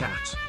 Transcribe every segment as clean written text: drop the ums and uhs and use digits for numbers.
cat.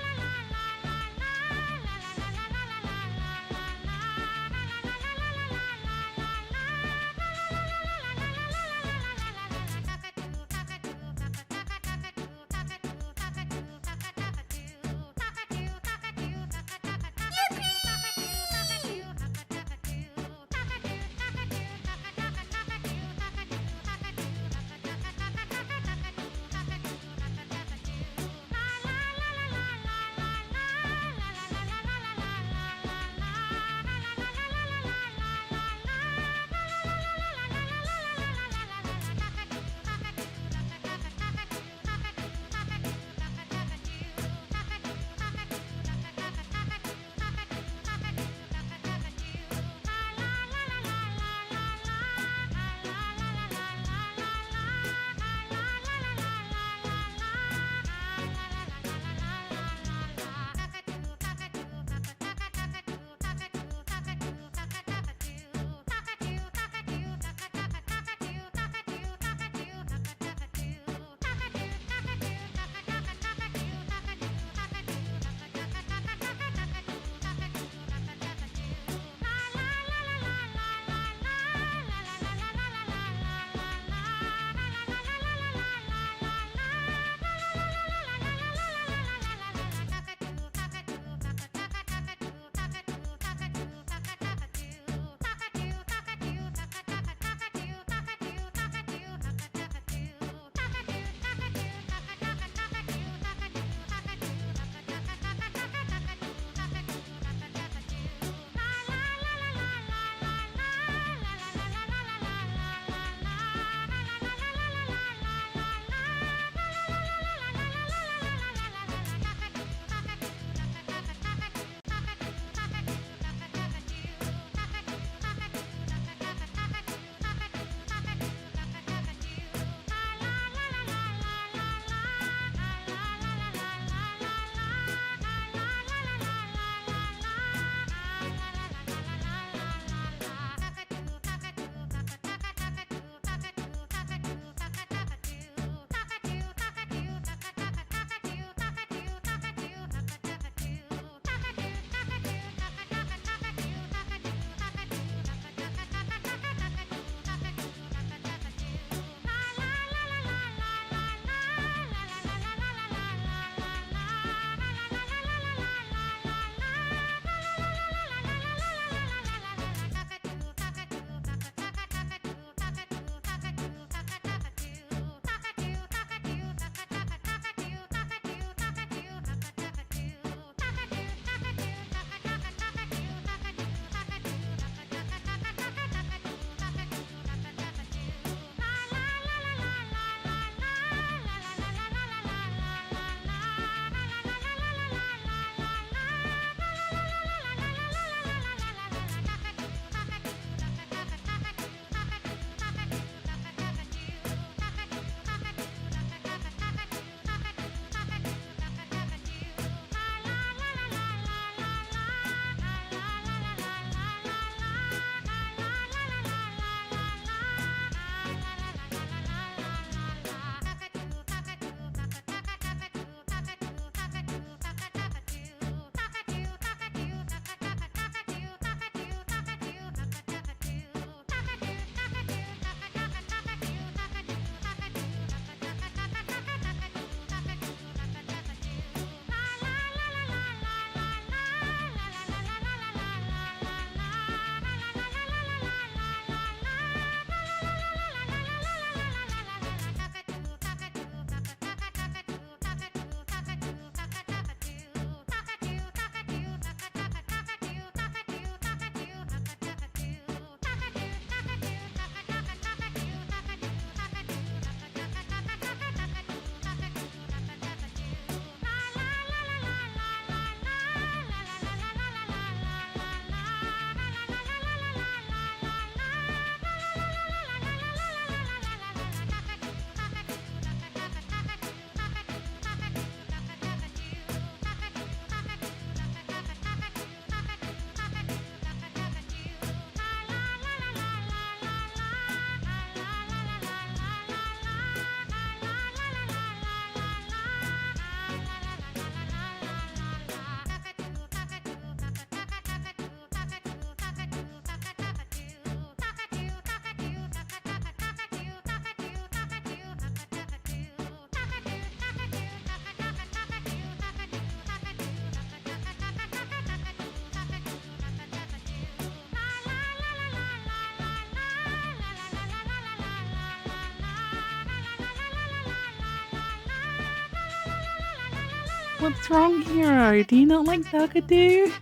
What's wrong, Hero? Do you not like Duckadoo?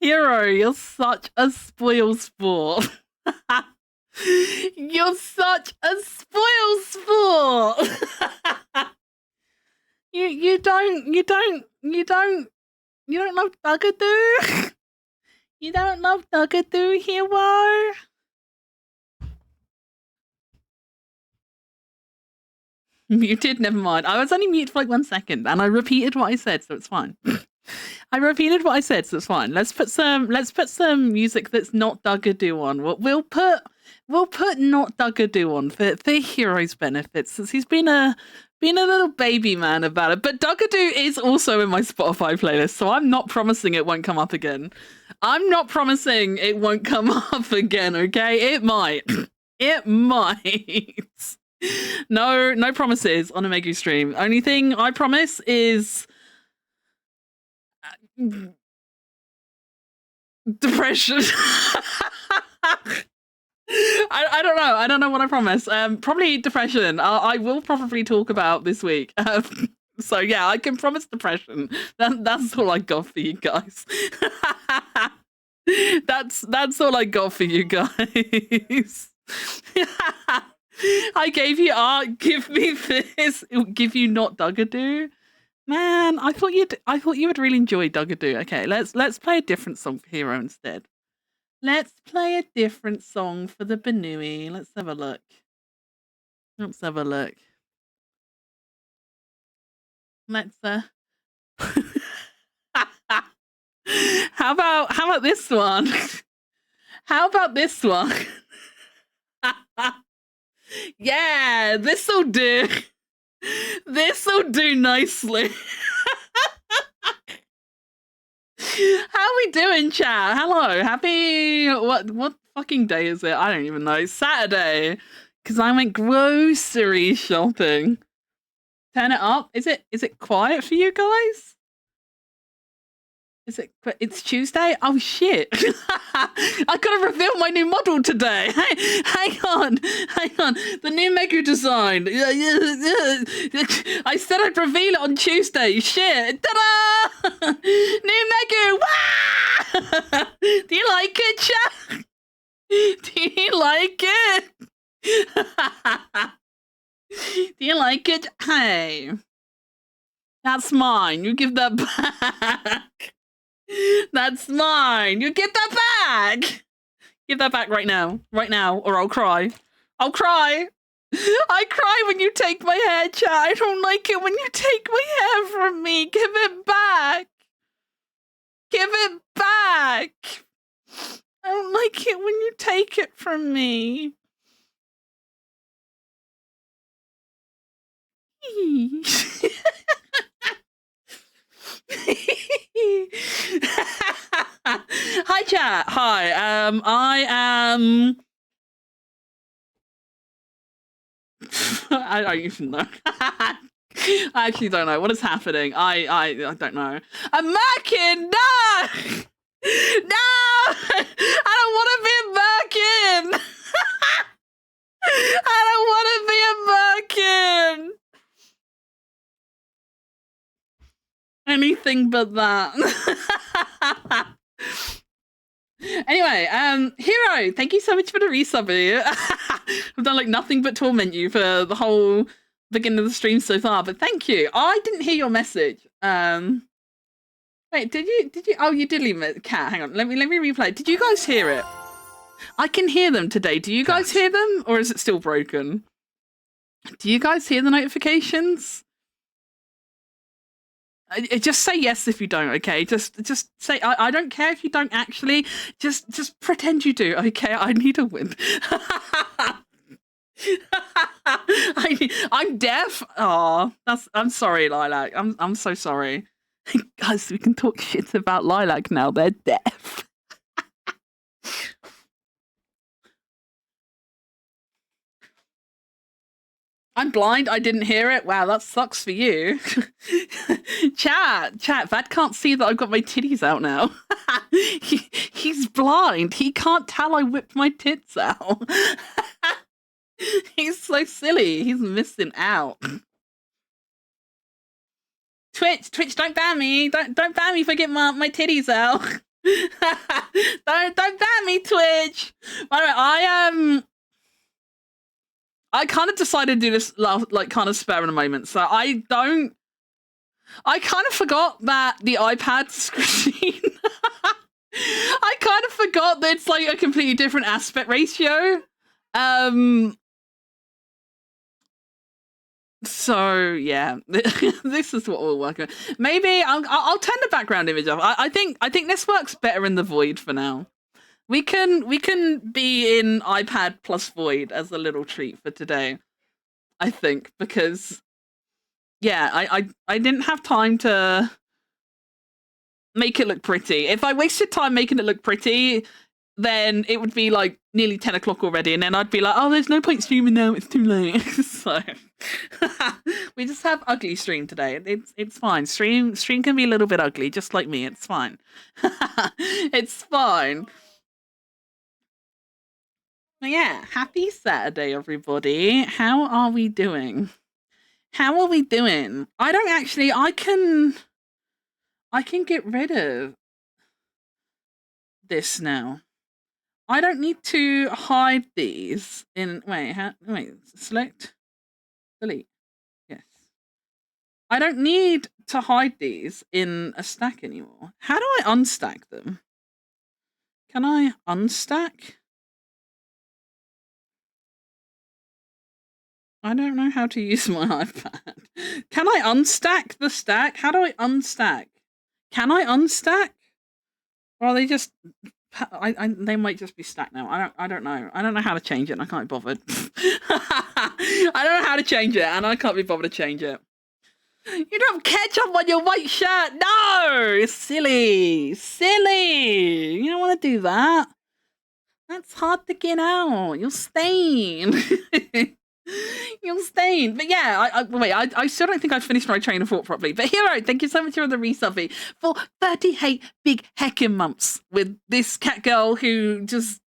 Hero, you're such a spoil sport. You're such a spoil sport. you don't love Duckadoo? You don't love Duckadoo, Hero? Muted, never mind. I was only muted for like 1 second and I repeated what I said, so it's fine. I repeated what I said, so it's fine. Let's put some music that's not Duckadoo on. We'll put not Duckadoo on for Hero's benefit, since he's been a little baby man about it. But Duckadoo is also in my Spotify playlist, so I'm not promising it won't come up again. I'm not promising it won't come up again, okay? It might. It might. No promises on a Megu stream. Only thing I promise is depression. I don't know. I don't know what I promise. Probably depression. I will probably talk about this week. So yeah, I can promise depression. That's all I got for you guys. That's all I got for you guys. I gave you art. Give me this. It will give you not Duckadoo. Man, I thought you would really enjoy Duckadoo. Okay, let's play a different song for Hero instead. Let's play a different song for the Banui. Let's have a look. Let's have a look. Let's How about this one? How about this one? Yeah, this'll do. This'll do nicely. How we doing, chat? Hello, happy what fucking day is it? I don't even know. It's Saturday, because I went grocery shopping. Turn it up. Is it quiet for you guys? It's Tuesday? Oh shit. I gotta reveal my new model today. Hey, hang on. The new Megu design. I said I'd reveal it on Tuesday. Shit. Ta-da! New Megu! Wah! Do you like it, chat? Do you like it? Do you like it? Hey. That's mine. You give that back. That's mine. You get that back. Give that back right now, or I'll cry. I'll cry. I cry when you take my hair, chat. I don't like it when you take my hair from me. Give it back. Give it back. I don't like it when you take it from me. Hi chat. Hi. I am I don't even know. I actually don't know what is happening. I don't know. American, no, no, I don't want to be American. I don't want to be American. Anything but that. Anyway, Hero, thank you so much for the resub. I've done like nothing but torment you for the whole beginning of the stream so far, but thank you. I didn't hear your message. Wait, did you? Oh, you did leave a cat. Hang on, let me replay. Did you guys hear it? I can hear them today. Do you guys hear them, or is it still broken? Do you guys hear the notifications? Just say yes if you don't, okay? Just say I don't care if you don't actually. Just pretend you do, okay? I need a win. I'm deaf. Oh, I'm sorry, Lilac. I'm so sorry. Guys, we can talk shit about Lilac now. They're deaf. I'm blind. I didn't hear it. Wow, that sucks for you. Chat. Vad can't see that I've got my titties out now. He's blind. He can't tell I whipped my tits out. He's so silly. He's missing out. Twitch, don't ban me. Don't ban me for getting my titties out. don't ban me, Twitch. By the way, I kind of decided to do this like kind of spare in a moment, so I kind of forgot that the iPad screen. I kind of forgot that it's like a completely different aspect ratio. So yeah, this is what we're working with. Maybe I'll turn the background image off. I think this works better in the void for now. We can be in iPad plus void as a little treat for today. I think because yeah, I didn't have time to make it look pretty. If I wasted time making it look pretty, then it would be like nearly 10 o'clock already, and then I'd be like, oh, there's no point streaming now, it's too late. So we just have ugly stream today. It's fine. Stream can be a little bit ugly, just like me. It's fine. It's fine. But yeah, happy Saturday, everybody. How are we doing? How are we doing? I don't actually. I can get rid of this now. I don't need to hide these in. Wait, select, delete. Yes. I don't need to hide these in a stack anymore. How do I unstack them? Can I unstack? I don't know how to use my iPad. Can I unstack the stack? How do I unstack? Can I unstack? Or are they just? They might just be stacked now. I don't know. I don't know how to change it. And I can't be bothered. I don't know how to change it, and I can't be bothered to change it. You don't have ketchup on your white shirt. No, silly. You don't want to do that. That's hard to get out. You'll stain. You'll stain. But yeah, I still don't think I've finished my train of thought properly. But Hero, thank you so much for the resubby for 38 big heckin' months with this cat girl who just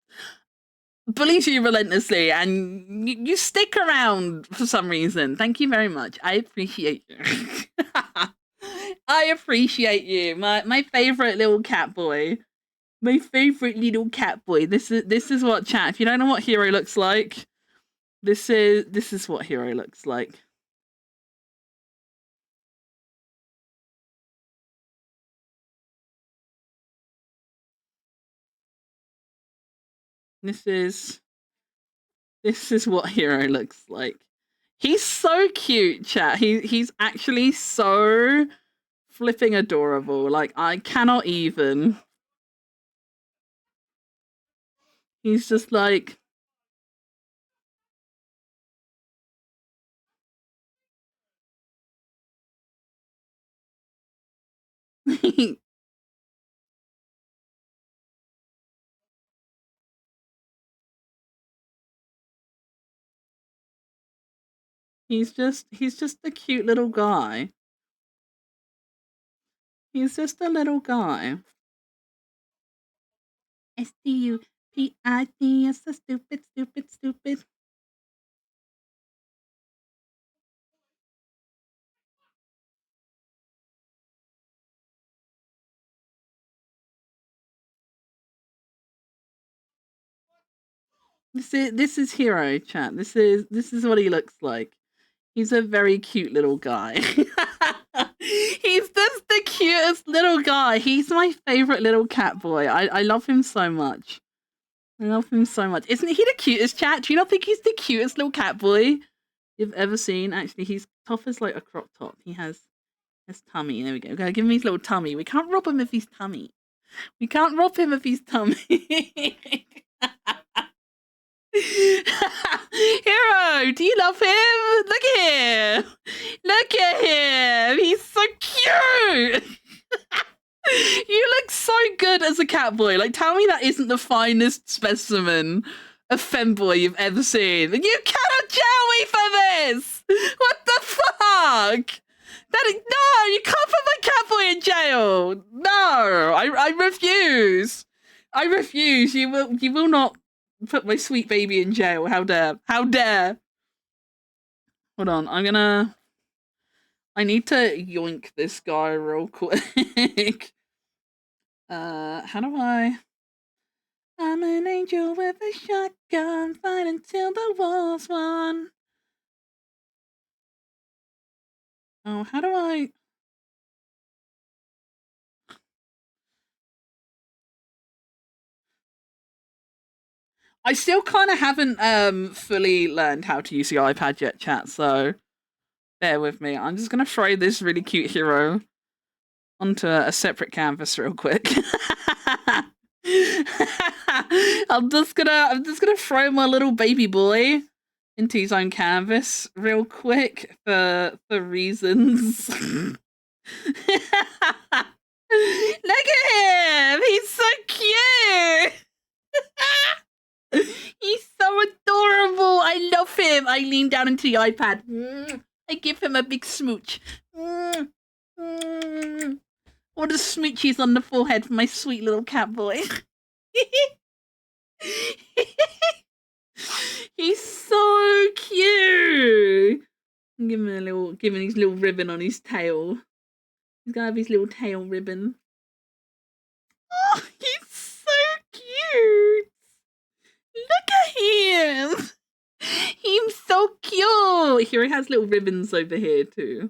bullies you relentlessly, and you stick around for some reason. Thank you very much. I appreciate you. I appreciate you. My favorite little cat boy. My favorite little cat boy. This is what chat. If you don't know what Hero looks like, this is what Hero looks like. This is what Hero looks like. He's so cute, chat. He's actually so flipping adorable. Like, I cannot even. He's just like He's just a cute little guy. He's just a little guy. STUPID, so stupid, stupid, stupid. This is Hero chat. This is what he looks like. He's a very cute little guy. He's just the cutest little guy. He's my favorite little cat boy. I love him so much. I love him so much. Isn't he the cutest, chat? Do you not think he's the cutest little cat boy you've ever seen? Actually, he's tough as like a crop top. He has his tummy. There we go. Gotta give him his little tummy. We can't rob him of his tummy. We can't rob him of his tummy. Hero, do you love him? Look at him. Look at him. He's so cute. You look so good as a cat boy. Like, tell me that isn't the finest specimen of femboy you've ever seen. You cannot jail me for this. What the fuck? No, you can't put my cat boy in jail. No, I refuse. I refuse. You will not put my sweet baby in jail. How dare? How dare? Hold on, I need to yoink this guy real quick. How do I? I'm an angel with a shotgun, fight until the walls won. Oh, how do I? I still kind of haven't fully learned how to use the iPad yet, chat. So bear with me. I'm just gonna throw this really cute hero onto a separate canvas real quick. I'm just gonna throw my little baby boy into his own canvas real quick for reasons. Look at him! He's so cute! He's so adorable! I love him! I lean down into the iPad. I give him a big smooch. All the smoochies on the forehead for my sweet little cat boy. He's so cute. Give him his little ribbon on his tail. He's gonna have his little tail ribbon. Oh, he's so cute. Look at him. He's so cute. Here he has little ribbons over here too.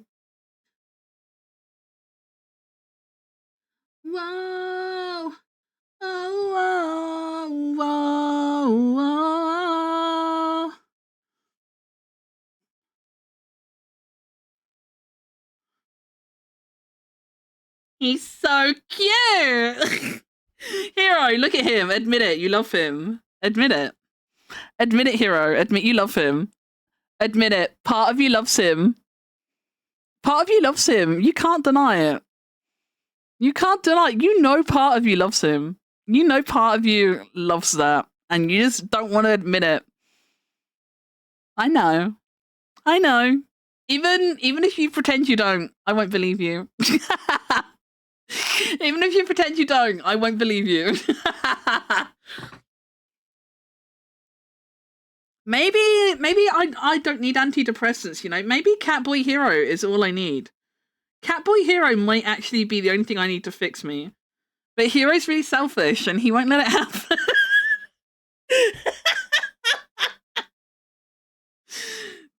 Whoa. Oh, whoa, whoa, whoa. He's so cute. Hero, look at him. Admit it. You love him. Admit it. Admit it, Hero. Admit you love him. Admit it. Part of you loves him. Part of you loves him. You can't deny it. You can't deny it. You know part of you loves him. You know part of you loves that. And you just don't want to admit it. I know. I know. Even if you pretend you don't, I won't believe you. Even if you pretend you don't, I won't believe you. Maybe I don't need antidepressants, you know. Maybe Catboy Hero is all I need. Catboy Hero might actually be the only thing I need to fix me. But Hero's really selfish and he won't let it happen.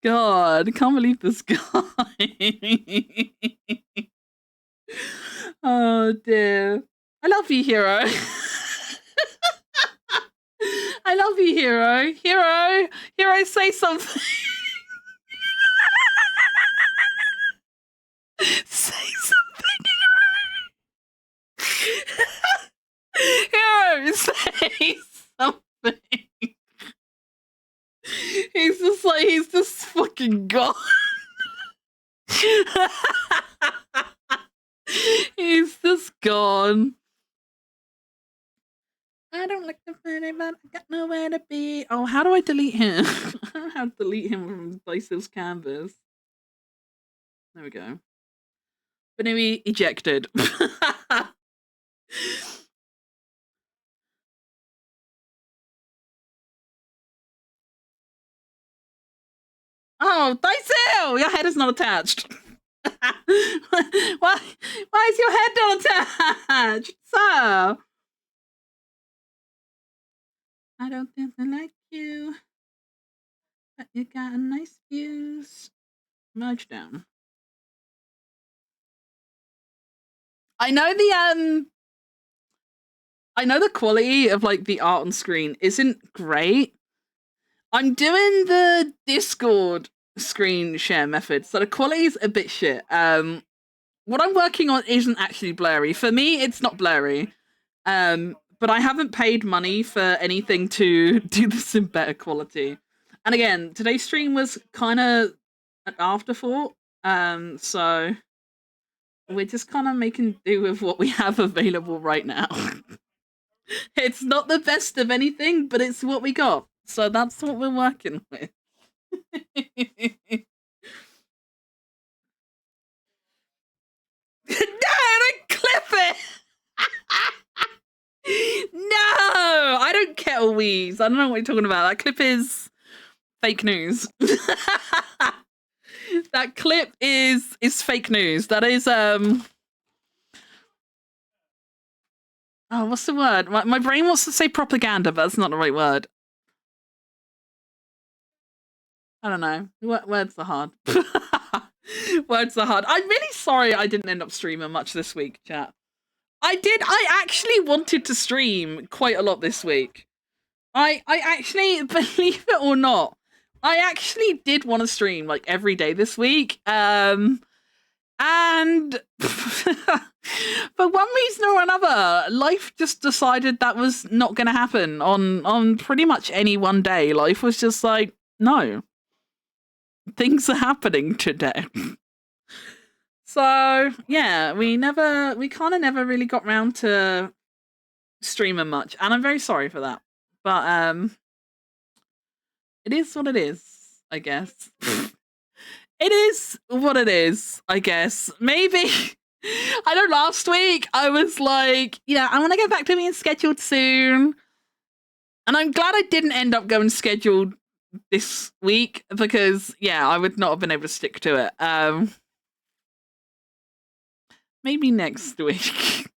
God, I can't believe this guy. Oh dear. I love you, Hero. I love you, Hero. Hero, say something. Say something, Hero. Hero, say something. He's just fucking gone. He's just gone. I don't like the funny, but I got nowhere to be. Oh, how do I delete him? I don't know how to delete him from Bice's canvas. There we go. But anyway, ejected. Oh, Dicel! Your head is not attached. why is your head not attached? So I don't think I like you. But you got a nice views. Merge down. I know the quality of like the art on screen isn't great. I'm doing the Discord screen share method, so the quality is a bit shit. What I'm working on isn't actually blurry. For me, it's not blurry. But I haven't paid money for anything to do this in better quality. And again, today's stream was kind of an afterthought. So we're just kind of making do with what we have available right now. It's not the best of anything, but it's what we got. So that's what we're working with. No, don't clip it! No, I don't kettle wheeze. I don't know what you're talking about. That clip is fake news. That clip is fake news. That is oh, what's the word? My brain wants to say propaganda, but that's not the right word. I don't know. Words are hard. Words are hard. I'm really sorry I didn't end up streaming much this week, chat. I actually wanted to stream quite a lot this week. I actually, believe it or not, I actually did want to stream like every day this week. And for one reason or another, life just decided that was not going to happen on pretty much any one day. Life was just like, no, things are happening today. So yeah, we kind of never really got round to streaming much, and I'm very sorry for that. But it is what it is, I guess. It is what it is, I guess. Maybe I know last week I was like, yeah, I want to get back to being scheduled soon. And I'm glad I didn't end up going scheduled this week because yeah, I would not have been able to stick to it. Maybe next week.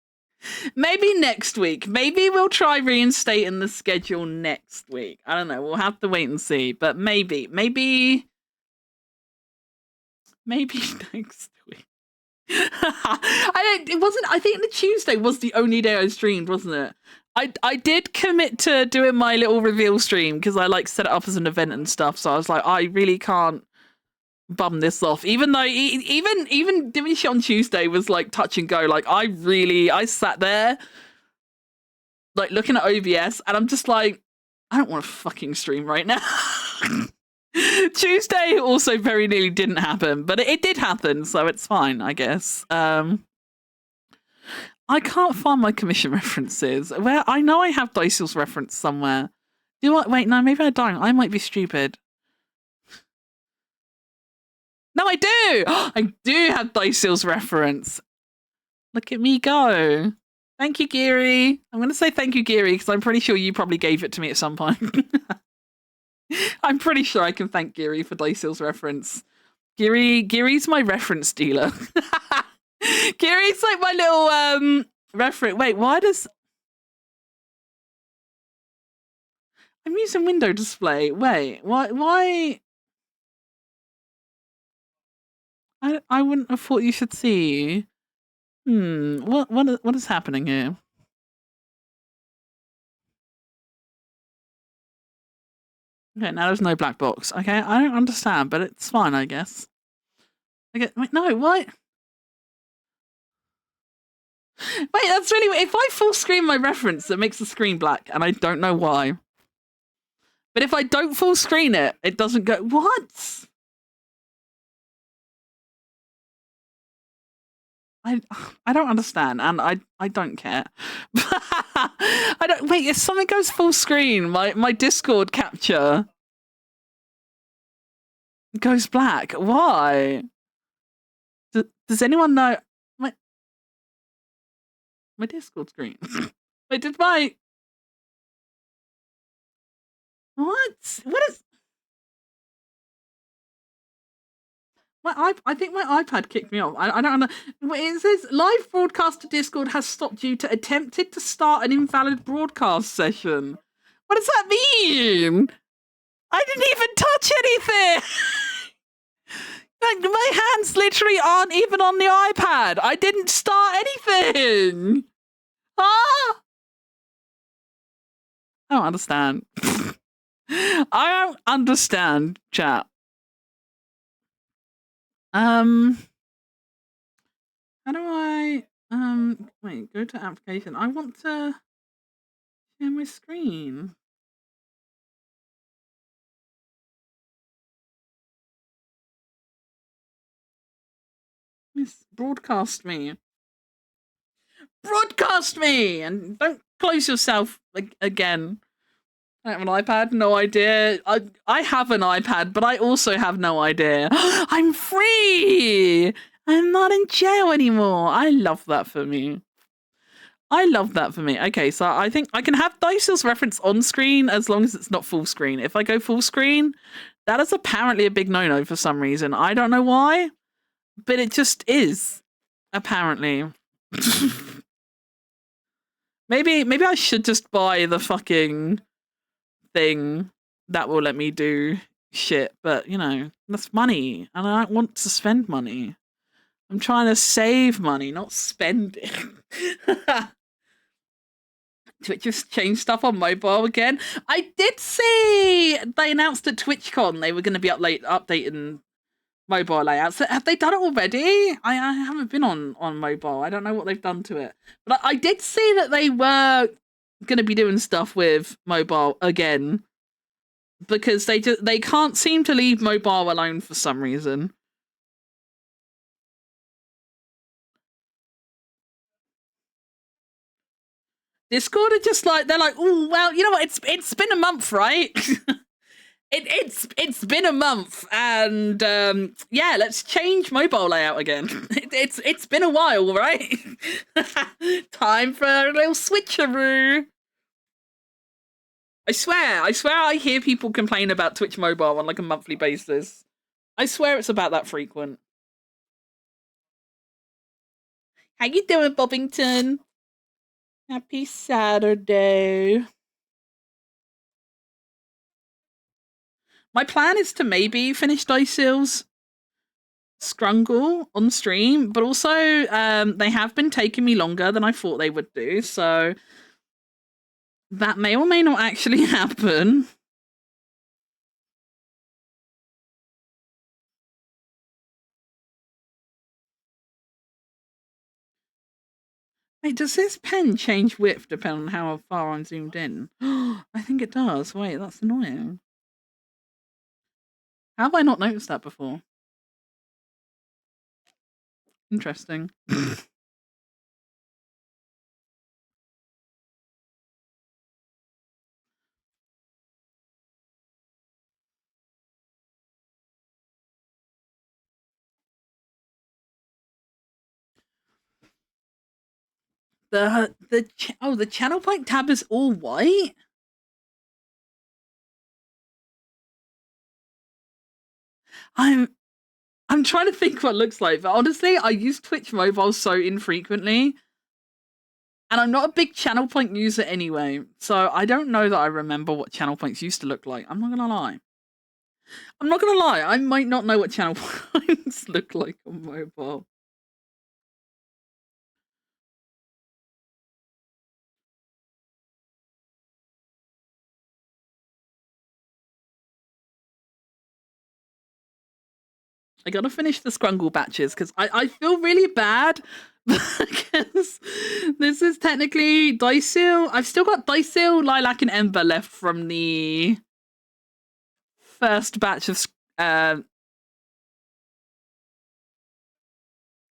Maybe next week. Maybe we'll try reinstating the schedule next week. I don't know. We'll have to wait and see. But maybe next week. I think the Tuesday was the only day I streamed, wasn't it? I did commit to doing my little reveal stream because I like set it up as an event and stuff. So I was like, I really can't bum this off, even though even doing shit on Tuesday was like touch and go. Like I sat there like looking at OBS and I'm just like, I don't want to fucking stream right now. Tuesday also very nearly didn't happen, but it did happen, so it's fine, I guess. I can't find my commission references. Where I know I have Dysel's reference somewhere. Do I? Wait, no, maybe I don't. I might be stupid. No, I do! I do have Dysel's reference. Look at me go. Thank you, Geary. I'm going to say thank you, Geary, because I'm pretty sure you probably gave it to me at some point. I'm pretty sure I can thank Geary for Dysel's reference. Geary's my reference dealer. Geary's like my little reference. Wait, why does... I'm using window display. Wait, why... I wouldn't have thought you should see. What is happening here? Okay, now there's no black box. Okay, I don't understand, but it's fine, I guess. Okay, wait, no, what? Wait, that's really... If I full screen my reference, it makes the screen black, and I don't know why. But if I don't full screen it, it doesn't go... What? I don't understand, and I don't care. I don't... Wait, if something goes full screen, my Discord capture goes black. Why? Does anyone know my Discord screen? Wait, did my what? What is I think my iPad kicked me off. I don't know. It says live broadcast to Discord has stopped due to attempted to start an invalid broadcast session. What does that mean? I didn't even touch anything. Like, my hands literally aren't even on the iPad. I didn't start anything. Ah! I don't understand. I don't understand, chat. How do I wait, go to application. I want to share my screen. Yes, broadcast me. Broadcast me! And don't close yourself again. I have an iPad, no idea. I have an iPad, but I also have no idea. I'm free! I'm not in jail anymore. I love that for me. I love that for me. Okay, so I think I can have Dicel's reference on screen as long as it's not full screen. If I go full screen, that is apparently a big no-no for some reason. I don't know why, but it just is, apparently. Maybe I should just buy the fucking thing that will let me do shit, but you know, that's money, and I don't want to spend money. I'm trying to save money, not spend it. Twitch just changed stuff on mobile again. I did see they announced at TwitchCon they were going to be updating mobile layouts. Have they done it already? I haven't been on mobile. I don't know what they've done to it. But I did see that they were going to be doing stuff with mobile again because they can't seem to leave mobile alone for some reason. Discord are just like, they're like, oh well, you know what? It's been a month, right? It's been a month, and yeah, let's change mobile layout again. It's been a while, right? Time for a little switcheroo. I swear I hear people complain about Twitch mobile on like a monthly basis. I swear it's about that frequent. How you doing, Bobbington? Happy Saturday. My plan is to maybe finish Dice's Scrungle on stream, but also they have been taking me longer than I thought they would do, so that may or may not actually happen. Wait, does this pen change width depending on how far I'm zoomed in? I think it does. Wait, that's annoying. How have I not noticed that before? Interesting. The channel point tab is all white? I'm trying to think what it looks like, but honestly, I use Twitch mobile so infrequently. And I'm not a big channel point user anyway, so I don't know that I remember what channel points used to look like. I'm not gonna lie. I might not know what channel points look like on mobile. I gotta finish the Scrungle batches because I feel really bad because this is technically Diceil. I've still got Diceil, Lilac, and Ember left from the first batch of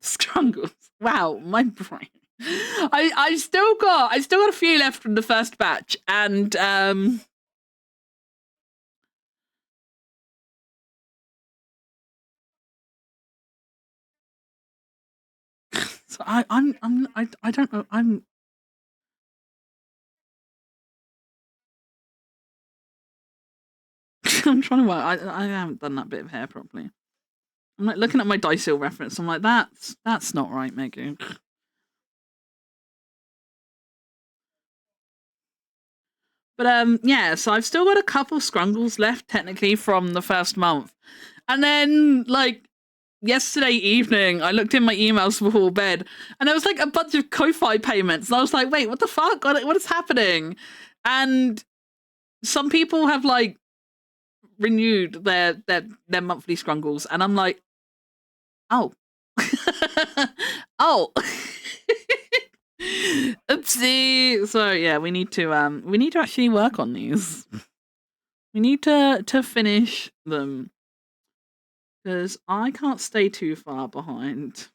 Scrungles. Wow, my brain. I've still got a few left from the first batch, and so I don't know. I'm trying to work. I haven't done that bit of hair properly. I'm like looking at my Diceil reference. I'm like, that's not right, Megu. But yeah. So I've still got a couple scrungles left, technically from the first month, and then like yesterday evening, I looked in my emails before bed, and there was like a bunch of Ko-fi payments, and I was like, wait, what the fuck? What is happening? And some people have like renewed their monthly scrungles, and I'm like, oh, oh, oopsie. So yeah, we need to actually work on these. We need to finish them because I can't stay too far behind.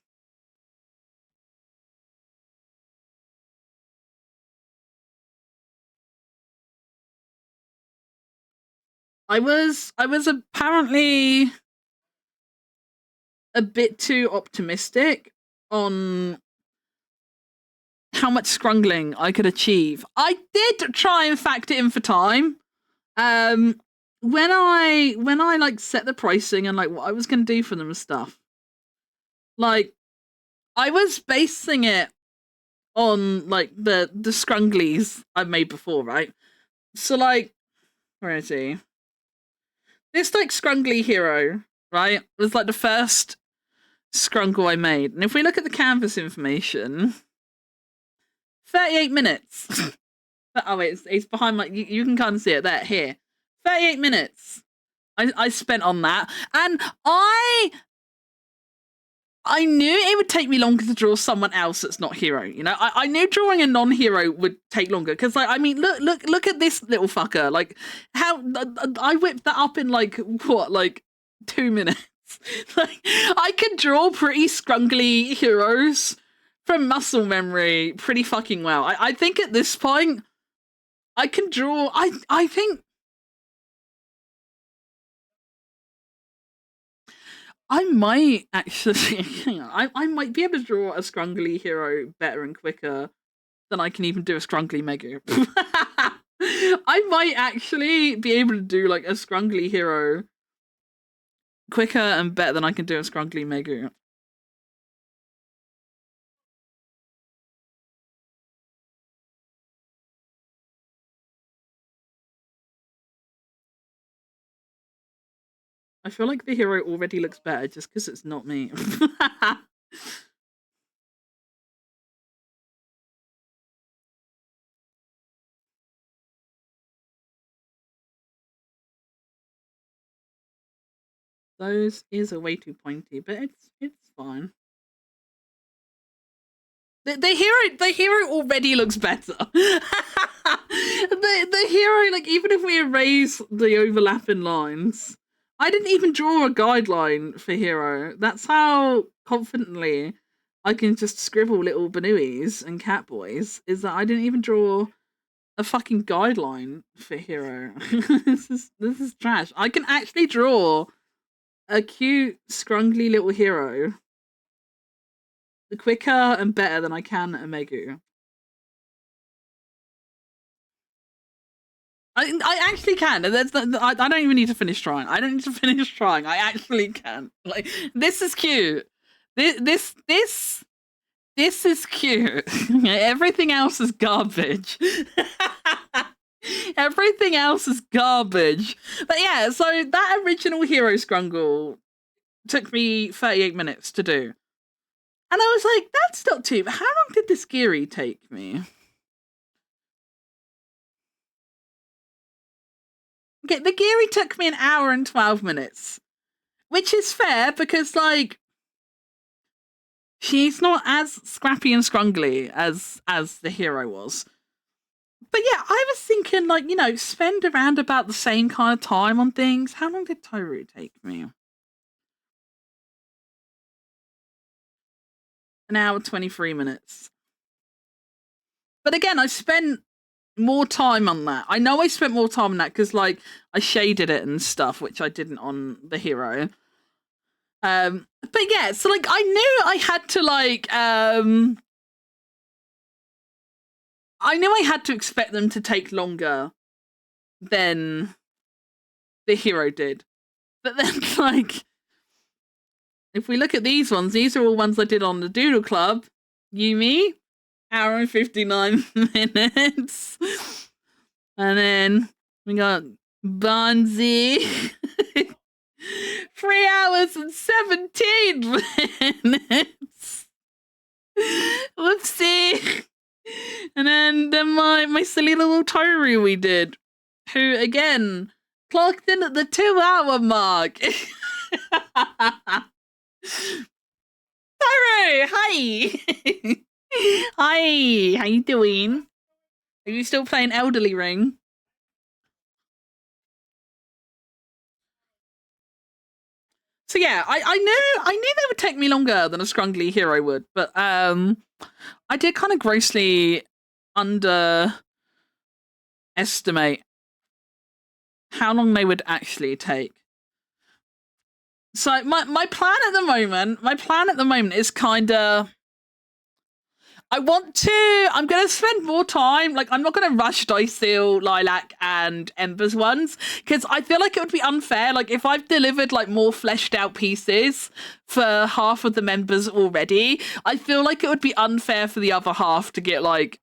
I was apparently a bit too optimistic on how much scrungling I could achieve. I did try and factor in for time. Um, when I like set the pricing and like what I was gonna do for them and stuff, like I was basing it on like the scrunglies I've made before, right? So like, where is he? This like scrungly hero, right? Was like the first scrungle I made. And if we look at the canvas information, 38 minutes. Oh wait, it's behind my. You can kind of see it there. Here, 38 minutes. I spent on that, and I knew it would take me longer to draw someone else that's not hero. You know, I knew drawing a non-hero would take longer because, like, I mean, look at this little fucker. Like, how I whipped that up in like what, like 2 minutes. Like, I could draw pretty scrungly heroes from muscle memory pretty fucking well. I think at this point I can draw. I think I might actually. Hang on, I might be able to draw a scrungly hero better and quicker than I can even do a scrungly Megu. I might actually be able to do like a scrungly hero quicker and better than I can do a scrungly Megu. I feel like the hero already looks better just because it's not me. Those is a way too pointy, but it's fine. The hero already looks better. The hero, like even if we erase the overlapping lines, I didn't even draw a guideline for hero. That's how confidently I can just scribble little Banuis and Catboys. Is that I didn't even draw a fucking guideline for hero. This is trash. I can actually draw a cute, scrungly little hero quicker and better than I can a Megu. I actually can. I don't even need to finish trying. I don't need to finish trying. I actually can. Like this is cute. This is cute. Everything else is garbage. Everything else is garbage. But yeah, so that original hero scrungle took me 38 minutes to do. And I was like, that's not too. How long did this Geary take me? Okay, the Geary took me an hour and 12 minutes, which is fair because, like, she's not as scrappy and scrungly as the hero was. But yeah, I was thinking, like, spend around about the same kind of time on things. How long did Toru take me? An hour, 23 minutes. But again, I spent more time on that. I know I spent more time on that because like I shaded it and stuff, which I didn't on the hero. But yeah, so like I knew I had to I knew I had to expect them to take longer than the hero did. But then like if we look at these ones, these are all ones I did on the Doodle Club. Yumi, hour and 59 minutes. And then we got Bonzi. 3 hours and 17 minutes. Whoopsie. And then my silly little Toru we did, who again clocked in at the 2 hour mark. Toru, hi. Hi, how you doing? Are you still playing Elderly Ring? So yeah, I knew they would take me longer than a scrungly hero would, but I did kind of grossly underestimate how long they would actually take. So my plan at the moment is kind of I'm going to spend more time. Like, I'm not going to rush Diceil, Lilac, and Ember's ones, because I feel like it would be unfair. Like, if I've delivered, like, more fleshed out pieces for half of the members already, I feel like it would be unfair for the other half to get, like,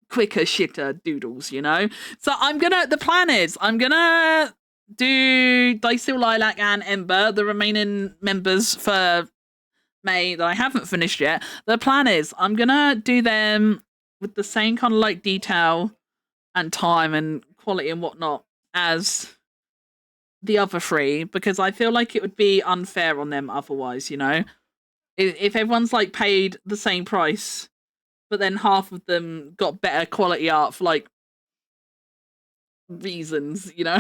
quicker, shitter doodles, you know? So the plan is, I'm going to do Diceil, Lilac, and Ember, the remaining members for May that I haven't finished yet. The plan is I'm gonna do them with the same kind of like detail and time and quality and whatnot as the other three, because I feel like it would be unfair on them otherwise, you know? If everyone's like paid the same price, but then half of them got better quality art for like reasons, you know?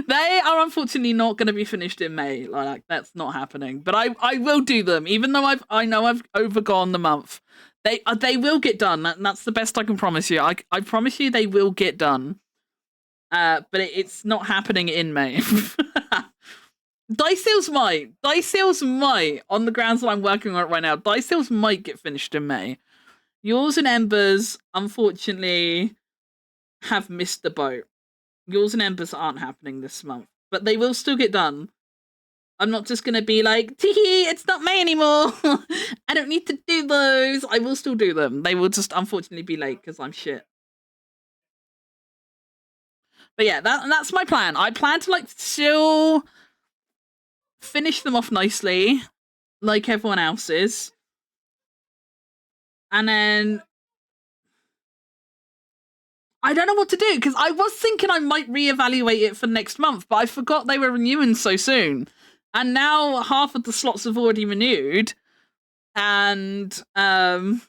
They are unfortunately not going to be finished in May. Like that's not happening. But I will do them, even though I know I've overgone the month. They will get done. That's the best I can promise you. I promise you they will get done. But it's not happening in May. Diceil's might on the grounds that I'm working on it right now. Diceil's might get finished in May. Yours and Embers, unfortunately, have missed the boat. Yours and Embers aren't happening this month, but they will still get done. I'm not just going to be like, tee, it's not May anymore. I don't need to do those. I will still do them. They will just unfortunately be late because I'm shit. But yeah, that's my plan. I plan to like still finish them off nicely, like everyone else's. And then I don't know what to do, because I was thinking I might reevaluate it for next month, but I forgot they were renewing so soon. And now half of the slots have already renewed. And I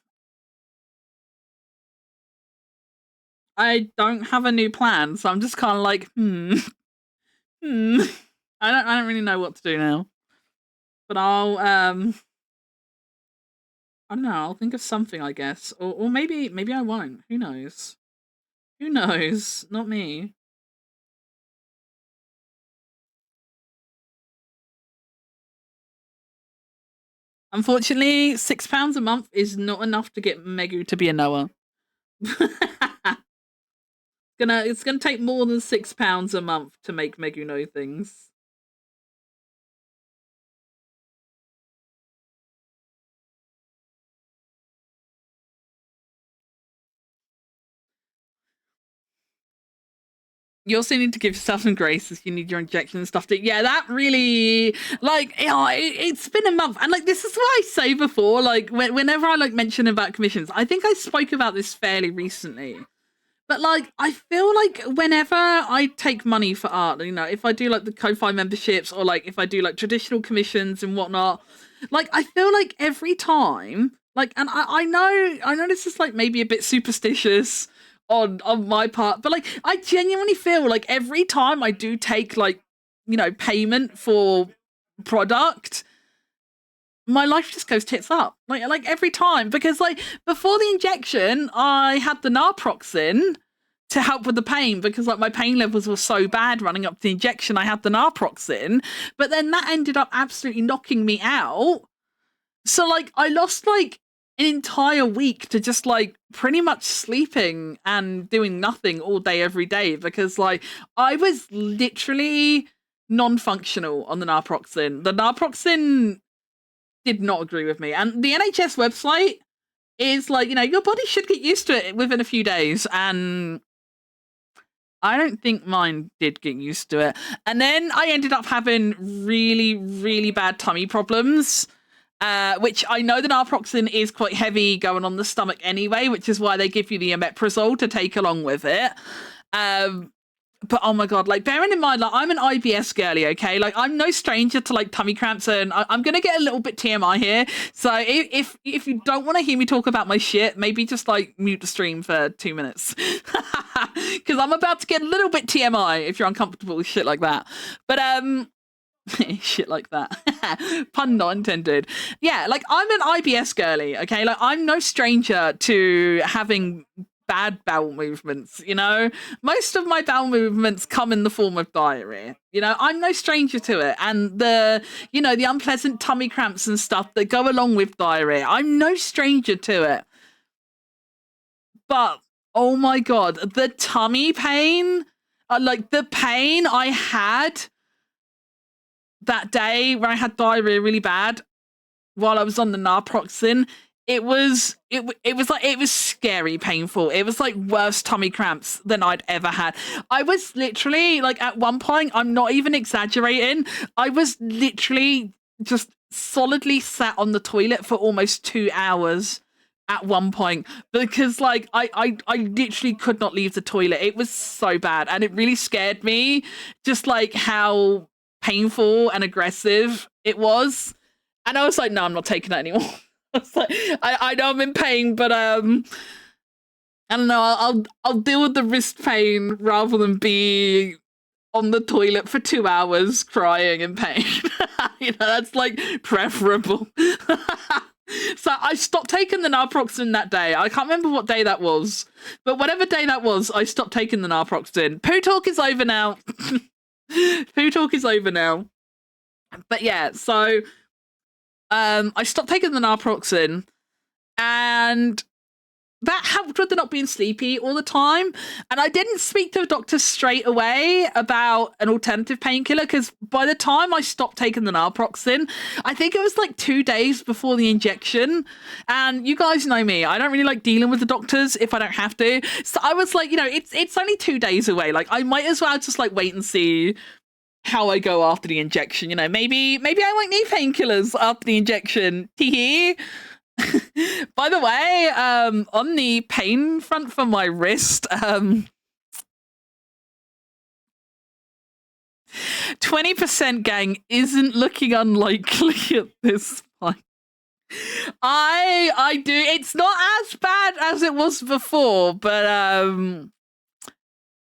don't have a new plan, so I'm just kind of like, I don't really know what to do now. But I don't know, I'll think of something, I guess. Or maybe I won't. Who knows? Who knows? Not me. Unfortunately, £6 a month is not enough to get Megu to be a Noah. It's gonna take more than £6 a month to make Megu know things. You also need to give yourself some grace if you need your injection and stuff. Yeah, that really, like, it's been a month. And, like, this is what I say before, like, whenever I, like, mention about commissions, I think I spoke about this fairly recently. But, like, I feel like whenever I take money for art, you know, if I do, like, the Ko-Fi memberships or, like, if I do, like, traditional commissions and whatnot, like, I feel like every time, like, and I know this is, like, maybe a bit superstitious on my part, but like I genuinely feel like every time I do take like, you know, payment for product, my life just goes tits up, like every time, because like before the injection, I had the naproxen to help with the pain because like my pain levels were so bad running up to the injection. I had the naproxen, but then that ended up absolutely knocking me out. So like I lost like an entire week to just like pretty much sleeping and doing nothing all day every day because like I was literally non-functional on the naproxen. The naproxen did not agree with me. And the NHS website is like, your body should get used to it within a few days. And I don't think mine did get used to it. And then I ended up having really, really bad tummy problems, which I know the naproxen is quite heavy going on the stomach anyway, which is why they give you the omeprazole to take along with it. But oh my god, like bearing in mind, like I'm an IBS girly, okay? Like I'm no stranger to like tummy cramps, and I'm gonna get a little bit TMI here. So if you don't want to hear me talk about my shit, maybe just like mute the stream for 2 minutes, because I'm about to get a little bit TMI if you're uncomfortable with shit like that. But shit like that. Pun not intended. Yeah, like I'm an IBS girly, okay? Like I'm no stranger to having bad bowel movements, most of my bowel movements come in the form of diarrhea. I'm no stranger to it, and the unpleasant tummy cramps and stuff that go along with diarrhea, I'm no stranger to it. But oh my god, the tummy pain, like the pain I had that day when I had diarrhea really bad while I was on the naproxen, it was scary painful. It was like worse tummy cramps than I'd ever had. I was literally like at one point, I'm not even exaggerating, I was literally just solidly sat on the toilet for almost 2 hours at one point because like I literally could not leave the toilet. It was so bad and it really scared me, just like how painful and aggressive it was. And I was like, no, I'm not taking that anymore. I know I'm in pain, but I don't know. I'll deal with the wrist pain rather than be on the toilet for 2 hours crying in pain. That's like preferable. So I stopped taking the naproxen that day. I can't remember what day that was, but whatever day that was, I stopped taking the naproxen. Poo talk is over now. Poo talk is over now. But yeah, so I stopped taking the naproxen, and that helped with the not being sleepy all the time. And I didn't speak to the doctor straight away about an alternative painkiller because by the time I stopped taking the naproxen, I think it was like 2 days before the injection. And you guys know me, I don't really like dealing with the doctors if I don't have to. So I was like, it's only 2 days away. Like I might as well just like wait and see how I go after the injection. Maybe I won't need painkillers after the injection. Tee. By the way, on the pain front for my wrist, 20% gang isn't looking unlikely at this point. I do. It's not as bad as it was before, but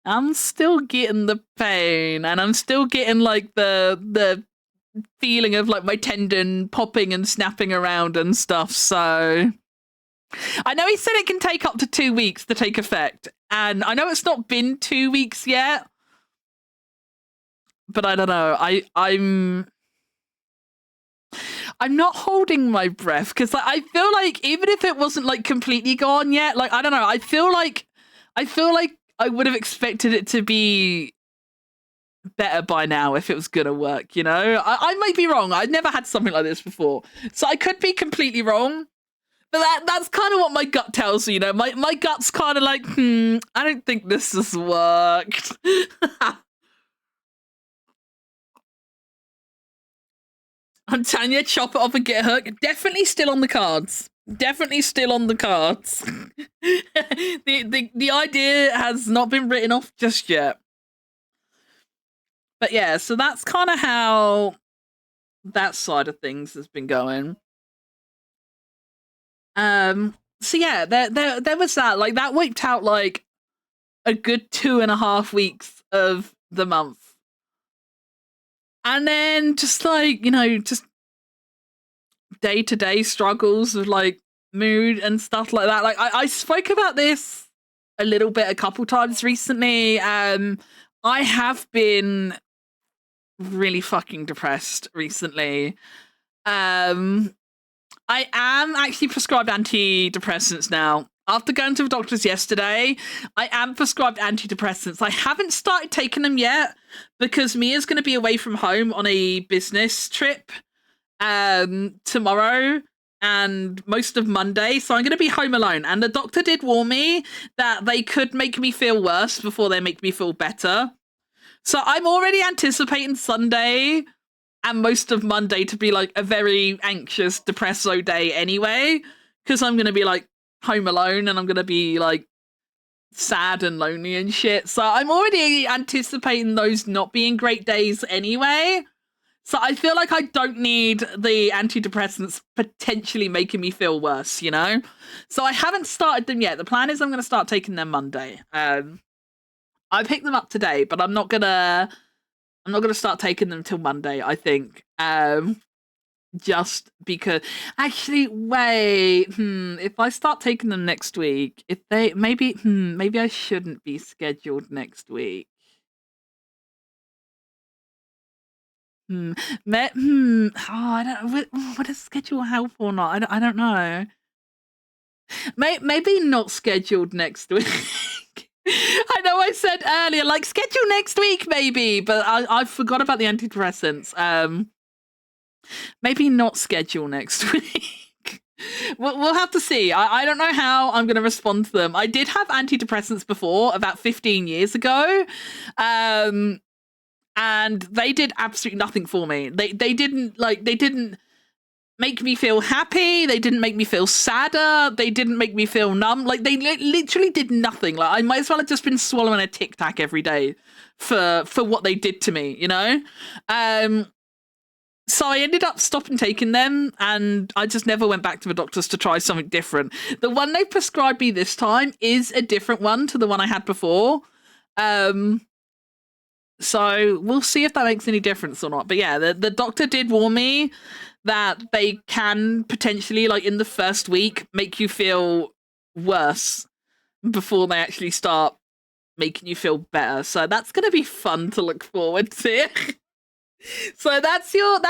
I'm still getting the pain, and I'm still getting like the feeling of like my tendon popping and snapping around and stuff. So I know he said it can take up to 2 weeks to take effect, and I know it's not been 2 weeks yet, but I don't know. I'm not holding my breath because like I feel like even if it wasn't like completely gone yet, like I don't know. I feel like I would have expected it to be better by now if it was gonna work. I might be wrong. I've never had something like this before, so I could be completely wrong. But that's kind of what my gut tells me. My gut's kind of like, I don't think this has worked. I'm telling you, chop it off and get hooked. Definitely still on the cards. Definitely still on the cards. The idea has not been written off just yet. But yeah, so that's kind of how that side of things has been going. So yeah, there was that. Like that wiped out like a good 2.5 weeks of the month. And then just like, just day-to-day struggles of like mood and stuff like that. Like I spoke about this a little bit a couple times recently. I have been really fucking depressed recently. I am actually prescribed antidepressants now. After going to the doctors yesterday, I am prescribed antidepressants. I haven't started taking them yet because Mia's going to be away from home on a business trip tomorrow and most of Monday, so I'm going to be home alone. And the doctor did warn me that they could make me feel worse before they make me feel better. So I'm already anticipating Sunday and most of Monday to be like a very anxious, depresso day anyway, because I'm going to be like home alone and I'm going to be like sad and lonely and shit. So I'm already anticipating those not being great days anyway. So I feel like I don't need the antidepressants potentially making me feel worse, you know? So I haven't started them yet. The plan is I'm going to start taking them Monday. I picked them up today, but I'm not gonna start taking them till Monday, I think. Just because actually wait, if I start taking them next week, if they maybe I shouldn't be scheduled next week. Oh, I don't. Would a schedule help or not? I don't know. Maybe not scheduled next week. I know I said earlier, like schedule next week, maybe, but I forgot about the antidepressants. Maybe not schedule next week. We'll have to see. I don't know how I'm going to respond to them. I did have antidepressants before, about 15 years ago. And they did absolutely nothing for me. They didn't make me feel happy. They didn't make me feel sadder. They didn't make me feel numb. Like they literally did nothing. Like I might as well have just been swallowing a Tic Tac every day for what they did to me, you know? So I ended up stopping taking them and I just never went back to the doctors to try something different. The one they prescribed me this time is a different one to the one I had before. So we'll see if that makes any difference or not. But yeah, the doctor did warn me that they can potentially, like in the first week, make you feel worse before they actually start making you feel better. So that's going to be fun to look forward to. So that's your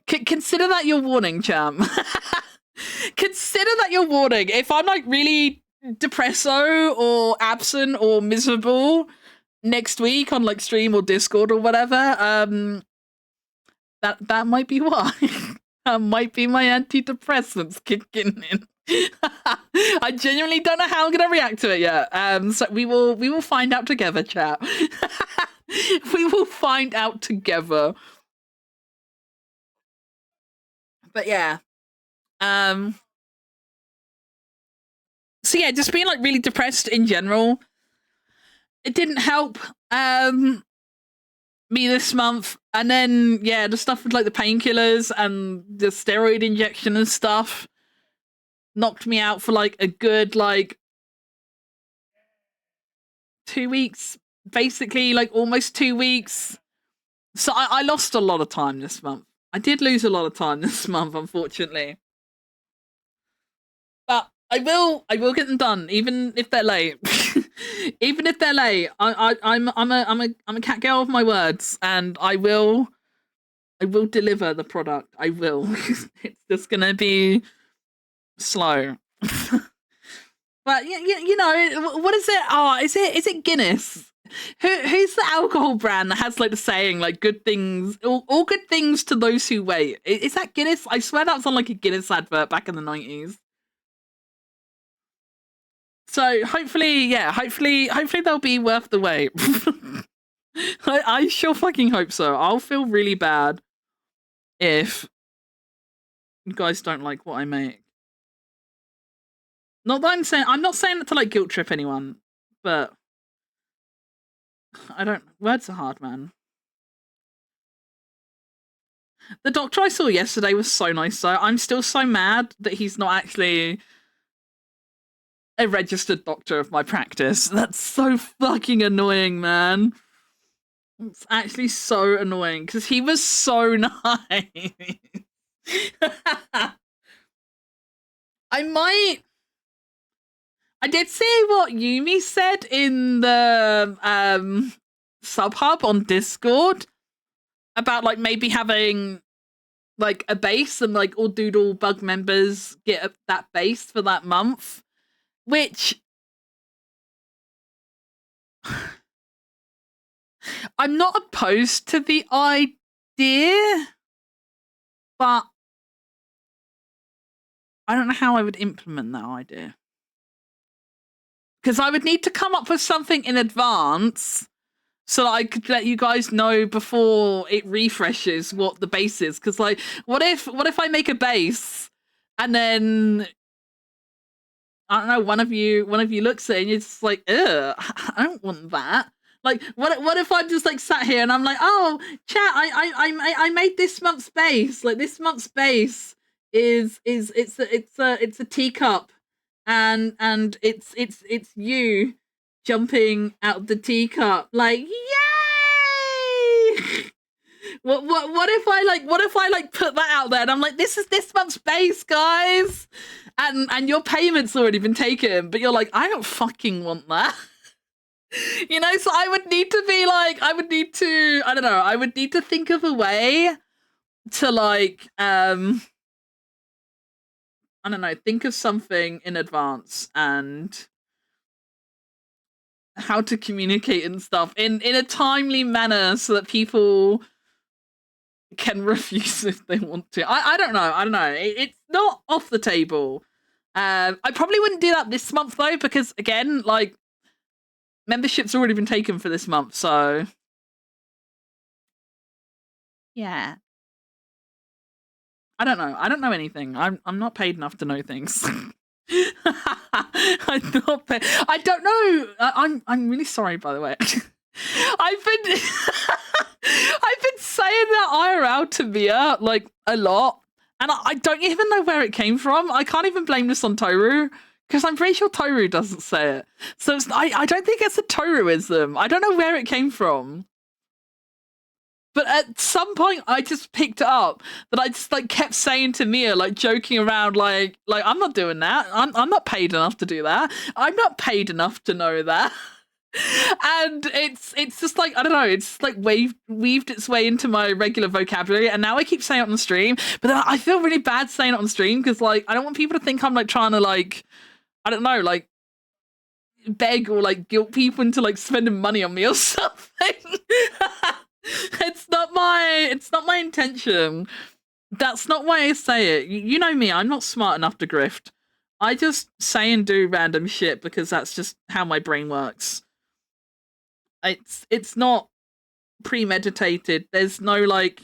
consider that your warning, champ. Consider that your warning. If I'm like really depresso or absent or miserable next week on like stream or Discord or whatever, that might be why. That might be my antidepressants kicking in. I genuinely don't know how I'm gonna react to it yet. So we will find out together, chat. We will find out together. But yeah. So yeah, just being like really depressed in general. It didn't help me this month. And then yeah, the stuff with like the painkillers and the steroid injection and stuff knocked me out for like a good like 2 weeks, basically, like almost 2 weeks. So I lost a lot of time this month. I did lose a lot of time this month, unfortunately. But I will get them done, even if they're late. Even if they're late, I'm a cat girl of my words, and I will deliver the product. I will. It's just gonna be slow. But you know, what is it? Oh, is it Guinness? Who's the alcohol brand that has like the saying like good things, all good things to those who wait? Is that Guinness? I swear that was on like a Guinness advert back in the 90s. So hopefully they'll be worth the wait. I sure fucking hope so. I'll feel really bad if you guys don't like what I make. Not that I'm not saying it to like guilt trip anyone, but words are hard, man. The doctor I saw yesterday was so nice, so I'm still so mad that he's not actually a registered doctor of my practice. That's so fucking annoying, man. It's actually so annoying because he was so nice. I might. I did see what Yumi said in the Subhub on Discord about like maybe having like a base and like all Doodle Bug members get that base for that month, which I'm not opposed to the idea, but I don't know how I would implement that idea. Because I would need to come up with something in advance so that I could let you guys know before it refreshes what the base is. Because like, what if I make a base and then I don't know, one of you looks at it and you're just like, ugh, I don't want that. Like, what if I'm just like sat here and I'm like, oh, chat, I made this month's base. Like this month's base is it's a teacup, and it's you jumping out of the teacup, like yay! What if I like put that out there and I'm like, this is this month's base, guys, and your payment's already been taken, but you're like, I don't fucking want that. You know, so I would need to be like, I would need to think of a way to like, I don't know, think of something in advance and how to communicate and stuff in a timely manner so that people can refuse if they want to. I don't know. It's not off the table. I probably wouldn't do that this month though, because again, like, membership's already been taken for this month, so yeah. I don't know. I don't know anything. I'm not paid enough to know things. I'm not paid. I don't know. I'm really sorry, by the way. I've been I've been saying that IRL to Mia like a lot, and I don't even know where it came from. I can't even blame this on Toru, because I'm pretty sure Toru doesn't say it. So I don't think it's a Toruism. I don't know where it came from. But at some point, I just picked it up that I just like kept saying to Mia, like joking around, like I'm not doing that. I'm not paid enough to do that. I'm not paid enough to know that. And it's just like, I don't know, it's like weaved its way into my regular vocabulary, and now I keep saying it on the stream, but then I feel really bad saying it on the stream because like I don't want people to think I'm like trying to like, I don't know, like beg or like guilt people into like spending money on me or something. It's not my intention. That's not why I say it. You know me, I'm not smart enough to grift. I just say and do random shit because that's just how my brain works. It's not premeditated. There's no like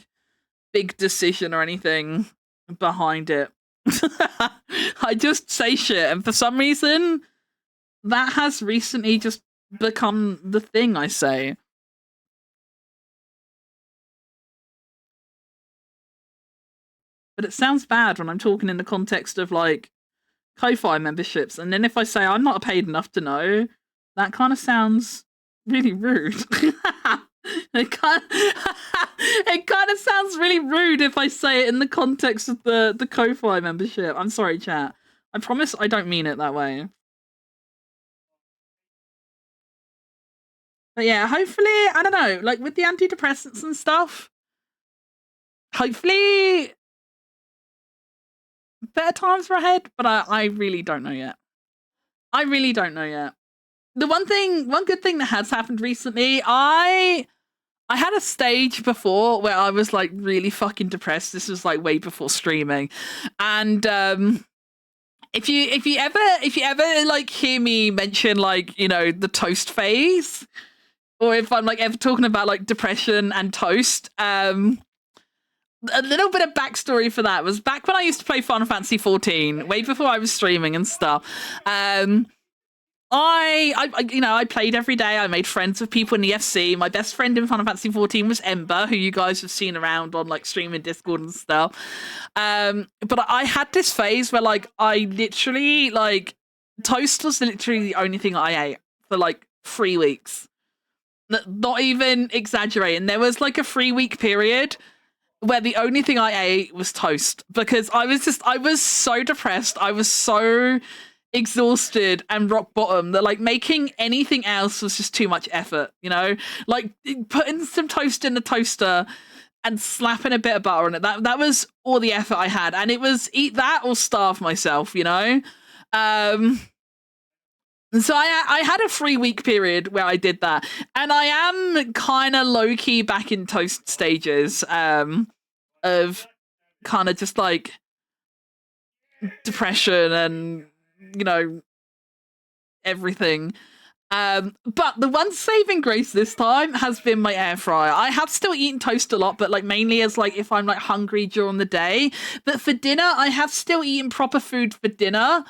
big decision or anything behind it. I just say shit, and for some reason that has recently just become the thing I say. But it sounds bad when I'm talking in the context of like Ko-Fi memberships, and then if I say I'm not paid enough to know, that kind of sounds really rude. it kind of sounds really rude if I say it in the context of the Ko-Fi membership. I'm sorry, chat. I promise I don't mean it that way. But yeah, hopefully, I don't know, like with the antidepressants and stuff, hopefully better times are ahead, but I really don't know yet. I really don't know yet. The one good thing that has happened recently, I had a stage before where I was like really fucking depressed. This was like way before streaming. And if you ever like hear me mention like, you know, the toast phase, or if I'm like ever talking about like depression and toast, a little bit of backstory for that was back when I used to play Final Fantasy 14, way before I was streaming and stuff. I played every day. I made friends with people in the FC. My best friend in Final Fantasy 14 was Ember, who you guys have seen around on like streaming Discord and stuff. But I had this phase where like I literally like toast was literally the only thing I ate for like 3 weeks. Not even exaggerating. There was like a 3-week period where the only thing I ate was toast because I was so depressed. I was so exhausted and rock bottom that like making anything else was just too much effort, you know? Like putting some toast in the toaster and slapping a bit of butter on it. That was all the effort I had. And it was eat that or starve myself, you know? So I had a 3-week period where I did that, and I am kind of low key back in toast stages of kind of just like depression and you know everything. But the one saving grace this time has been my air fryer. I have still eaten toast a lot, but like mainly as like if I'm like hungry during the day. But for dinner, I have still eaten proper food for dinner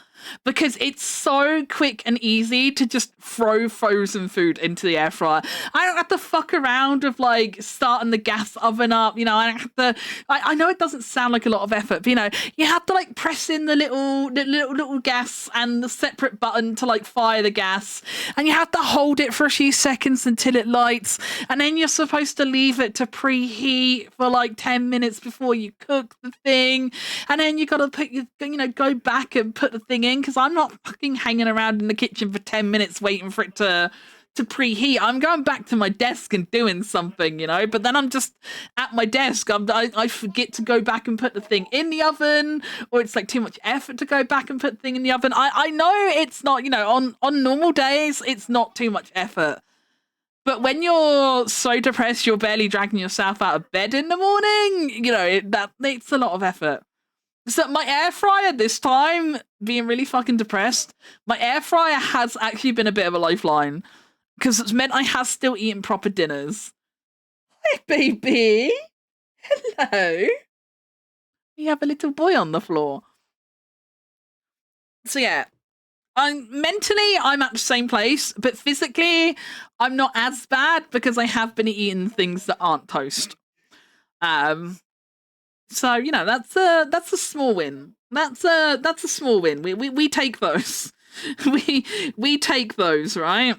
because it's so quick and easy to just throw frozen food into the air fryer. I don't have to fuck around with like starting the gas oven up, you know. I don't have to. I know it doesn't sound like a lot of effort, but you know, you have to like press in the little gas and the separate button to like fire the gas, and you have to hold it for a few seconds until it lights, and then you're supposed to leave it to preheat for like 10 minutes before you cook the thing, and then you got to put your, you know, go back and put the thing in because I'm not fucking hanging around in the kitchen for 10 minutes waiting for it to preheat. I'm going back to my desk and doing something, you know, but then I'm just at my desk. I forget to go back and put the thing in the oven, or it's like too much effort to go back and put the thing in the oven. I know it's not, you know, on normal days, it's not too much effort. But when you're so depressed, you're barely dragging yourself out of bed in the morning, you know, it's a lot of effort. So my air fryer this time, being really fucking depressed, my air fryer has actually been a bit of a lifeline because it's meant I have still eaten proper dinners. Hi, baby. Hello. You have a little boy on the floor. So yeah, I'm at the same place, but physically I'm not as bad because I have been eating things that aren't toast. So you know that's a small win. That's a small win. We take those. we take those, right?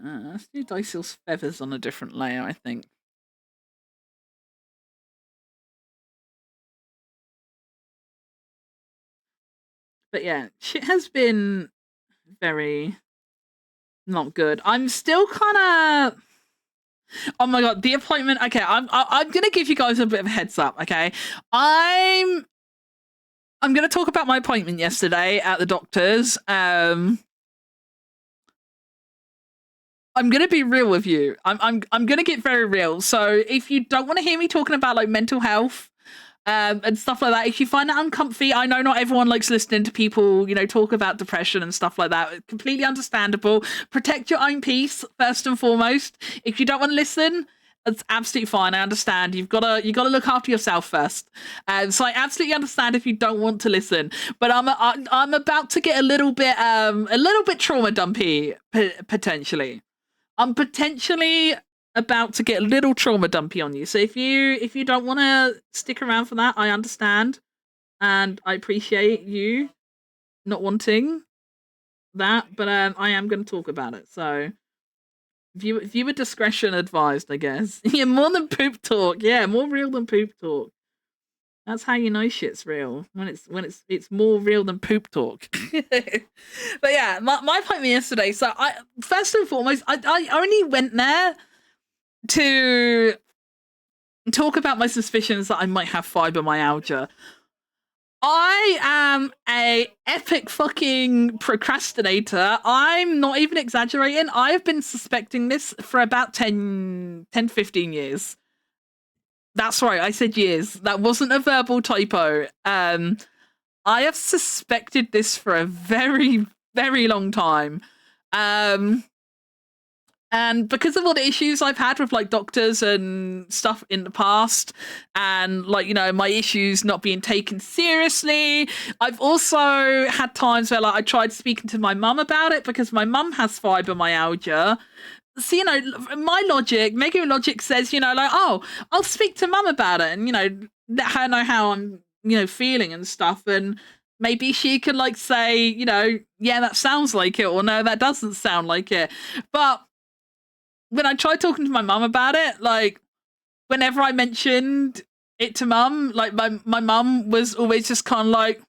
Let's do Dicyl's feathers on a different layer, I think. But yeah, shit has been very not good. I'm still kind of. Oh my god, the appointment. Okay, I'm gonna give you guys a bit of a heads up. Okay, I'm gonna talk about my appointment yesterday at the doctor's. I'm gonna be real with you. I'm gonna get very real. So if you don't want to hear me talking about like mental health and stuff like that, if you find that uncomfy, I know not everyone likes listening to people, you know, talk about depression and stuff like that. Completely understandable. Protect your own peace first and foremost. If you don't want to listen, that's absolutely fine. I understand. You gotta look after yourself first. So I absolutely understand if you don't want to listen. But I'm about to get a little bit trauma dumpy potentially. I'm potentially about to get a little trauma dumpy on you. So if you don't want to stick around for that, I understand, and I appreciate you not wanting that. But I am going to talk about it. So viewer discretion advised, I guess. Yeah, more than poop talk. Yeah, more real than poop talk. That's how you know shit's real when it's more real than poop talk. But yeah, my appointment yesterday. So I first and foremost, I only went there to talk about my suspicions that I might have fibromyalgia. I am a epic fucking procrastinator. I'm not even exaggerating. I've been suspecting this for about 10, 15 years. That's right, I said years. That wasn't a verbal typo. I have suspected this for a very, very long time. And because of all the issues I've had with like doctors and stuff in the past, and like, you know, my issues not being taken seriously, I've also had times where like I tried speaking to my mum about it because my mum has fibromyalgia. So, you know, my logic, Megu logic says, you know, like, oh, I'll speak to mum about it and, you know, let her know how I'm, you know, feeling and stuff. And maybe she could like say, you know, yeah, that sounds like it, or no, that doesn't sound like it. But when I tried talking to my mum about it, like whenever I mentioned it to mum, like my mum was always just kind of like,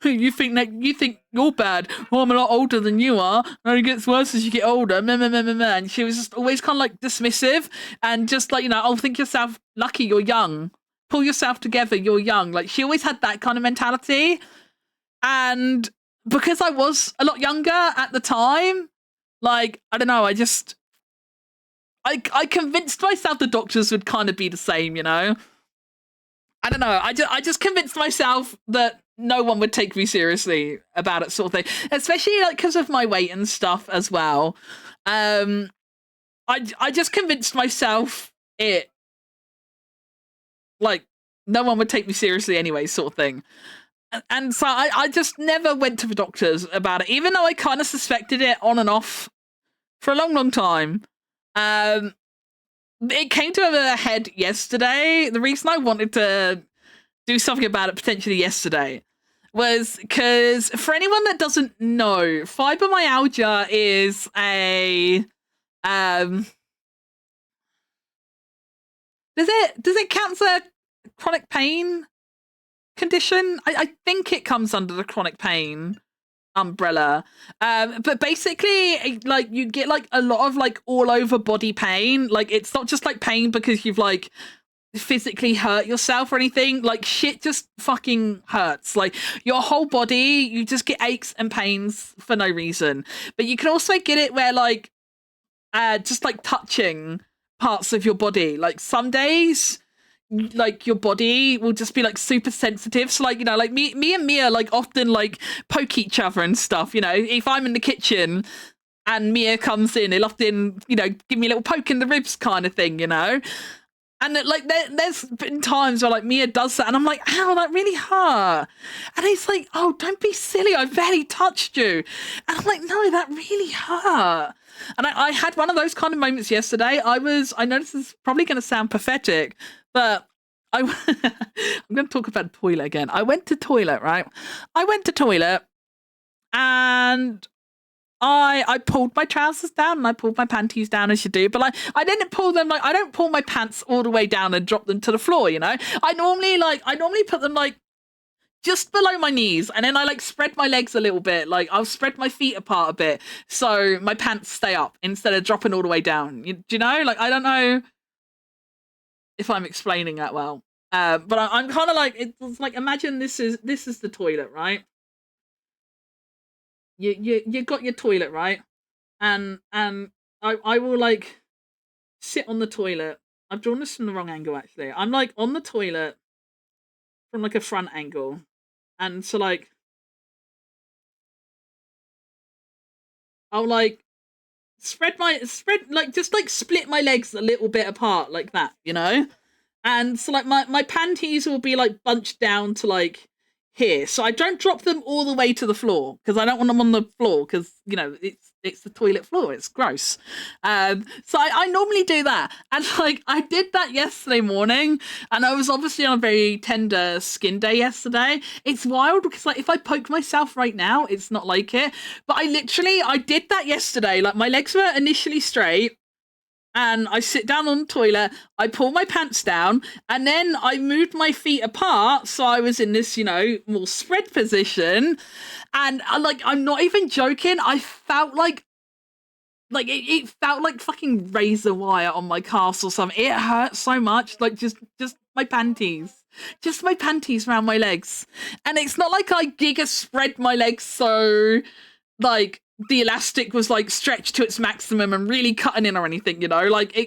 you think you're bad. Well, I'm a lot older than you are. And it gets worse as you get older. Meh, meh, meh, meh, meh. And she was just always kind of like dismissive and just like, you know, oh, think yourself lucky, you're young. Pull yourself together, you're young. Like she always had that kind of mentality. And because I was a lot younger at the time, like, I don't know, I convinced myself the doctors would kind of be the same, you know? I don't know. I just convinced myself that no one would take me seriously about it, sort of thing. Especially like because of my weight and stuff as well. I just convinced myself it like no one would take me seriously anyway, sort of thing. And so I just never went to the doctors about it, even though I kind of suspected it on and off for a long, long time. It came to a head yesterday. The reason I wanted to do something about it potentially yesterday was because for anyone that doesn't know, fibromyalgia is a does it count as a chronic pain condition? I think it comes under the chronic pain umbrella. But basically like you get like a lot of like all over body pain. Like it's not just like pain because you've like physically hurt yourself or anything. Like shit just fucking hurts. Like your whole body, you just get aches and pains for no reason. But you can also get it where like just like touching parts of your body. Like some days like your body will just be like super sensitive. So like, you know, like me and Mia like often like poke each other and stuff, you know. If I'm in the kitchen and Mia comes in, he'll often, you know, give me a little poke in the ribs kind of thing, you know. And like there's been times where like Mia does that and I'm like, ow, that really hurt. And he's like, oh, don't be silly, I barely touched you. And I'm like, no, that really hurt. And I had one of those kind of moments yesterday. I know this is probably going to sound pathetic, but I'm going to talk about toilet again. I went to toilet, right? I went to toilet and I pulled my trousers down and I pulled my panties down as you do, but like I didn't pull them like I don't pull my pants all the way down and drop them to the floor, you know? I normally put them like just below my knees and then I like spread my legs a little bit. Like I'll spread my feet apart a bit so my pants stay up instead of dropping all the way down. Do you know? Like I don't know if I'm explaining that well. But I'm kind of like, it's like, imagine this is the toilet, right? You got your toilet, right? And I will like sit on the toilet. I've drawn this from the wrong angle actually. I'm like on the toilet from like a front angle. And so like I'll like spread like just like split my legs a little bit apart like that, you know? And so like my panties will be like bunched down to like here. So I don't drop them all the way to the floor because I don't want them on the floor because, you know, it's the toilet floor. It's gross. So I normally do that. And like I did that yesterday morning and I was obviously on a very tender skin day yesterday. It's wild because like if I poke myself right now, it's not like it. But I did that yesterday. Like my legs were initially straight. And I sit down on the toilet, I pull my pants down, and then I moved my feet apart so I was in this, you know, more spread position. And I'm not even joking, I felt like it felt like fucking razor wire on my calves or something. It hurt so much, like just my panties. Just my panties around my legs. And it's not like I giga spread my legs so like the elastic was like stretched to its maximum and really cutting in or anything, you know, like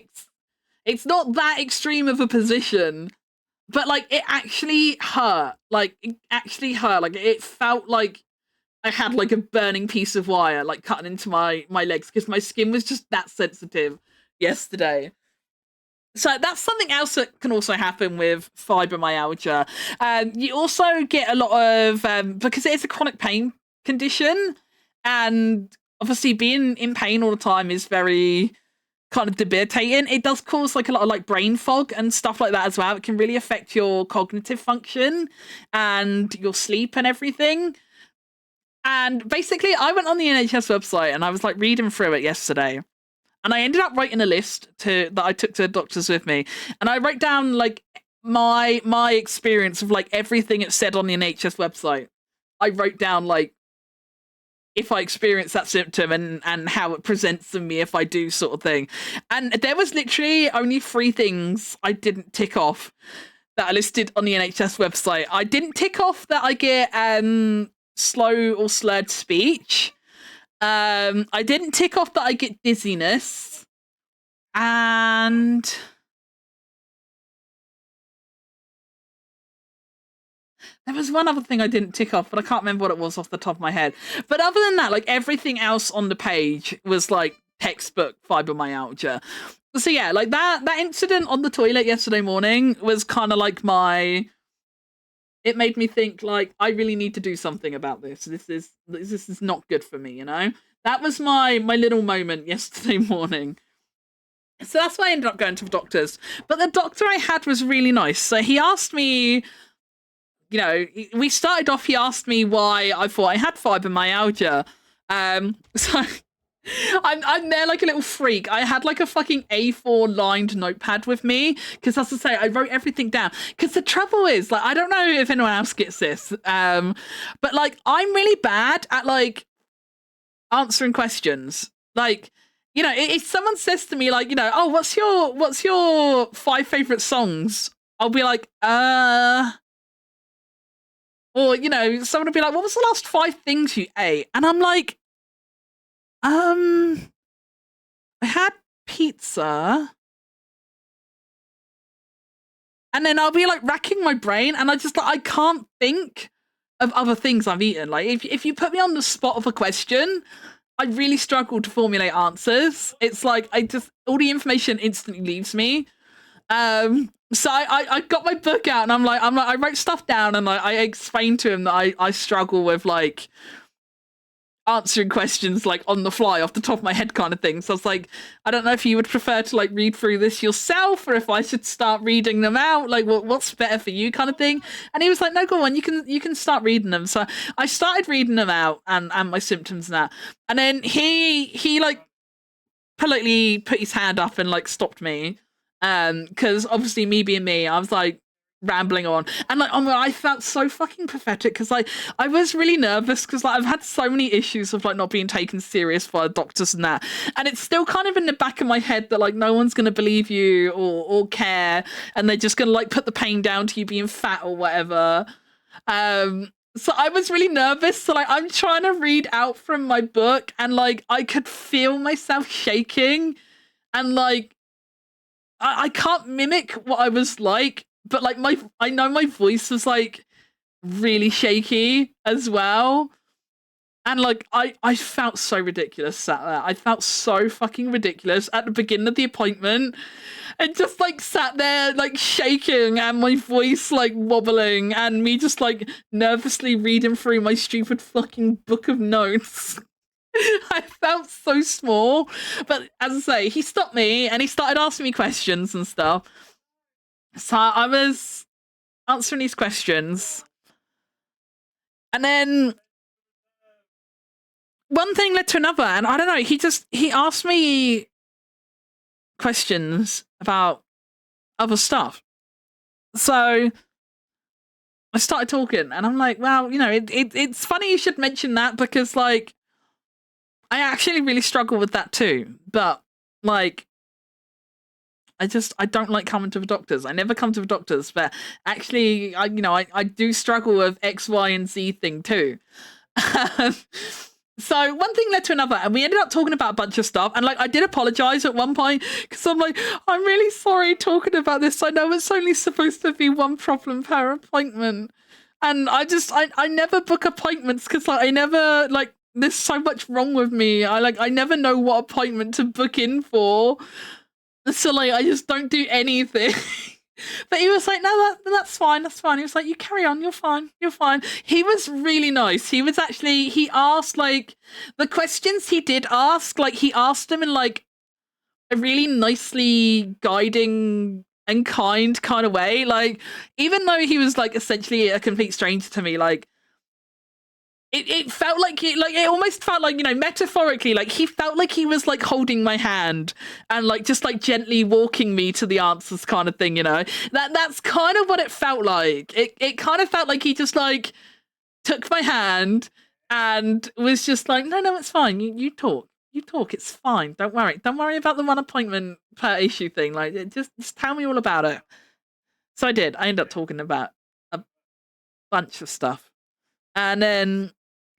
it's not that extreme of a position, but like it actually hurt. Like it felt like I had like a burning piece of wire like cutting into my legs because my skin was just that sensitive yesterday. So that's something else that can also happen with fibromyalgia. You also get a lot of because it is a chronic pain condition. And obviously being in pain all the time is very kind of debilitating. It does cause like a lot of like brain fog and stuff like that as well. It can really affect your cognitive function and your sleep and everything. And basically, I went on the NHS website and I was like reading through it yesterday. And I ended up writing a list that I took to the doctors with me. And I wrote down like my experience of like everything it said on the NHS website. I wrote down like if I experience that symptom and how it presents in me if I do, sort of thing. And there was literally only 3 things I didn't tick off that I listed on the NHS website. I didn't tick off that I get slow or slurred speech. I didn't tick off that I get dizziness. And there was one other thing I didn't tick off, but I can't remember what it was off the top of my head. But other than that, like everything else on the page was like textbook fibromyalgia. So yeah, like that incident on the toilet yesterday morning was kind of like it made me think like I really need to do something about this. This is not good for me, you know? That was my little moment yesterday morning. So that's why I ended up going to the doctors. But the doctor I had was really nice. So he asked me, you know, we started off, he asked me why I thought I had fibromyalgia. So I'm there like a little freak. I had like a fucking A4 lined notepad with me because, as I say, I wrote everything down. Because the trouble is, like, I don't know if anyone else gets this, but like I'm really bad at like answering questions. Like, you know, if someone says to me like, you know, oh, what's your 5 favorite songs? I'll be like, or, you know, someone will be like, what was the last 5 things you ate? And I'm like, I had pizza. And then I'll be like racking my brain and I can't think of other things I've eaten. Like if you put me on the spot of a question, I really struggle to formulate answers. It's like all the information instantly leaves me. So I got my book out and I'm like I wrote stuff down and I explained to him that I struggle with like answering questions like on the fly off the top of my head kind of thing. So I was like, I don't know if you would prefer to like read through this yourself or if I should start reading them out, like what's better for you kind of thing. And he was like, no, go on, you can start reading them. So I started reading them out and my symptoms and that. And then he like politely put his hand up and like stopped me. Because obviously me being me, I was like rambling on and like I felt so fucking pathetic because like I was really nervous because like I've had so many issues of like not being taken serious by doctors and that, and it's still kind of in the back of my head that like no one's gonna believe you or care, and they're just gonna like put the pain down to you being fat or whatever. So I was really nervous. So like I'm trying to read out from my book and like I could feel myself shaking and like I can't mimic what I was like, but like I know my voice was like really shaky as well. And like I felt so ridiculous sat there. I felt so fucking ridiculous at the beginning of the appointment and just like sat there like shaking and my voice like wobbling and me just like nervously reading through my stupid fucking book of notes. I felt so small. But as I say, he stopped me and he started asking me questions and stuff. So I was answering these questions. And then one thing led to another. And I don't know, he asked me questions about other stuff. So I started talking and I'm like, well, you know, it's funny you should mention that because like I actually really struggle with that too. But like I don't like coming to the doctors. I never come to the doctors, but actually I do struggle with X, Y, and Z thing too. So one thing led to another and we ended up talking about a bunch of stuff, and like I did apologize at one point because I'm like, I'm really sorry talking about this. I know it's only supposed to be one problem per appointment, and I never book appointments because like I never like there's so much wrong with me. I never know what appointment to book in for, so like I just don't do anything. But he was like, no, that's fine. He was like, you carry on, you're fine. He was really nice. He asked like the questions he did ask, like he asked them in like a really nicely guiding and kind of way. Like, even though he was like essentially a complete stranger to me, like it felt like it almost felt like, metaphorically, like he felt like he was like holding my hand and like just like gently walking me to the answers kind of thing, that's kind of what it felt like. It kind of felt like he just like took my hand and was just like, no, it's fine, you talk, it's fine, don't worry about the one appointment per issue thing, like just tell me all about it. So I ended up talking about a bunch of stuff. And then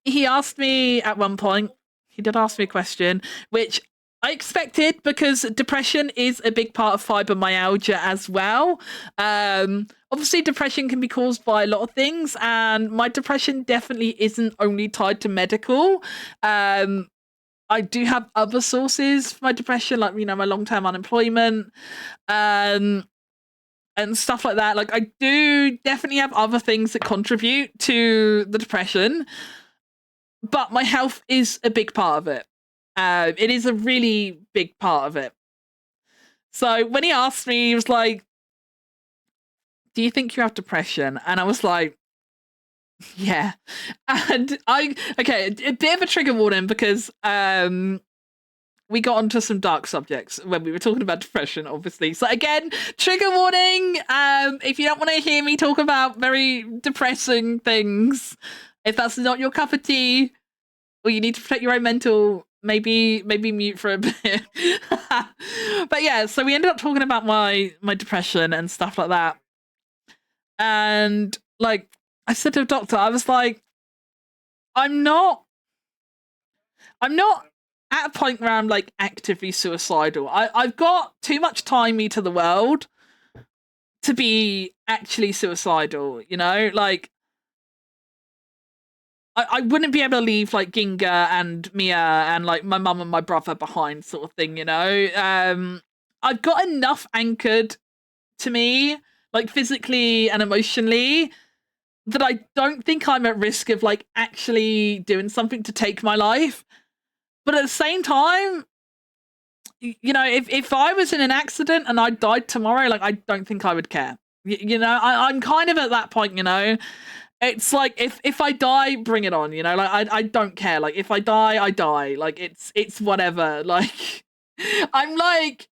he asked me at one point, he did ask me a question, which I expected because depression is a big part of fibromyalgia as well. Obviously, depression can be caused by a lot of things, and my depression definitely isn't only tied to medical. I do have other sources for my depression, like, my long-term unemployment, and stuff like that. Like, I do definitely have other things that contribute to the depression, but my health is a big part of it. It is a really big part of it. So when he asked me, he was like, do you think you have depression? And I was like, yeah. And okay, a bit of a trigger warning because we got onto some dark subjects when we were talking about depression, obviously. So again, trigger warning. If you don't want to hear me talk about very depressing things, if that's not your cup of tea, or you need to protect your own mental, maybe mute for a bit. But yeah, so we ended up talking about my depression and stuff like that. And like I said to the doctor, I was like, I'm not at a point where I'm like actively suicidal. I've got too much time to the world to be actually suicidal, like I wouldn't be able to leave like Ginga and Mia and like my mum and my brother behind, sort of thing, I've got enough anchored to me, like physically and emotionally, that I don't think I'm at risk of like actually doing something to take my life. But at the same time, if I was in an accident and I died tomorrow, like I don't think I would care. I'm kind of at that point, It's like if I die, bring it on, like I don't care. Like if I die, I die. Like it's whatever. Like I'm like,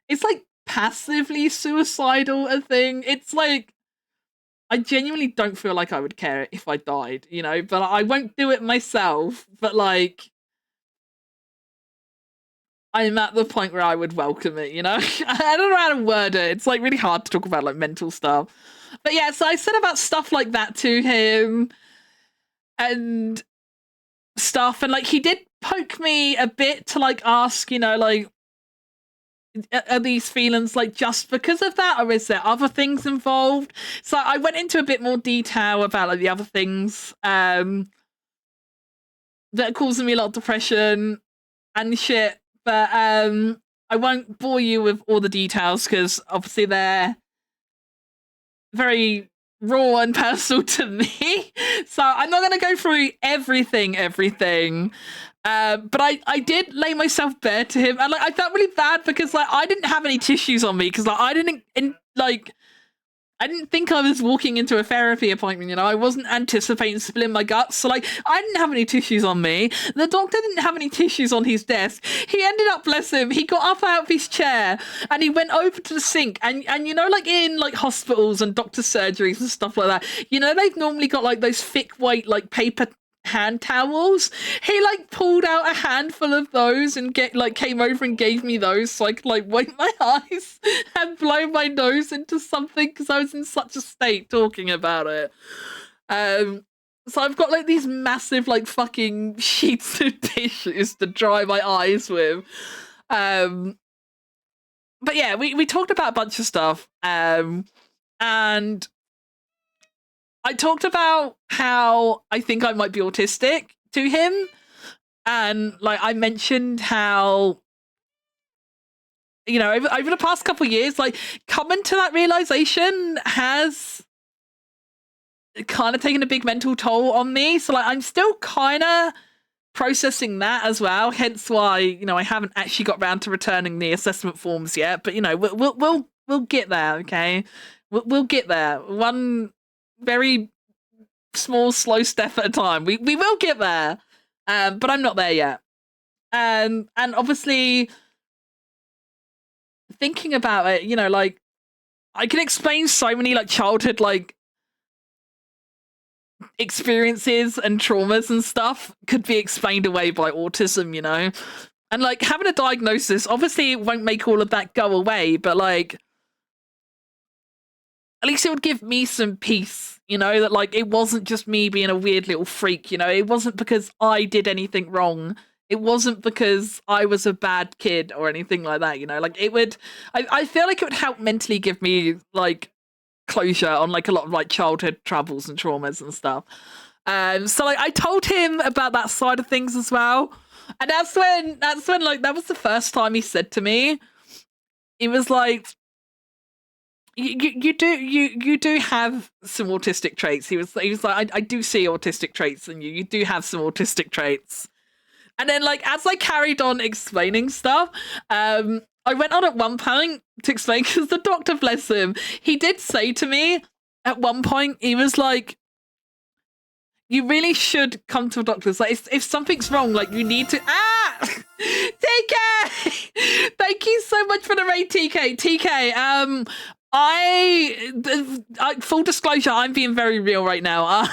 it's like passively suicidal a thing. It's like I genuinely don't feel like I would care if I died, but I won't do it myself. But like I'm at the point where I would welcome it, I don't know how to word it. It's like really hard to talk about like mental stuff. But yeah, so I said about stuff like that to him and stuff, and like he did poke me a bit to like ask, like, are these feelings like just because of that, or is there other things involved? So I went into a bit more detail about like the other things that are causing me a lot of depression and shit, but I won't bore you with all the details because obviously they're very raw and personal to me. So I'm not going to go through everything. But I did lay myself bare to him, and like I felt really bad because like I didn't have any tissues on me because like I didn't think I was walking into a therapy appointment, I wasn't anticipating spilling my guts. So like I didn't have any tissues on me. The doctor didn't have any tissues on his desk. He ended up, bless him, he got up out of his chair and he went over to the sink and like in like hospitals and doctor surgeries and stuff like that, they've normally got like those thick white like paper hand towels. He like pulled out a handful of those and came over and gave me those so I could like wipe my eyes and blow my nose into something because I was in such a state talking about it. So I've got like these massive like fucking sheets of tissues to dry my eyes with. But yeah, we talked about a bunch of stuff. And I talked about how I think I might be autistic to him. And like I mentioned how, over the past couple of years, like coming to that realization has kind of taken a big mental toll on me. So like I'm still kind of processing that as well. Hence why, I haven't actually got round to returning the assessment forms yet. But we'll get there. Okay, we'll get there. One very small, slow step at a time. We will get there. But I'm not there yet. And obviously, thinking about it, like I can explain so many like childhood like experiences and traumas and stuff could be explained away by autism, and like having a diagnosis obviously it won't make all of that go away, but like at least it would give me some peace, that like it wasn't just me being a weird little freak, it wasn't because I did anything wrong. It wasn't because I was a bad kid or anything like that, like it would, I feel like it would help mentally give me like closure on like a lot of like childhood troubles and traumas and stuff. So like I told him about that side of things as well. And that's when like that was the first time he said to me, he was like, you do have some autistic traits. He was like, I do see autistic traits in you. You do have some autistic traits. And then like as I carried on explaining stuff, I went on at one point to explain, because the doctor, bless him, he did say to me at one point, he was like, you really should come to a doctor's. Like, if something's wrong, like, you need to... TK! Thank you so much for the raid, TK. TK, full disclosure, I'm being very real right now.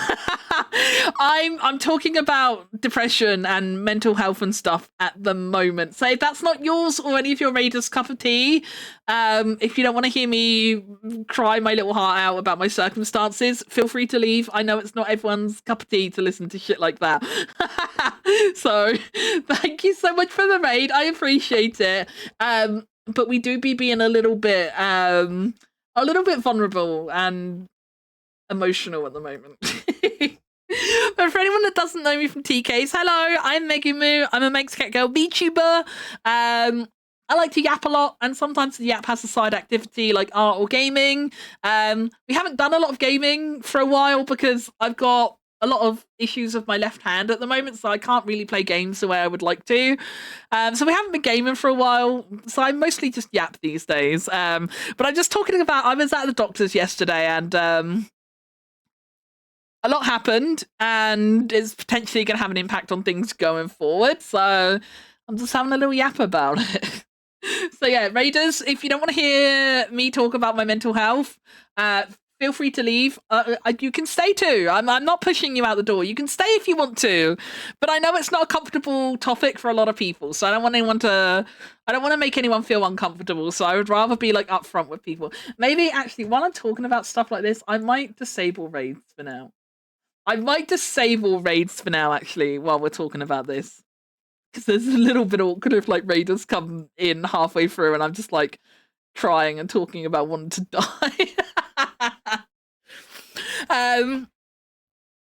I'm talking about depression and mental health and stuff at the moment. So if that's not yours or any of your raiders' cup of tea, if you don't want to hear me cry my little heart out about my circumstances, feel free to leave. I know it's not everyone's cup of tea to listen to shit like that. So thank you so much for the raid. I appreciate it. But we do be being a little bit vulnerable and emotional at the moment. But for anyone that doesn't know me from TKs, hello, I'm Megu. I'm a Megs Cat Girl VTuber. I like to yap a lot, and sometimes the yap has a side activity like art or gaming. We haven't done a lot of gaming for a while because I've got a lot of issues with my left hand at the moment, so I can't really play games the way I would like to. So we haven't been gaming for a while, so I mostly just yap these days. But I'm just talking about, I was at the doctor's yesterday, and a lot happened, and it's potentially going to have an impact on things going forward, so I'm just having a little yap about it. So yeah, Raiders, if you don't want to hear me talk about my mental health, feel free to leave. You can stay too. I'm not pushing you out the door. You can stay if you want to, but I know it's not a comfortable topic for a lot of people, so I don't want to make anyone feel uncomfortable, so I would rather be like upfront with people. Maybe actually, while I'm talking about stuff like this, I might disable raids for now. Actually, while we're talking about this. Because there's a little bit awkward if like raiders come in halfway through and I'm just like crying and talking about wanting to die.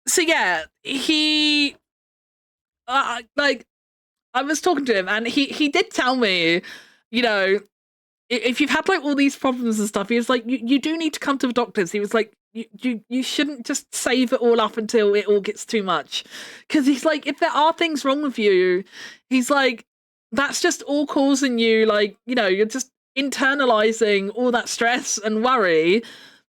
So yeah, he like I was talking to him and he did tell me, if you've had like all these problems and stuff, he was like, you do need to come to the doctors. He was like, you shouldn't just save it all up until it all gets too much. Because he's like, if there are things wrong with you, he's like, that's just all causing you, like, you're just internalizing all that stress and worry.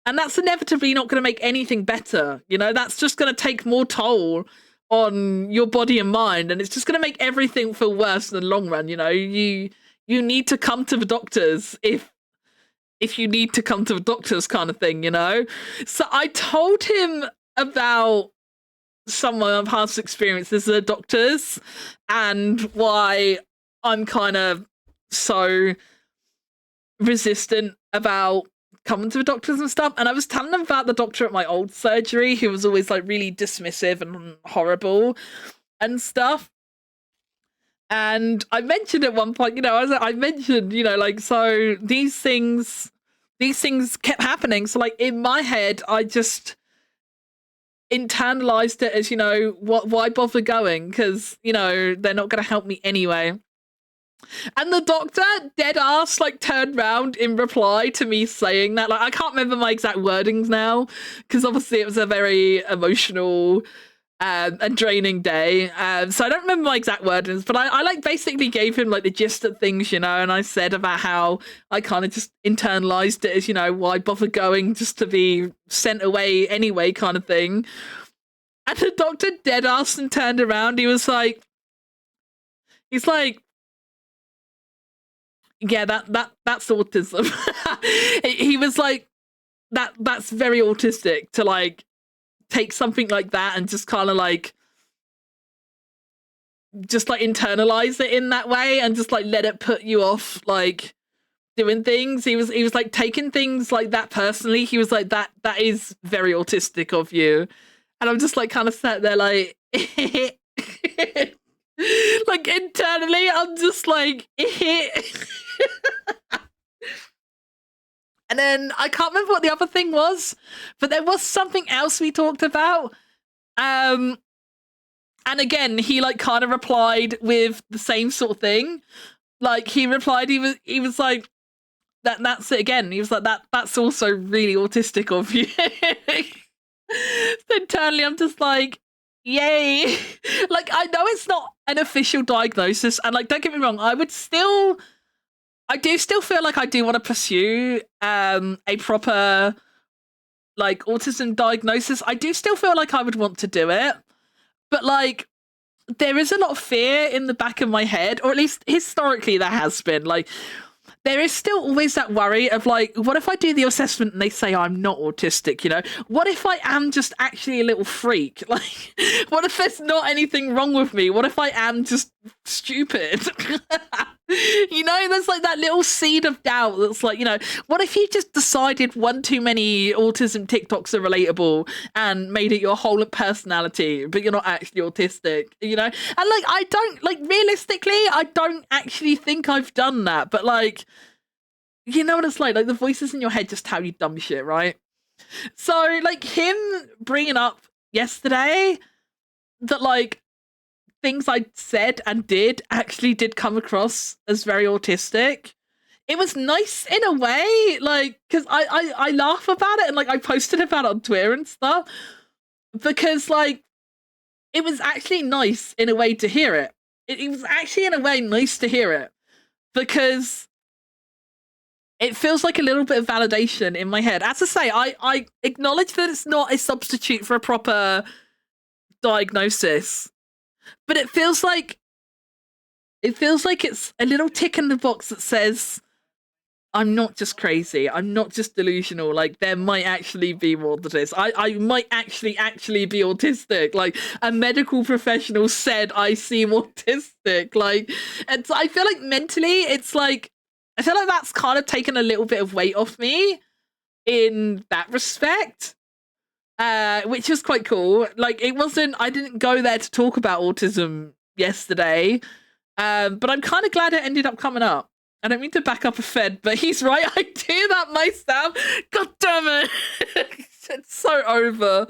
And that's inevitably not going to make anything better. That's just going to take more toll on your body and mind. And it's just going to make everything feel worse in the long run. You need to come to the doctors if you need to come to the doctors, kind of thing, So I told him about some of my past experiences at doctors and why I'm kind of so resistant about coming to the doctors and stuff. And I was telling him about the doctor at my old surgery who was always like really dismissive and horrible and stuff. And I mentioned at one point, I mentioned, like, so these things kept happening. So like in my head, I just internalized it as, why bother going? Because, they're not going to help me anyway. And the doctor, dead ass, like turned round in reply to me saying that. Like, I can't remember my exact wordings now, because obviously it was a very emotional and draining day. So I don't remember my exact wordings, but I like basically gave him like the gist of things, and I said about how I kind of just internalized it as, why bother going just to be sent away anyway kind of thing. And the doctor dead ass and turned around. He's like, yeah, that's autism. He was like, that's very autistic to like take something like that and just kind of like internalize it in that way and just like let it put you off like doing things. He was like taking things like that personally. He was like, that is very autistic of you. And I'm just like kind of sat there like like internally I'm just like And then I can't remember what the other thing was, but there was something else we talked about. And again, he like kind of replied with the same sort of thing. Like he replied, he was like, that's it again. He was like, that's also really autistic of you. So internally I'm just like, yay. Like I know it's not an official diagnosis, and like don't get me wrong, I do still feel like I do want to pursue a proper like autism diagnosis. I do still feel like I would want to do it, but like there is a lot of fear in the back of my head, or at least historically there has been. Like there is still always that worry of like, what if I do the assessment and they say I'm not autistic, What if I am just actually a little freak? Like, what if there's not anything wrong with me? What if I am just stupid? There's like that little seed of doubt that's like, what if you just decided one too many autism TikToks are relatable and made it your whole personality, but you're not actually autistic, And like, I don't, like, realistically, I don't actually think I've done that, but like, you know what it's like the voices in your head just tell you dumb shit, right? So like him bringing up yesterday that like things I said and did actually did come across as very autistic. It was nice in a way, like, because I laugh about it and like I posted about it on Twitter and stuff, because like it was actually nice in a way to hear it. It was actually in a way nice to hear it, because it feels like a little bit of validation in my head. As I say, I acknowledge that it's not a substitute for a proper diagnosis, but it feels like it's a little tick in the box that says I'm not just crazy, I'm not just delusional, like there might actually be more to this. I might actually be autistic. Like a medical professional said I seem autistic. Like, and I feel like mentally it's like, I feel like that's kind of taken a little bit of weight off me in that respect, which is quite cool. Like I didn't go there to talk about autism yesterday, but I'm kind of glad it ended up coming up. I don't mean to back up a Fed, but he's right. I do that myself. God damn it. It's so over.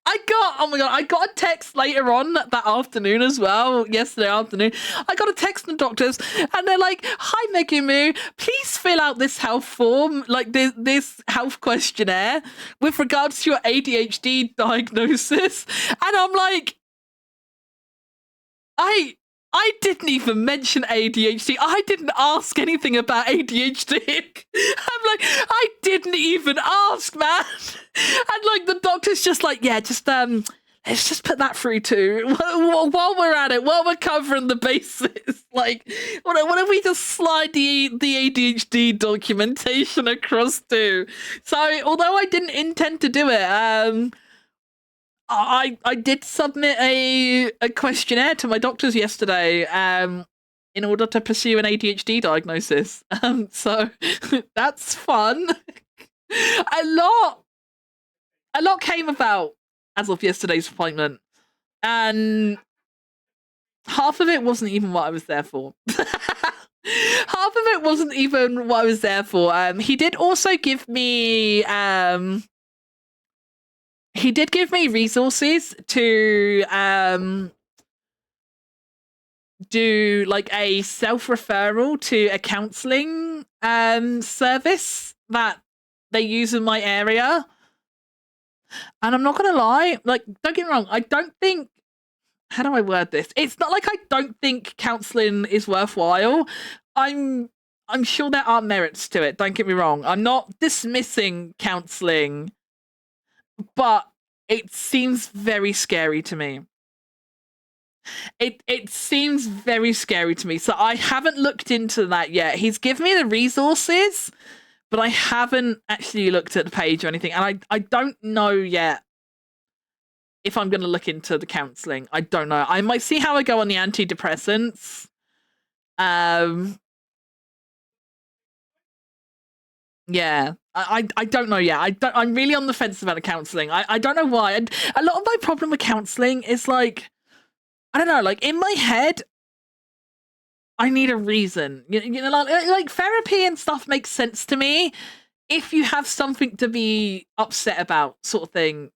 Oh my God, I got a text later on that afternoon as well, yesterday afternoon. I got a text from the doctors and they're like, hi Megu, please fill out this health form, like this health questionnaire with regards to your ADHD diagnosis. And I'm like, I didn't even mention ADHD. I didn't ask anything about ADHD. I'm like, I didn't even ask, man. And like the doctor's just like, yeah, just let's just put that through too. While we're at it, while we're covering the bases, like, what if we just slide the ADHD documentation across too? So although I didn't intend to do it, I did submit a questionnaire to my doctors yesterday in order to pursue an ADHD diagnosis. So that's fun. A lot came about as of yesterday's appointment, and half of it wasn't even what I was there for. Half of it wasn't even what I was there for. He did also give me resources to do like a self-referral to a counseling service that they use in my area. And I'm not gonna lie, like, don't get me wrong, I don't think, how do I word this? It's not like I don't think counselling is worthwhile. I'm I'm sure there are merits to it, don't get me wrong. I'm not dismissing counselling, but it seems very scary to me. It seems very scary to me. So I haven't looked into that yet. He's given me the resources, but I haven't actually looked at the page or anything. And I don't know yet if I'm going to look into the counseling. I don't know. I might see how I go on the antidepressants. Yeah. I don't know yet. I'm really on the fence about the counseling. I don't know why. And a lot of my problem with counseling is like, I don't know, like in my head, I need a reason. You know, like therapy and stuff makes sense to me if you have something to be upset about, sort of thing.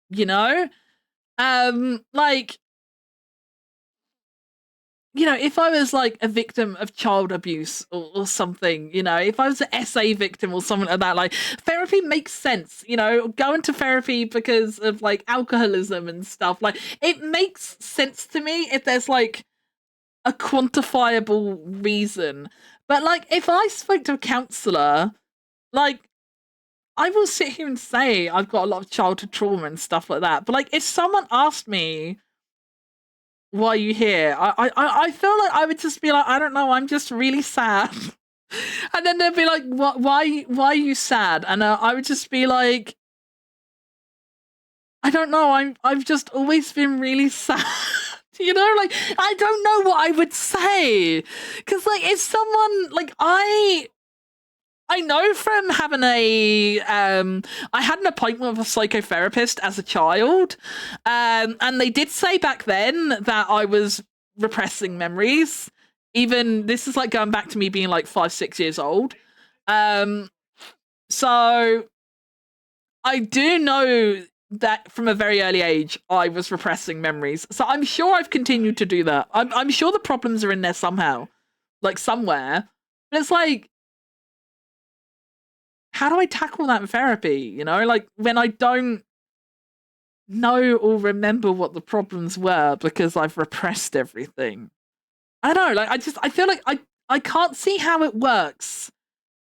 You know, like, you know, if I was like a victim of child abuse or something, you know, if I was an SA victim or something like that, like therapy makes sense. You know, going to therapy because of like alcoholism and stuff, like it makes sense to me if there's like a quantifiable reason. But like if I spoke to a counselor, like I will sit here and say I've got a lot of childhood trauma and stuff like that. But like if someone asked me why are you here, I feel like I would just be like, I don't know, I'm just really sad. And then they'd be like, what, why are you sad? And I would just be like, I don't know, I've just always been really sad. You know, like I don't know what I would say, because like if someone like I know from having I had an appointment with a psychotherapist as a child, and they did say back then that I was repressing memories. Even this is like going back to me being like 5, 6 years old. Um, so I do know that from a very early age I was repressing memories. So I'm sure I've continued to do that. I'm sure the problems are in there somehow, like somewhere. But it's like, how do I tackle that in therapy? You know, like when I don't know or remember what the problems were because I've repressed everything. I don't know, like I feel like I can't see how it works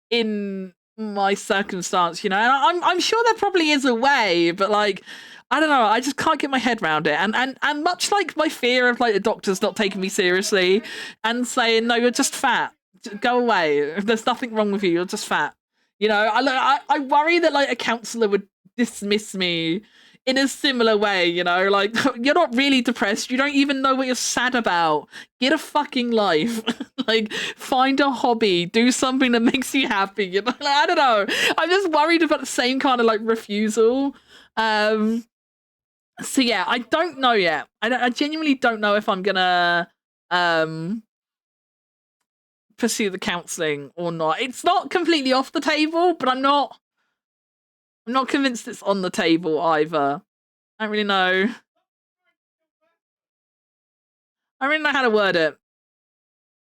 in my circumstance, you know. And I'm sure there probably is a way, but like I don't know, I just can't get my head around it. And much like my fear of like the doctors not taking me seriously and saying, no, you're just fat. Go away. There's nothing wrong with you, you're just fat. You know, I worry that like a counselor would dismiss me in a similar way, you know, like you're not really depressed, you don't even know what you're sad about. Get a fucking life. Like find a hobby, do something that makes you happy, you know. Like, I don't know, I'm just worried about the same kind of like refusal. um so yeah, I don't know yet. I genuinely don't know if I'm gonna um pursue the counseling or not. It's not completely off the table, but I'm not convinced it's on the table either. I don't really know. I don't really know how to word it.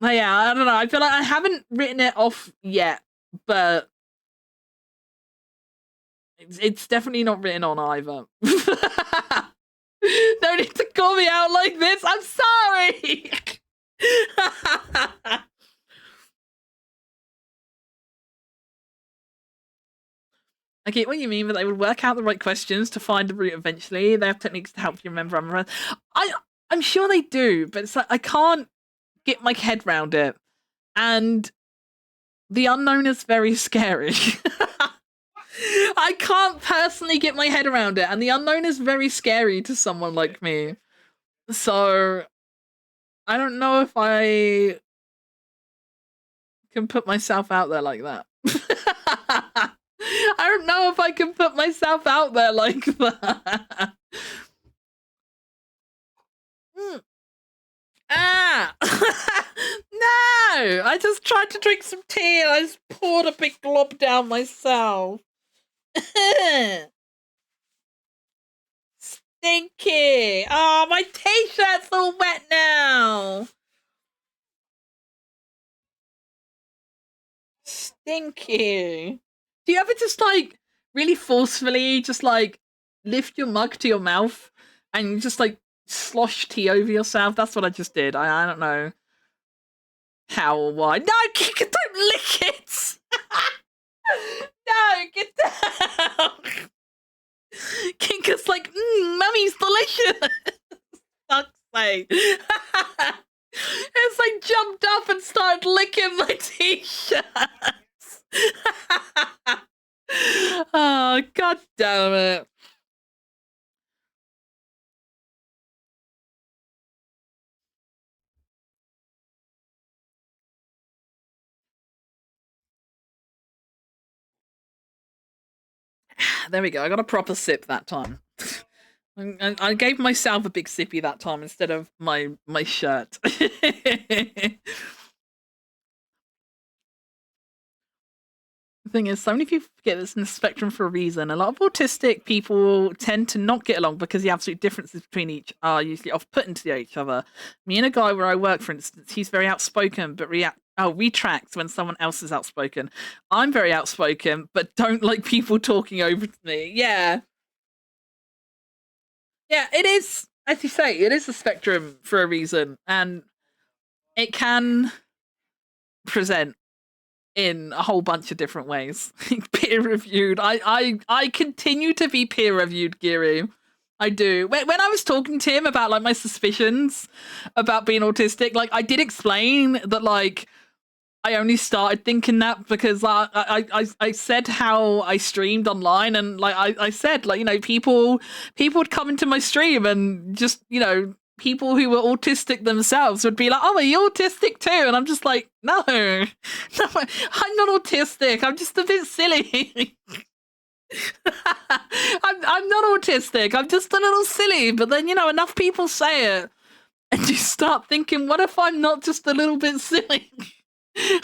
But yeah, I don't know. I feel like I haven't written it off yet, but it's definitely not written on either. No need to call me out like this. I'm sorry. I get what you mean, but they would work out the right questions to find the route eventually. They have techniques to help you remember. I I'm sure they do, but it's like I can't get my head round it. And the unknown is very scary. I can't personally get my head around it, and the unknown is very scary to someone like me. So I don't know if I can put myself out there like that. I don't know if I can put myself out there like that. Mm. Ah! No! I just tried to drink some tea and I just poured a big glob down myself. Stinky! Oh, my t-shirt's all wet now! Stinky. Do you ever just like really forcefully just like lift your mug to your mouth and you just like slosh tea over yourself. That's what I just did. I don't know how or why. No, Kika, don't lick it. No, get down. Kinka's like, mummy's delicious. Fuck's sake. It's like jumped up and started licking my t-shirts. Oh, god damn it. There we go. I got a proper sip that time. I gave myself a big sippy that time instead of my shirt. The thing is, so many people get this in the spectrum for a reason. A lot of autistic people tend to not get along because the absolute differences between each are usually off-putting to each other. Me and a guy where I work, for instance, he's very outspoken, but retracts when someone else is outspoken. I'm very outspoken, but don't like people talking over to me. Yeah. Yeah, it is, as you say, it is a spectrum for a reason, and it can present in a whole bunch of different ways. Peer reviewed. I continue to be peer reviewed, Giri. I do. When I was talking to him about like my suspicions about being autistic, like I did explain that like I only started thinking that because I said how I streamed online, and like I said, like, you know, people would come into my stream and just, you know, people who were autistic themselves would be like, oh, are you autistic too? And I'm just like, no, I'm not autistic. I'm just a bit silly. I'm not autistic. I'm just a little silly. But then, you know, enough people say it, and you start thinking, what if I'm not just a little bit silly?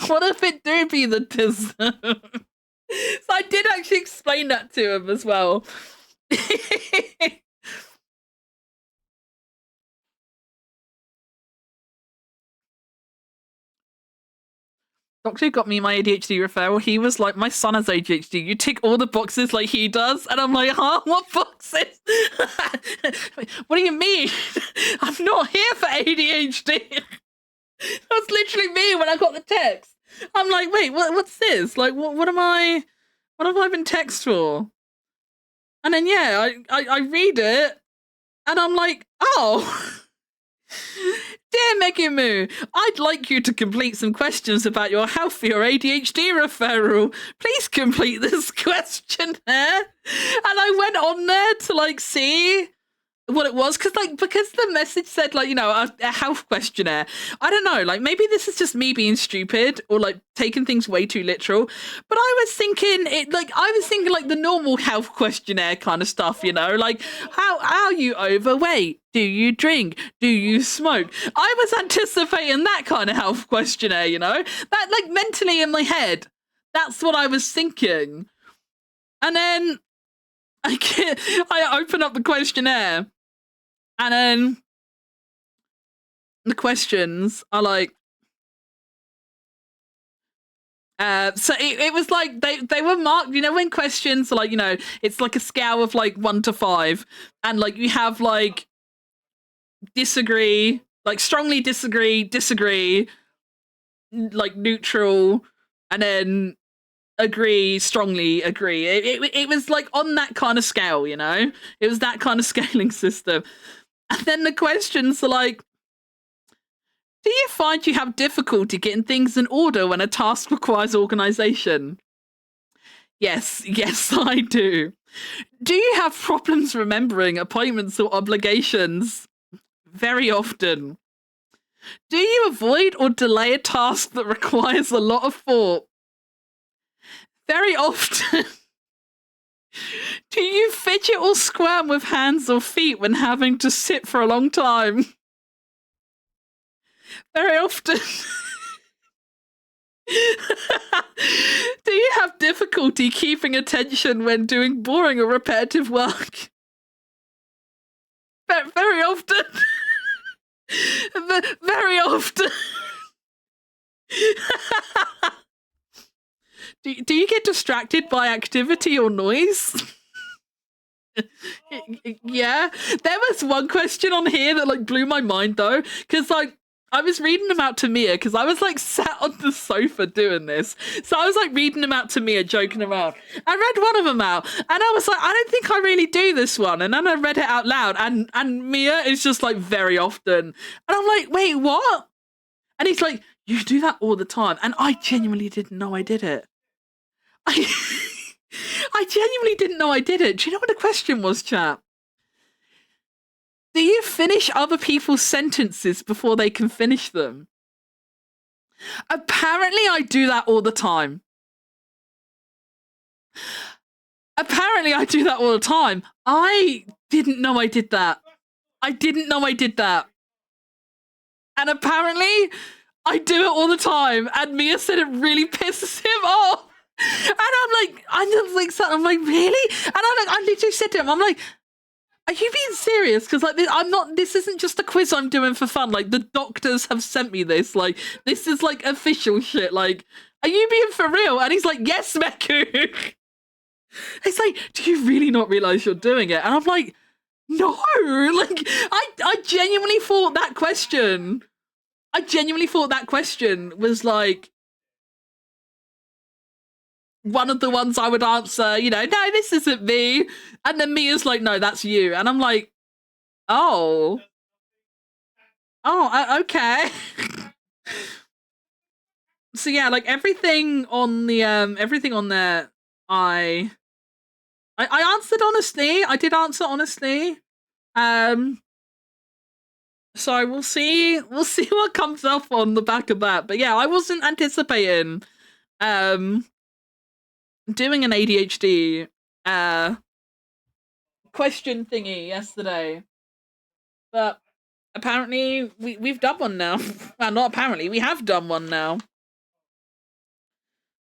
What if it do be the tism? So I did actually explain that to him as well. Doctor got me my ADHD referral. He was like, my son has ADHD. You tick all the boxes like he does. And I'm like, huh? What boxes? What do you mean? I'm not here for ADHD. That's literally me when I got the text. I'm like, wait, what's this? Like, what have I been text for? And then, yeah, I read it, and I'm like, oh. Dear Megu, I'd like you to complete some questions about your health for your ADHD referral. Please complete this questionnaire. And I went on there to like see what it was, because the message said like, you know, a health questionnaire. I don't know, like maybe this is just me being stupid or like taking things way too literal, but I was thinking like the normal health questionnaire kind of stuff, you know, like how are you overweight, do you drink, do you smoke? I was anticipating that kind of health questionnaire, you know, that like mentally in my head, that's what I was thinking. And then I open up the questionnaire, and then the questions are like, so it was like they were marked, you know, when questions are like, you know, it's like a scale of like 1 to 5, and like you have like disagree, like strongly disagree, like neutral, and then agree, strongly agree. It was like on that kind of scale, you know, it was that kind of scaling system. And then the questions are like, do you find you have difficulty getting things in order when a task requires organization? Yes, I do. Do you have problems remembering appointments or obligations? Very often. Do you avoid or delay a task that requires a lot of thought? Very often. Do you fidget or squirm with hands or feet when having to sit for a long time? Very often. Do you have difficulty keeping attention when doing boring or repetitive work? Very often. Very often. Do you get distracted by activity or noise? Yeah, there was one question on here that like blew my mind though, because like I was reading them out to Mia because I was like sat on the sofa doing this, so I was like reading them out to Mia, joking around. I read one of them out, and I was like, I don't think I really do this one, and then I read it out loud, and Mia is just like very often, and I'm like, wait, what? And he's like, you do that all the time, and I genuinely didn't know I did it. I, I genuinely didn't know I did it. Do you know what the question was, chat? Do you finish other people's sentences before they can finish them? Apparently, I do that all the time. Apparently, I do that all the time. I didn't know I did that. I didn't know I did that. And apparently, I do it all the time. And Mia said it really pisses him off. And I'm like, really? And I literally said to him, I'm like, are you being serious? Because like, I'm not. This isn't just a quiz I'm doing for fun. Like the doctors have sent me this. Like this is like official shit. Like, are you being for real? And he's like, yes, Megu. He's like, do you really not realize you're doing it? And I'm like, no. Like, I genuinely thought that question. I genuinely thought that question was like one of the ones I would answer, you know, no, this isn't me. And then Mia's like, no, that's you. And I'm like, oh. Oh, okay. So yeah, like everything on the everything on there, I answered honestly. I did answer honestly. So we'll see what comes up on the back of that. But yeah, I wasn't anticipating doing an ADHD question thingy yesterday. But apparently we've done one now. Well, not apparently, we have done one now.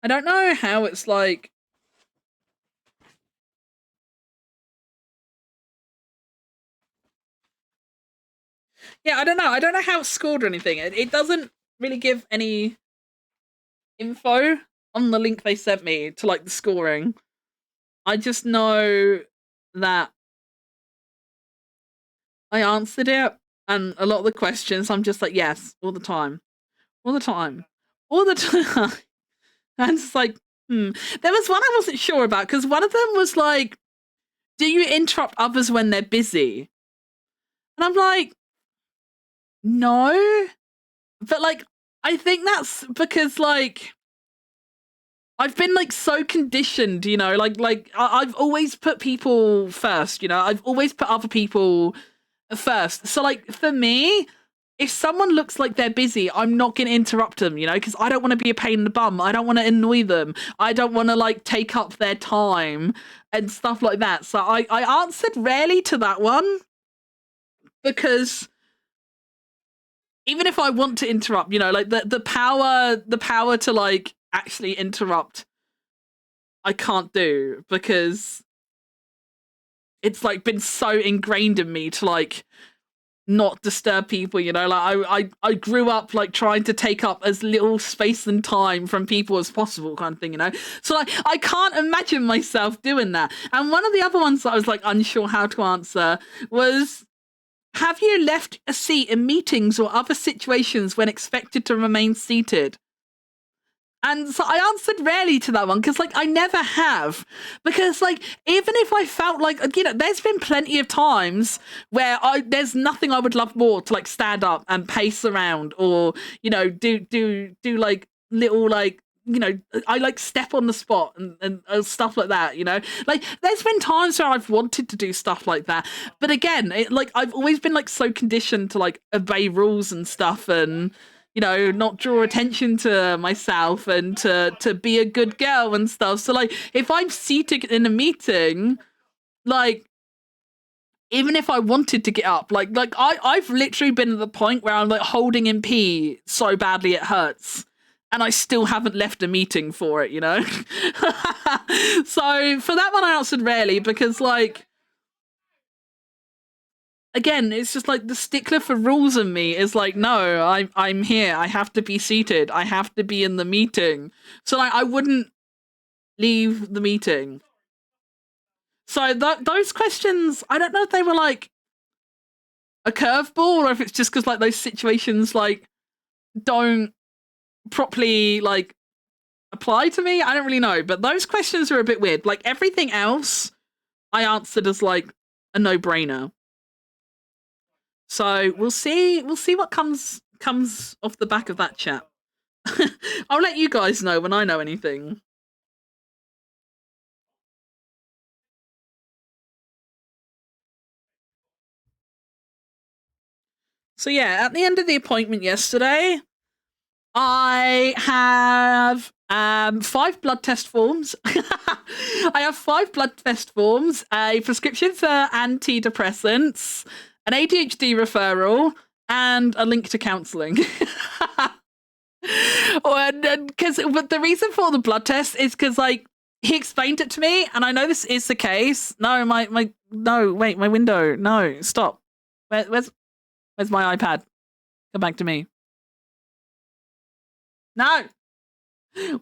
I don't know how it's like. Yeah, I don't know. I don't know how it's scored or anything. It doesn't really give any info on the link they sent me to like the scoring. I just know that I answered it, and a lot of the questions I'm just like, yes, all the time. All the time. All the time. And it's like, There was one I wasn't sure about, because one of them was like, do you interrupt others when they're busy? And I'm like, no. But like, I think that's because like I've been like so conditioned, you know, like I've always put people first, you know, I've always put other people first. So like for me, if someone looks like they're busy, I'm not going to interrupt them, you know, because I don't want to be a pain in the bum. I don't want to annoy them. I don't want to like take up their time and stuff like that. So I answered rarely to that one because even if I want to interrupt, you know, like the power to like actually interrupt, I can't do because it's like been so ingrained in me to like not disturb people, you know, like I grew up like trying to take up as little space and time from people as possible kind of thing, you know, so like I can't imagine myself doing that. And one of the other ones that I was like unsure how to answer was, have you left a seat in meetings or other situations when expected to remain seated? And so I answered rarely to that one because, like, I never have. Because, like, even if I felt like, you know, there's been plenty of times where there's nothing I would love more to, like, stand up and pace around or, you know, do like, little, like, you know, I like step on the spot and stuff like that, you know? Like, there's been times where I've wanted to do stuff like that. But again, like, I've always been, like, so conditioned to, like, obey rules and stuff and, you know, not draw attention to myself and to be a good girl and stuff. So like if I'm seated in a meeting, like even if I wanted to get up, like I've literally been at the point where I'm like holding in pee so badly it hurts. And I still haven't left a meeting for it, you know? So for that one I answered rarely because like again, it's just like the stickler for rules in me is like, no, I'm here. I have to be seated. I have to be in the meeting. So like, I wouldn't leave the meeting. So those questions, I don't know if they were like a curveball or if it's just because like those situations like don't properly like apply to me. I don't really know, but those questions are a bit weird. Like everything else, I answered as like a no-brainer. So we'll see. We'll see what comes off the back of that chat. I'll let you guys know when I know anything. So yeah, at the end of the appointment yesterday, I have 5 blood test forms. I have 5 blood test forms, a prescription for antidepressants, an ADHD referral, and a link to counselling. But the reason for the blood test is because like he explained it to me, and I know this is the case. No, my window. No, stop. Where's my iPad? Come back to me. No.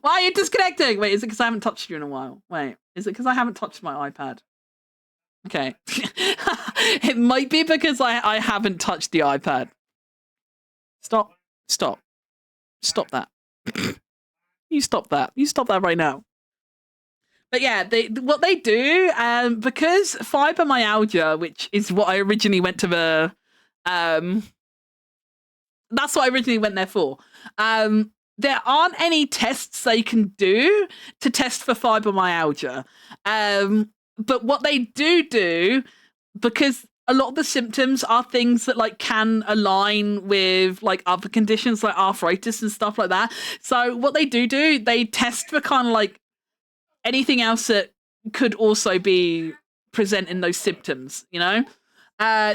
Why are you disconnecting? Wait, is it because I haven't touched you in a while? Wait, is it because I haven't touched my iPad? Okay. It might be because I haven't touched the iPad. Stop that. You stop that right now. But yeah, what they do, because fibromyalgia, which is what I originally went to the, that's what I originally went there for. There aren't any tests they can do to test for fibromyalgia. But what they do, because a lot of the symptoms are things that like can align with like other conditions like arthritis and stuff like that. So what they do, they test for kind of like anything else that could also be presenting those symptoms, you know?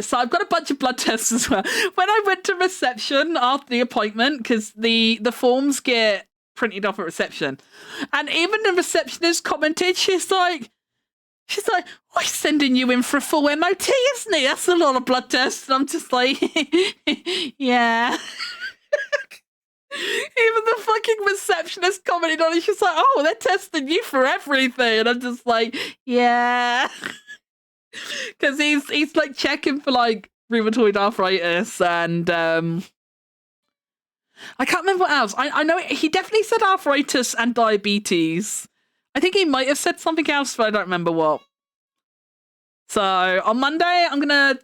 So I've got a bunch of blood tests as well. When I went to reception after the appointment, because the forms get printed off at reception, and even the receptionist commented, she's like, oh, he's sending you in for a full MOT, isn't he? That's a lot of blood tests. And I'm just like, yeah. Even the fucking receptionist commented on it. She's like, oh, they're testing you for everything. And I'm just like, yeah. Because he's like checking for like rheumatoid arthritis and I can't remember what else. I know he definitely said arthritis and diabetes. I think he might have said something else, but I don't remember what. So on Monday, I'm gonna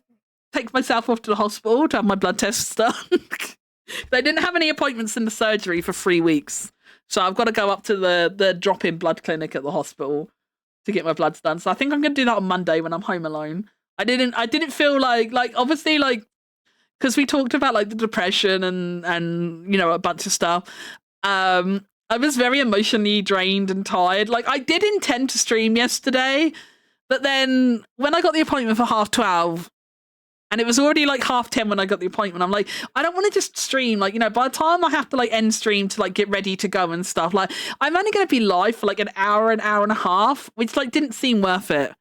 take myself off to the hospital to have my blood tests done. They didn't have any appointments in the surgery for 3 weeks, so I've got to go up to the drop-in blood clinic at the hospital to get my bloods done. So I think I'm gonna do that on Monday when I'm home alone. I didn't feel like obviously like because we talked about like the depression and you know a bunch of stuff. I was very emotionally drained and tired. Like I did intend to stream yesterday, but then when I got the appointment for 12:30, and it was already like 10:30 when I got the appointment, I'm like, I don't want to just stream. Like, you know, by the time I have to like end stream to like get ready to go and stuff, like I'm only going to be live for like an hour and a half, which like didn't seem worth it.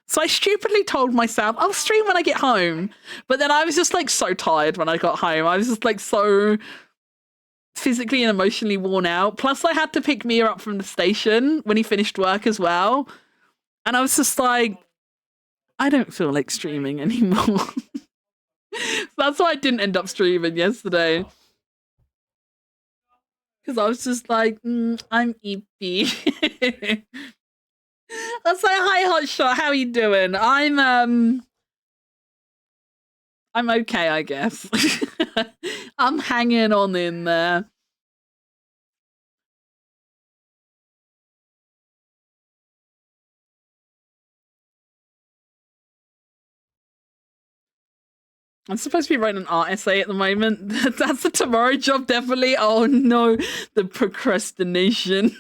So I stupidly told myself I'll stream when I get home. But then I was just like so tired when I got home. I was just like so physically and emotionally worn out. Plus I had to pick Mia up from the station when he finished work as well. And I was just like, I don't feel like streaming anymore. So that's why I didn't end up streaming yesterday. Because I was just like, I'm eepy. That's like, hi Hotshot, how are you doing? I'm okay, I guess. I'm hanging on in there. I'm supposed to be writing an art essay at the moment. That's the tomorrow job, definitely. Oh no, the procrastination.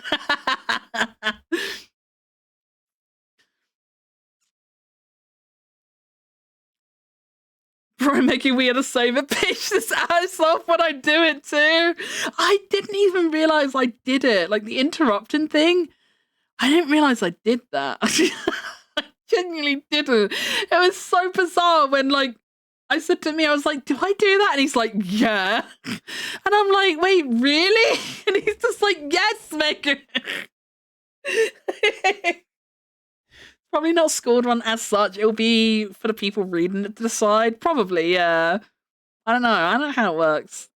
Bro, making me to save a pitch this ass off when I do it too. I didn't even realize I did it. Like the interrupting thing. I didn't realize I did that. I genuinely didn't. It was so bizarre when like I said to me, I was like, do I do that? And he's like, yeah. And I'm like, wait, really? And he's just like, yes, Megu. Probably not scored one as such. It'll be for the people reading it to decide. Probably, yeah. I don't know. I don't know how it works.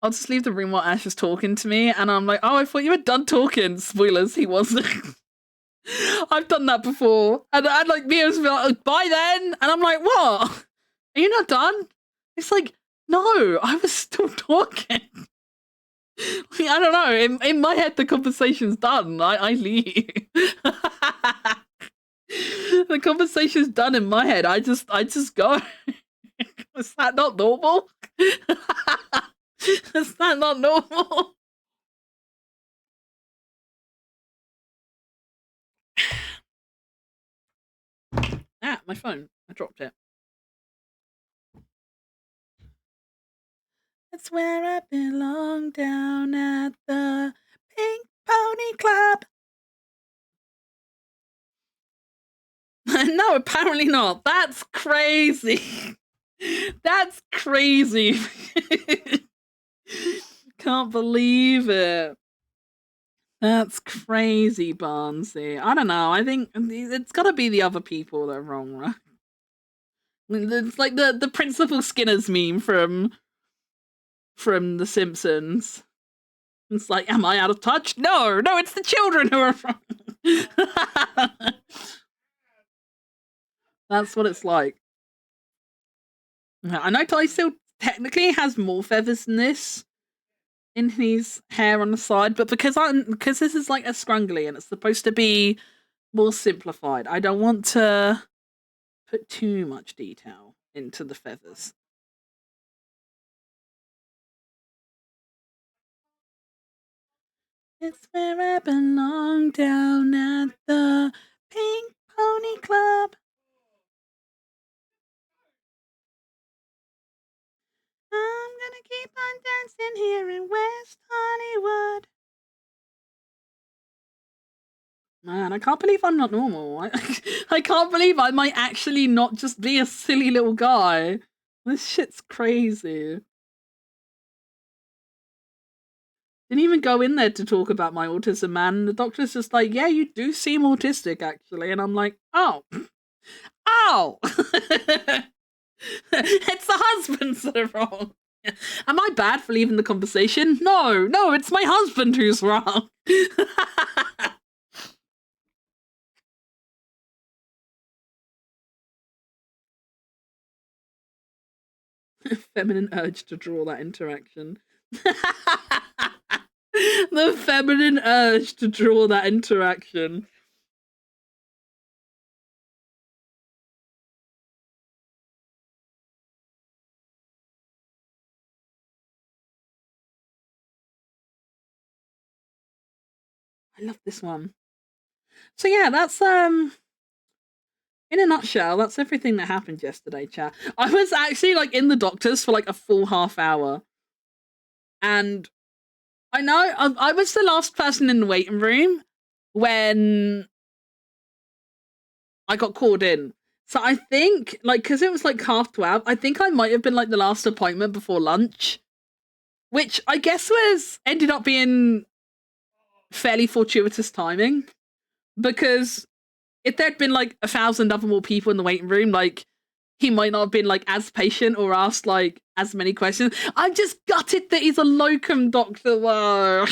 I'll just leave the room while Ash is talking to me, and I'm like, oh, I thought you were done talking. Spoilers, he wasn't. I've done that before. And like, Mia's like, bye then. And I'm like, what? Are you not done? It's like, no, I was still talking. I don't know. In my head, the conversation's done. I leave. The conversation's done in my head. I just go. Is that not normal? Is that not normal? Ah, my phone. I dropped it. It's where I belong, down at the Pink Pony Club. No, apparently not. That's crazy. That's crazy. Can't believe it. That's crazy, Barnsey. I don't know. I think it's got to be the other people that are wrong, right? It's like the Principal Skinner's meme from The Simpsons. It's like, am I out of touch? No, it's the children who are wrong. That's what it's like. I know Ty still technically has more feathers than this in his hair on the side, but because this is like a scrungly and it's supposed to be more simplified, I don't want to put too much detail into the feathers. It's where I belong, down at the Pink Pony Club. I'm gonna keep on dancing here in West Hollywood. Man, I can't believe I'm not normal. I can't believe I might actually not just be a silly little guy. This shit's crazy. Didn't even go in there to talk about my autism, man. The doctor's just like, yeah, you do seem autistic, actually. And I'm like, oh. Ow! It's the husbands that are wrong. Am I bad for leaving the conversation? No, it's my husband who's wrong. Feminine urge to draw that interaction. The feminine urge to draw that interaction. I love this one. So yeah, that's in a nutshell, that's everything that happened yesterday, chat. I was actually like in the doctor's for like a full half hour. And I know I was the last person in the waiting room when I got called in. So I think, like, because it was like 12:30, I think I might have been like the last appointment before lunch, which I guess ended up being fairly fortuitous timing, because if there'd been like 1,000 other more people in the waiting room, like, he might not have been like as patient or asked like as many questions. I'm just gutted that he's a locum doctor though.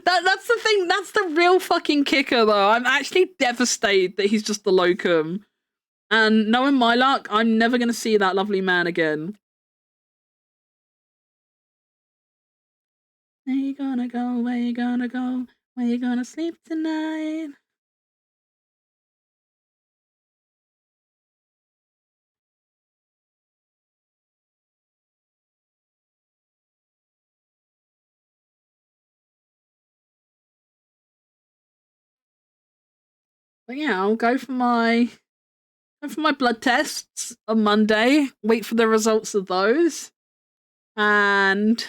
That's the thing. That's the real fucking kicker though. I'm actually devastated that he's just the locum. And knowing my luck, I'm never going to see that lovely man again. Where you gonna go? Where you gonna go? Where you gonna sleep tonight? But yeah, I'll go for my blood tests on Monday. Wait for the results of those. And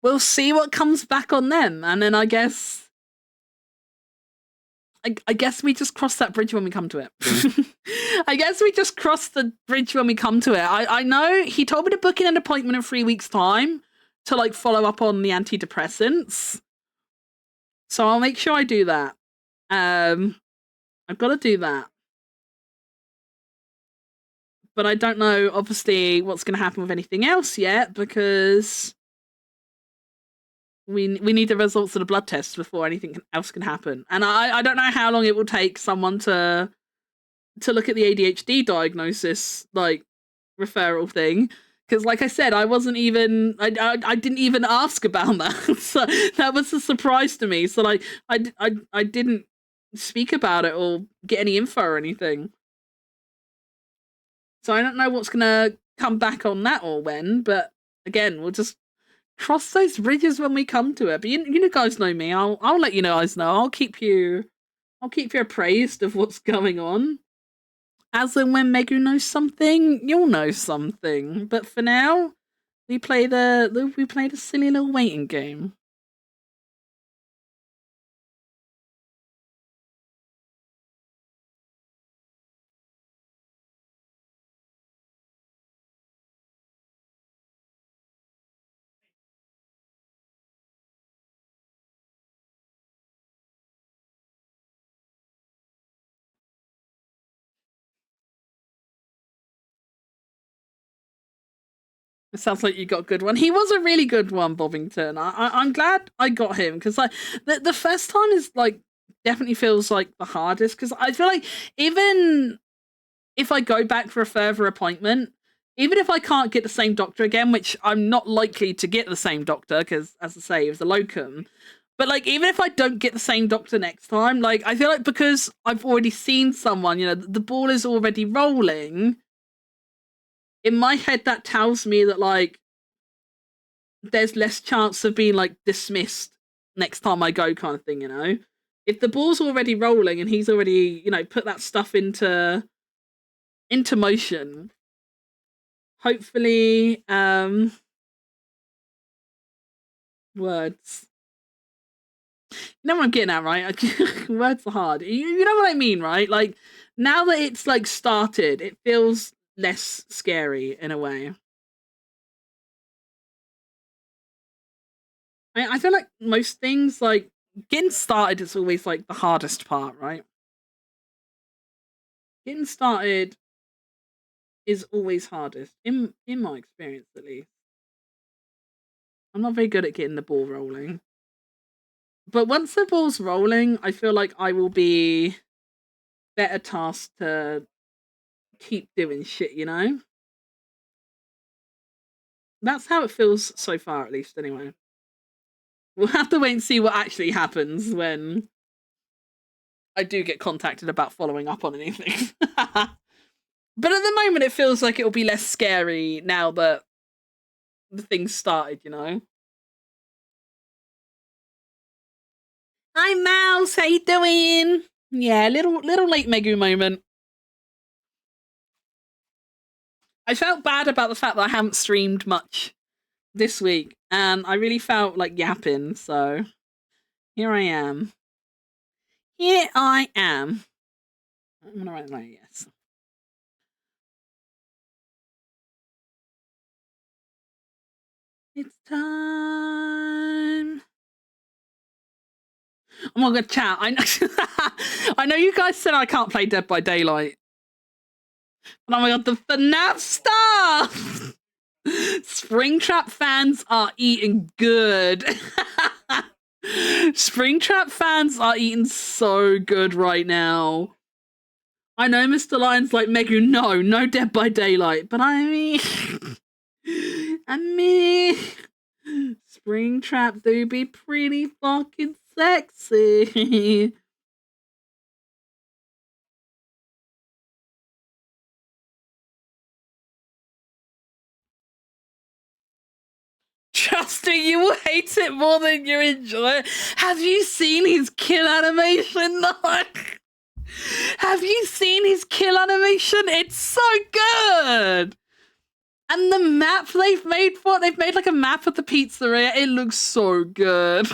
we'll see what comes back on them. And then I guess we just cross that bridge when we come to it. I guess we just cross the bridge when we come to it. I know he told me to book in an appointment in 3 weeks' time to like follow up on the antidepressants. So I'll make sure I do that. I've got to do that. But I don't know, obviously, what's going to happen with anything else yet because we need the results of the blood tests before anything else can happen. And I don't know how long it will take someone to look at the ADHD diagnosis, like, referral thing. Because, like I said, I wasn't even, I didn't even ask about that. So that was a surprise to me. So, like, I didn't speak about it or get any info or anything. So I don't know what's going to come back on that or when, but again, we'll just cross those bridges when we come to it. But you guys know me. I'll let you guys know. I'll keep you appraised of what's going on. As and when Megu knows something, you'll know something. But for now, we play the silly little waiting game. It sounds like you got a good one. He was a really good one, Bobbington. I'm glad I got him because like the first time is like definitely feels like the hardest because I feel like even if I go back for a further appointment, even if I can't get the same doctor again, which I'm not likely to get the same doctor because, as I say, it was a locum. But like, even if I don't get the same doctor next time, like I feel like because I've already seen someone, the ball is already rolling. In my head, that tells me that like there's less chance of being like dismissed next time I go, kind of thing. If the ball's already rolling and he's already, put that stuff into motion, hopefully, words. You know what I'm getting at, right? Words are hard. You know what I mean, right? Like, now that it's, like, started, it feels less scary in a way. I feel like most things, like, getting started is always, like, the hardest part, right? Getting started is always hardest, in my experience, at least. I'm not very good at getting the ball rolling. But once the ball's rolling, I feel like I will be better tasked to keep doing shit. That's how it feels so far, at least, anyway. We'll have to wait and see what actually happens when I do get contacted about following up on anything. But at the moment, it feels like it'll be less scary now that the thing started. Hi, Mouse. How you doing? Yeah, little late Megu moment. I felt bad about the fact that I haven't streamed much this week, and I really felt like yapping. So here I am. Here I am. I'm gonna write my yes. It's time. Oh my god, chat. I know you guys said I can't play Dead by Daylight. But oh my god, the FNAF stuff! Springtrap fans are eating good. Springtrap fans are eating so good right now. I know Mr. Lion's like, Megu, no Dead by Daylight. But I mean, Springtrap do be pretty fucking sexy. Trust me, you will hate it more than you enjoy it. Have you seen his kill animation? Like, have you seen his kill animation? It's so good. And the map they've made like a map of the pizzeria. It looks so good.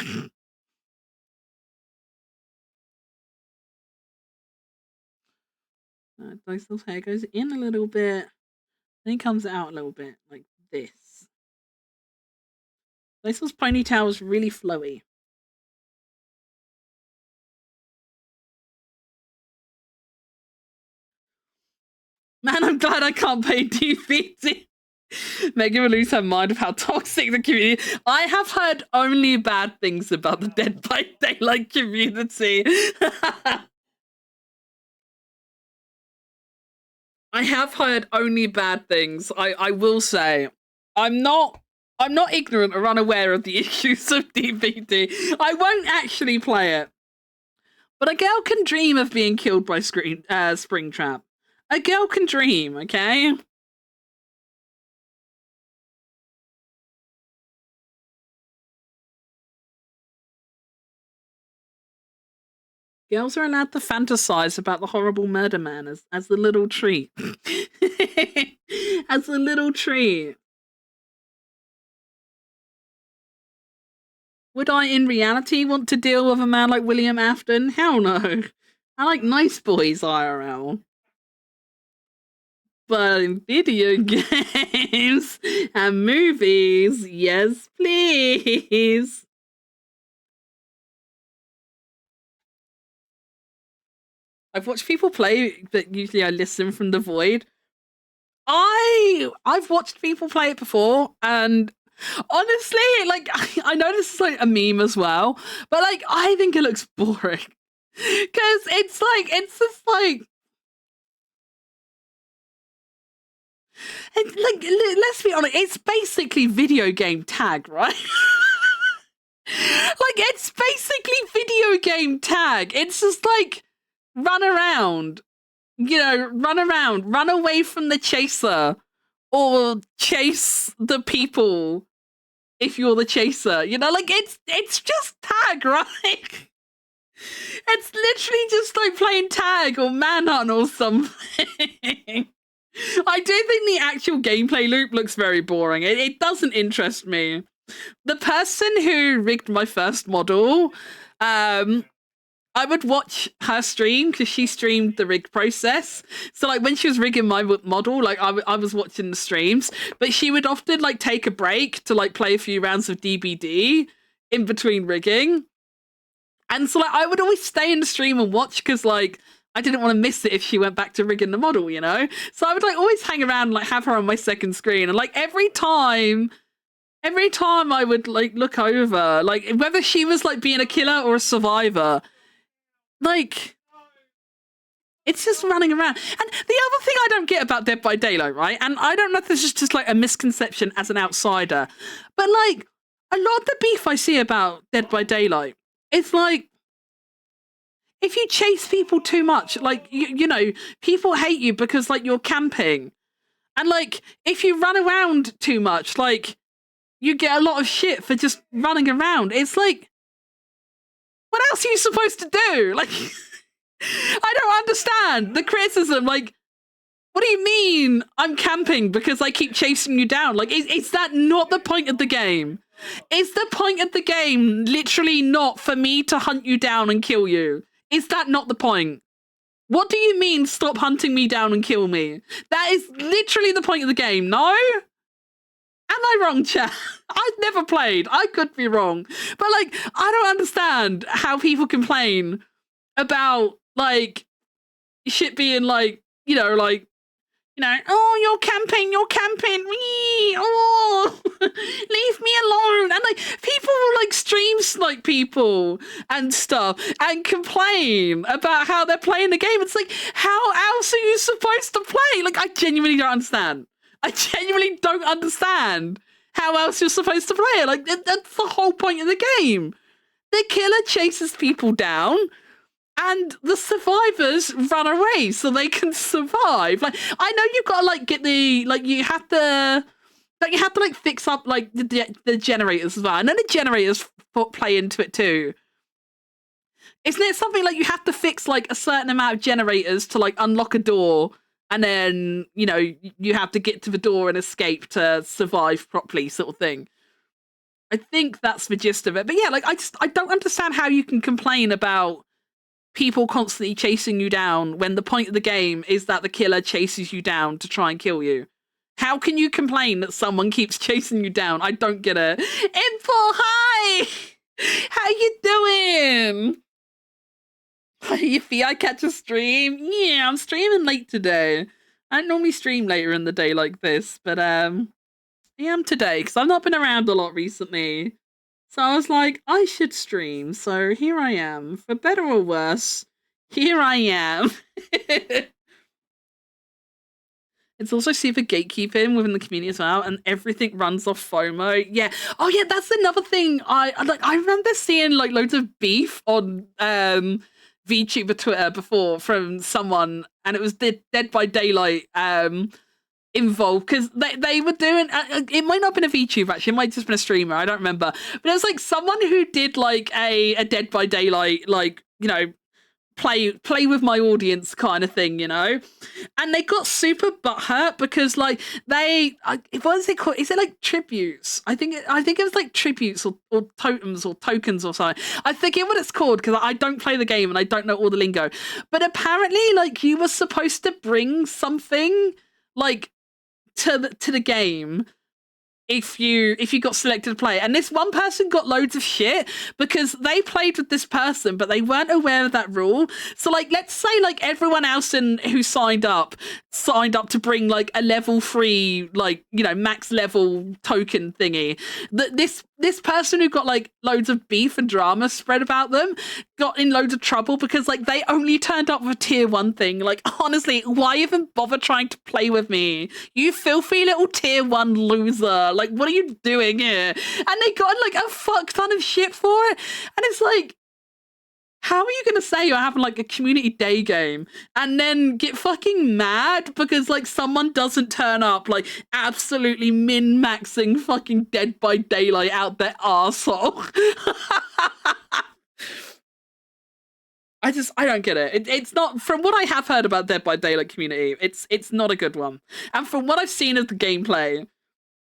Daisel's hair goes in a little bit, then it comes out a little bit like this. Daisel's ponytail is really flowy. Man, I'm glad I can't pay DVD. Megu will lose her mind of how toxic the community. I have heard only bad things about the Dead by Daylight community. I have heard only bad things. I will say, I'm not ignorant or unaware of the issues of DVD. I won't actually play it. But a girl can dream of being killed by Springtrap. A girl can dream, okay? Girls are allowed to fantasize about the horrible murder man as the little treat. As a little treat. Would I, in reality, want to deal with a man like William Afton? Hell no. I like nice boys IRL. But in video games and movies, yes, please. I've watched people play, but usually I listen from the void. I've watched people play it before, and honestly, like I know this is like a meme as well, but like I think it looks boring because it's just like let's be honest, it's basically video game tag, right? Like it's basically video game tag. It's just like run around, run away from the chaser, or chase the people if you're the chaser. Like it's just tag, right? It's literally just like playing tag or manhunt or something. I do think the actual gameplay loop looks very boring. It doesn't interest me. The person who rigged my first model, I would watch her stream because she streamed the rig process. So like when she was rigging my model, like I was watching the streams, but she would often like take a break to like play a few rounds of DBD in between rigging. And so like I would always stay in the stream and watch because like I didn't want to miss it if she went back to rigging the model, So I would like always hang around and like have her on my second screen. And like every time I would like look over, like whether she was like being a killer or a survivor, like it's just running around. And the other thing I don't get about Dead by Daylight, right? And I don't know if this is just like a misconception as an outsider, but like a lot of the beef I see about Dead by Daylight, it's like if you chase people too much, like people hate you because like you're camping. And like if you run around too much, like you get a lot of shit for just running around. It's like, what else are you supposed to do? Like I don't understand the criticism. Like, what do you mean I'm camping because I keep chasing you down? Like, is that not the point of the game? Is the point of the game literally not for me to hunt you down and kill you? Is that not the point? What do you mean stop hunting me down and kill me? That is literally the point of the game, no? Am I wrong, chat? I've never played. I could be wrong. But, like, I don't understand how people complain about, like, shit being, like, oh, you're camping, wee, oh, leave me alone. And, like, people will, like, stream snipe people and stuff and complain about how they're playing the game. It's like, how else are you supposed to play? Like, I genuinely don't understand. How else you're supposed to play it. Like, that's the whole point of the game. The killer chases people down, and the survivors run away so they can survive. Like, I know you've got to like get the you have to like fix up like the generators as well. And then the generators play into it too. Isn't it something like you have to fix like a certain amount of generators to like unlock a door, and then you have to get to the door and escape to survive properly, sort of thing? I think that's the gist of it. But yeah, like I don't understand how you can complain about people constantly chasing you down when the point of the game is that the killer chases you down to try and kill you. How can you complain that someone keeps chasing you down? I don't get it. Info, hi! How you doing? You feel I catch a stream? Yeah, I'm streaming late today. I don't normally stream later in the day like this, but I am today because I've not been around a lot recently. So I was like, I should stream. So here I am, for better or worse. Here I am. It's also super gatekeeping within the community as well, and everything runs off FOMO. Yeah. Oh yeah, that's another thing. I remember seeing like loads of beef on VTuber Twitter before from someone, and it was Dead by Daylight involved because they were doing it might not have been a VTuber actually, it might have just been a streamer, I don't remember. But it was like someone who did like a Dead by Daylight, like, you know, play with my audience kind of thing, you know, and they got super butthurt because like what is it called, is it like tributes, I think it was like tributes or totems or tokens or something, I forget what it's called because I don't play the game and I don't know all the lingo, but apparently like you were supposed to bring something like to the game if you got selected to play. And this one person got loads of shit because they played with this person, but they weren't aware of that rule. So like, let's say like everyone else who signed up to bring like a level 3, like, you know, max level token thingy. This person who got like loads of beef and drama spread about them got in loads of trouble because like they only turned up with a tier 1 thing. Like, honestly, why even bother trying to play with me, you filthy little tier 1 loser? Like, what are you doing here? And they got like a fuck ton of shit for it. And it's like, how are you going to say you're having like a community day game and then get fucking mad because like someone doesn't turn up, like absolutely min-maxing fucking Dead by Daylight out their arsehole? I don't get it. It's not, from what I have heard about Dead by Daylight community, it's not a good one. And from what I've seen of the gameplay,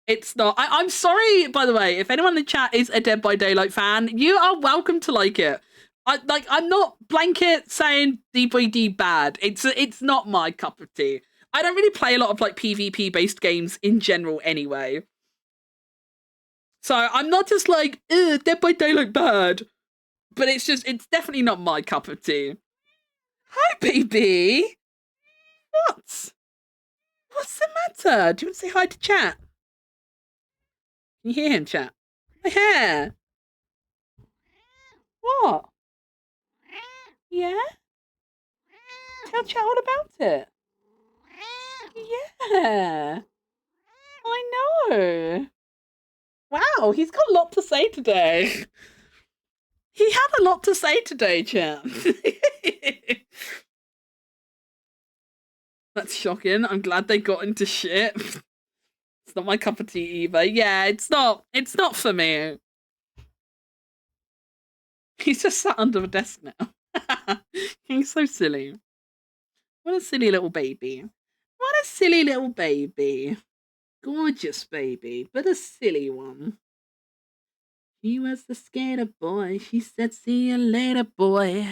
it's not. I'm sorry, by the way, if anyone in the chat is a Dead by Daylight fan, you are welcome to like it. I'm not blanket saying DBD bad. It's not my cup of tea. I don't really play a lot of like PvP based games in general anyway. So I'm not just like, Dead by Daylight bad. But it's definitely not my cup of tea. Hi, baby. What? What's the matter? Do you want to say hi to chat? Can you hear him, chat? My hair. What? Yeah? Tell chat all about it. Yeah. I know. Wow, he's got a lot to say today. He had a lot to say today, chat. That's shocking. I'm glad they got into shit. It's not my cup of tea either. Yeah, it's not for me. He's just sat under the desk now. He's so silly. What a silly little baby. What a silly little baby. Gorgeous baby, but a silly one. He was the skater boy. She said, see you later, boy.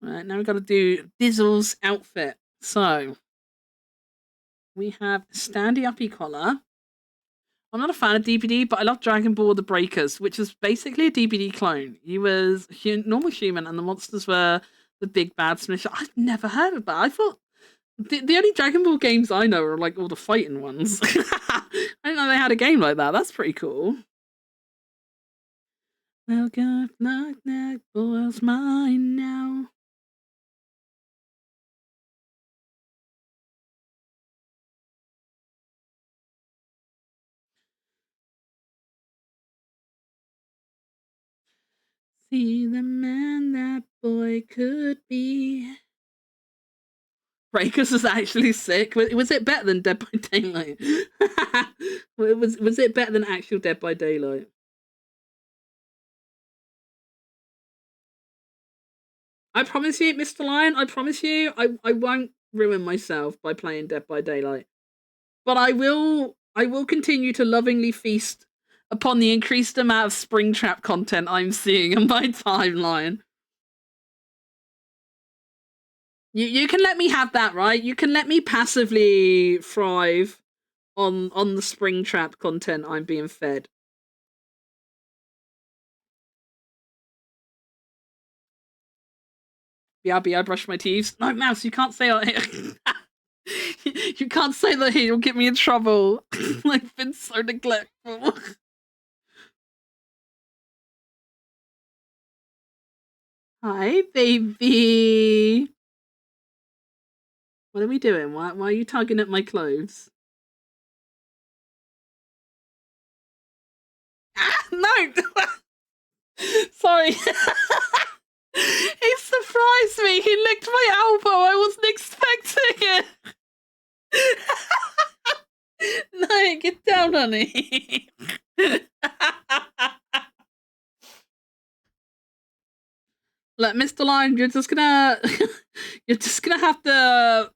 Right, now we've got to do Dizzle's outfit. So, we have standy uppy collar. I'm not a fan of DBD, but I love Dragon Ball The Breakers, which is basically a DBD clone. He was normal human, and the monsters were the big bad Smith. I've never heard of that. I thought the only Dragon Ball games I know are like all the fighting ones. I didn't know they had a game like that. That's pretty cool. Well, good luck, that boy's mine now. See the man that boy could be. Breakers is actually sick. Was it better than Dead by Daylight? was it better than actual Dead by Daylight? I promise you, Mr. Lion, I promise you, I won't ruin myself by playing Dead by Daylight. But I will continue to lovingly feast upon the increased amount of Springtrap content I'm seeing on my timeline. You can let me have that, right? You can let me passively thrive on the Springtrap content I'm being fed. BRB, I brush my teeth. No, Mouse, you can't say it. You can't say that here. You'll get me in trouble. I've been so neglectful. Hi, baby. What are we doing? Why are you tugging at my clothes? Ah, no! Sorry. He surprised me. He licked my elbow. I wasn't expecting it. No, get down, honey. Look, Mr. Lion, you're just gonna have to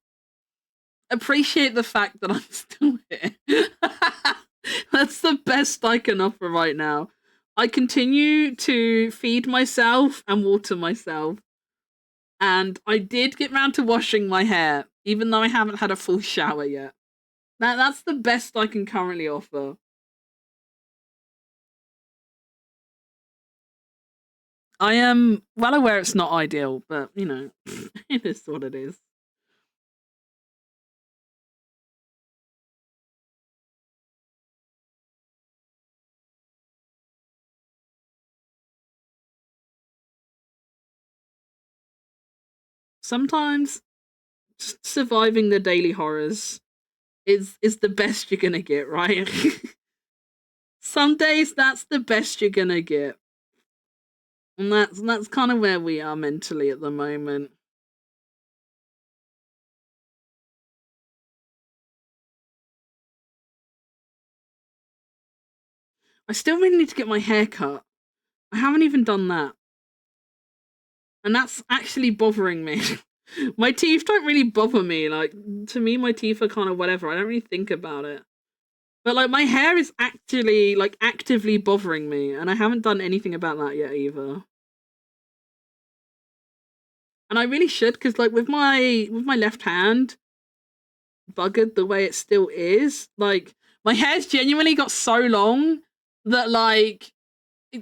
appreciate the fact that I'm still here. That's the best I can offer right now. I continue to feed myself and water myself. And I did get round to washing my hair, even though I haven't had a full shower yet. That's the best I can currently offer. I am well aware it's not ideal, but you know, it is what it is. Sometimes surviving the daily horrors is the best you're gonna get, right? Some days that's the best you're gonna get. And that's kind of where we are mentally at the moment. I still really need to get my hair cut. I haven't even done that. And that's actually bothering me. My teeth don't really bother me. Like, to me, my teeth are kind of whatever. I don't really think about it. But, like, my hair is actually, like, actively bothering me. And I haven't done anything about that yet either. And I really should, because, like, with my left hand buggered the way it still is, like, my hair's genuinely got so long that, like,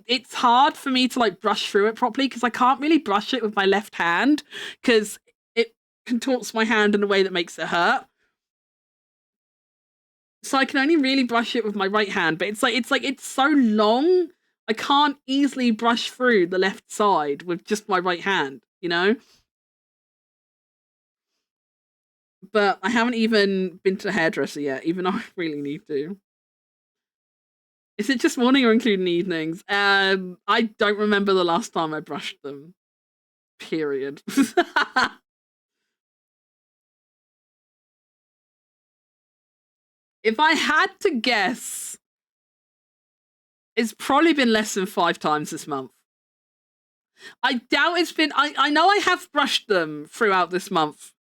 it's hard for me to like brush through it properly because I can't really brush it with my left hand because it contorts my hand in a way that makes it hurt. So I can only really brush it with my right hand, but it's so long. I can't easily brush through the left side with just my right hand, you know? But I haven't even been to a hairdresser yet, even though I really need to. Is it just morning or including evenings? I don't remember the last time I brushed them. Period. If I had to guess, it's probably been less than 5 times this month. I doubt it's been. I know I have brushed them throughout this month,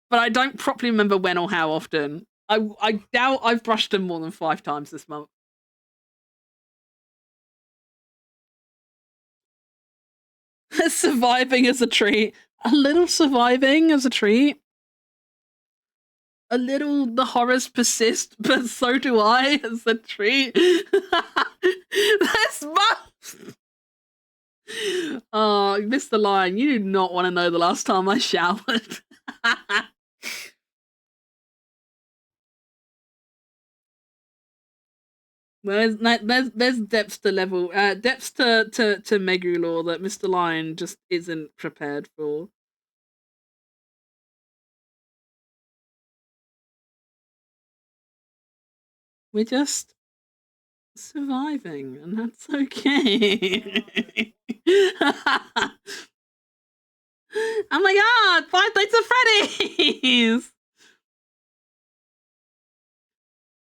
but I don't properly remember when or how often. I doubt I've brushed them more than 5 times this month. Surviving as a treat. A little surviving as a treat. A little the horrors persist, but so do I as a treat. This month. Oh, Mr. Lion, you do not want to know the last time I showered. There's depths to level, depths to Megu lore that Mr. Lion just isn't prepared for. We're just surviving, and that's okay. Oh my god, 5 Nights at Freddy's!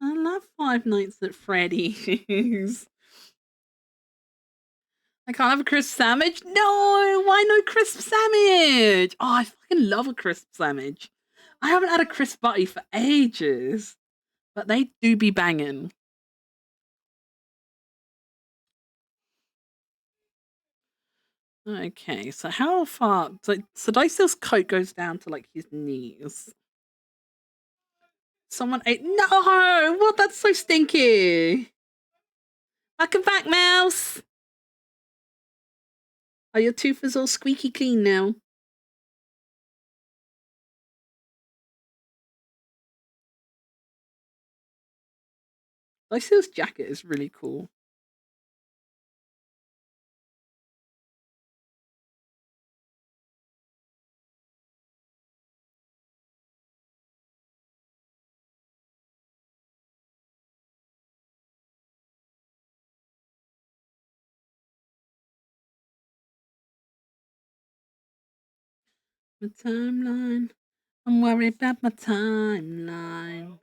I love 5 Nights at Freddy's. I can't have a crisp sandwich? No! Why no crisp sandwich? Oh, I fucking love a crisp sandwich. I haven't had a crisp butty for ages. But they do be banging. Okay, so how far? So Daisel's coat goes down to like his knees. Someone ate. No! What? That's so stinky. Welcome back, Mouse. Oh, your tooth is all squeaky clean now. Dicey's jacket is really cool. My timeline. I'm worried about my timeline.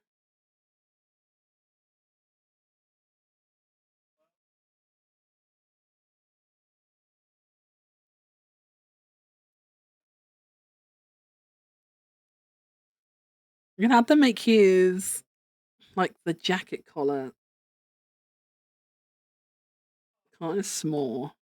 You're gonna have to make his like the jacket collar kind of small.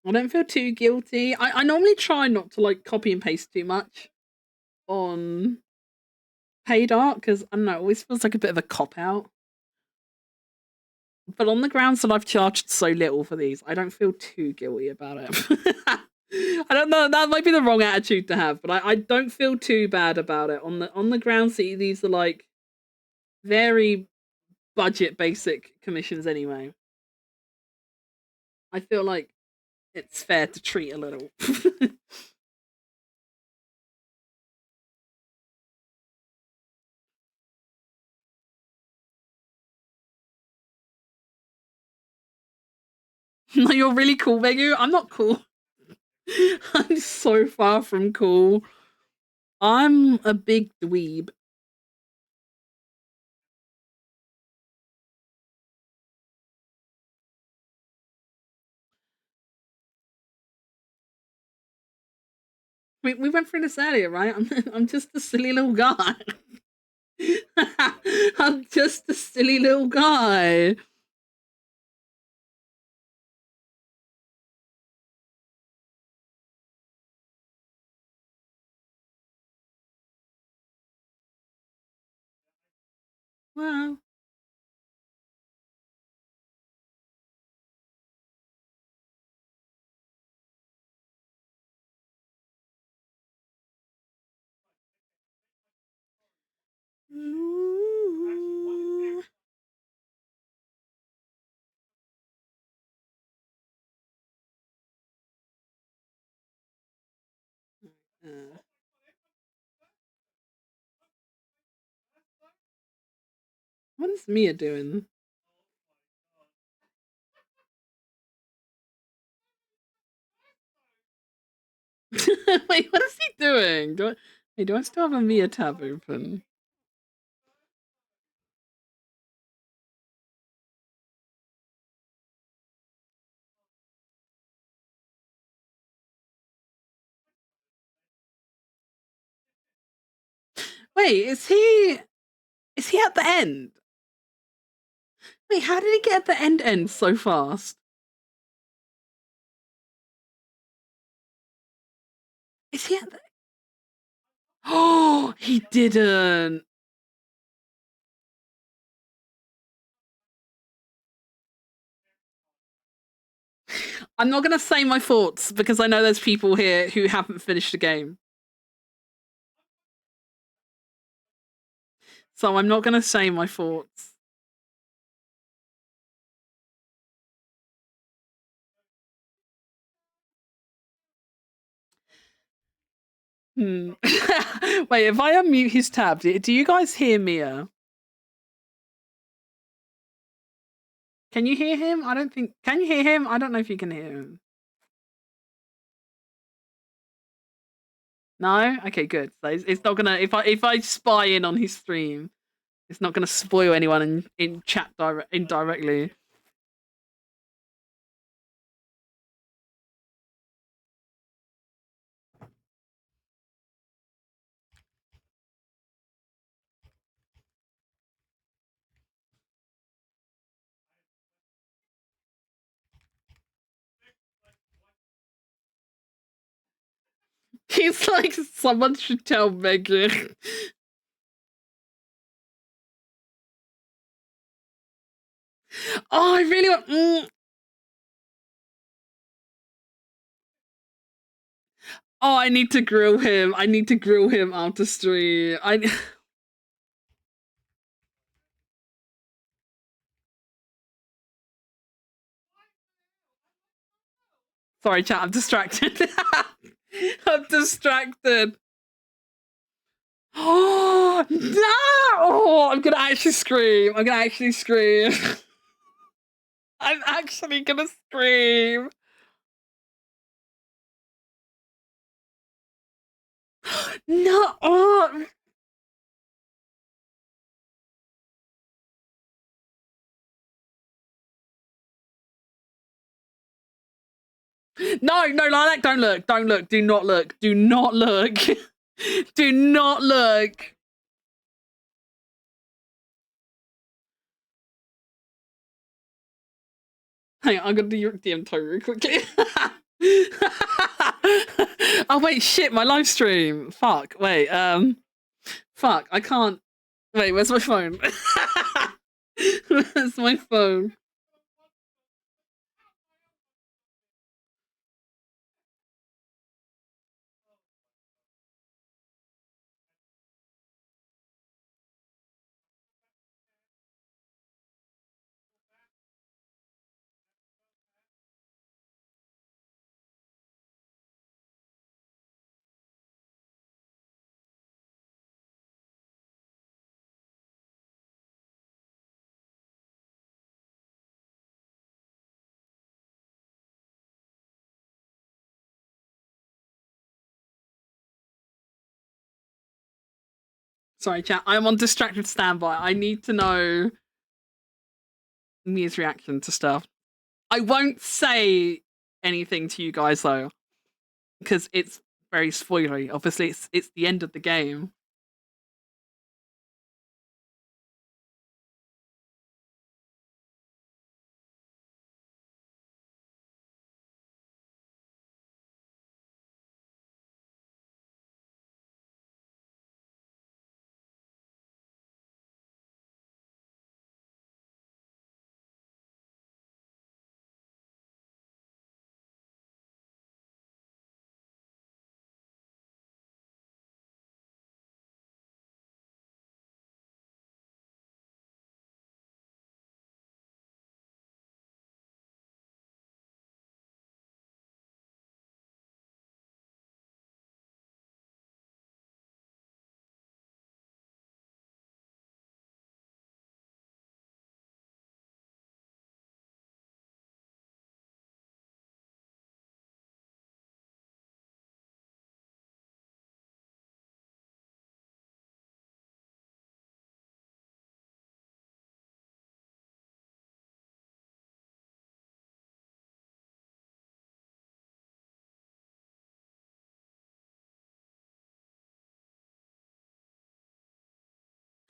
I don't feel too guilty. I normally try not to like copy and paste too much on paid art because I don't know, it always feels like a bit of a cop out. But on the grounds that I've charged so little for these, I don't feel too guilty about it. I don't know, that might be the wrong attitude to have, but I don't feel too bad about it on the grounds that these are like very budget basic commissions anyway. I feel like it's fair to treat a little. No, you're really cool, Megu. I'm not cool. I'm so far from cool. I'm a big dweeb. We went through this earlier, right? I'm just a silly little guy. I'm just a silly little guy. Well, ooh. Uh, what is Mia doing? Wait, what is he doing? Do I still have a Mia tab open? Wait, is he at the end? Wait, how did he get at the end so fast? Is he at the Oh, he didn't. I'm not gonna say my thoughts because I know there's people here who haven't finished the game. So I'm not gonna say my thoughts. Hmm. Wait, if I unmute his tab, do you guys hear Mia? Can you hear him? I don't think. Can you hear him? I don't know if you can hear him. No. Okay, good. So it's not gonna. If I spy in on his stream, It's not going to spoil anyone in chat indirectly. He's like, someone should tell Megu. Oh, I really want. Oh, I need to grill him. I need to grill him after stream. Sorry, chat. I'm distracted. I'm distracted. Oh no! Oh, I'm gonna actually scream. I'm gonna actually scream. I'm actually gonna scream. No! Oh. No, no, Lilac, don't look. Don't look. Do not look. Do not look. Do not look. Hang on, I'm gonna do your DM tone really quickly. Oh wait, shit, my live stream. Fuck, wait, fuck, I can't. Wait, where's my phone? Where's my phone? Sorry, chat. I'm on distracted standby. I need to know Mia's reaction to stuff. I won't say anything to you guys though, because it's very spoilery. Obviously, it's the end of the game.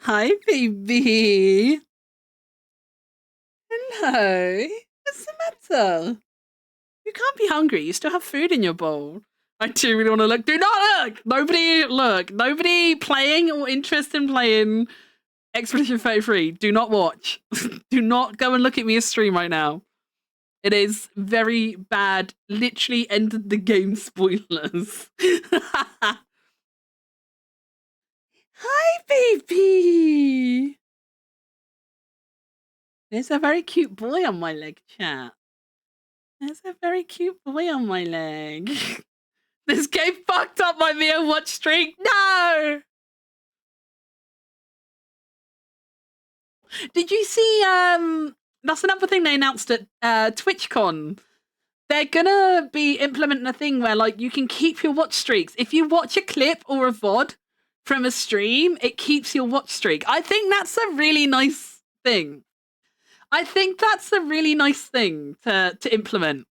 Hi, baby. Hello. What's the matter? You can't be hungry. You still have food in your bowl. I do really want to look. Do not look! Nobody look. Nobody playing or interested in playing Expedition 33. Do not watch. Do not go and look at me a stream right now. It is very bad. Literally ended the game spoilers. Hi, baby. There's a very cute boy on my leg, chat. There's a very cute boy on my leg. This game fucked up my Mia watch streak. No! Did you see, that's another thing they announced at TwitchCon. They're gonna be implementing a thing where, like, you can keep your watch streaks. If you watch a clip or a VOD from a stream, it keeps your watch streak. I think that's a really nice thing. I think that's a really nice thing to implement.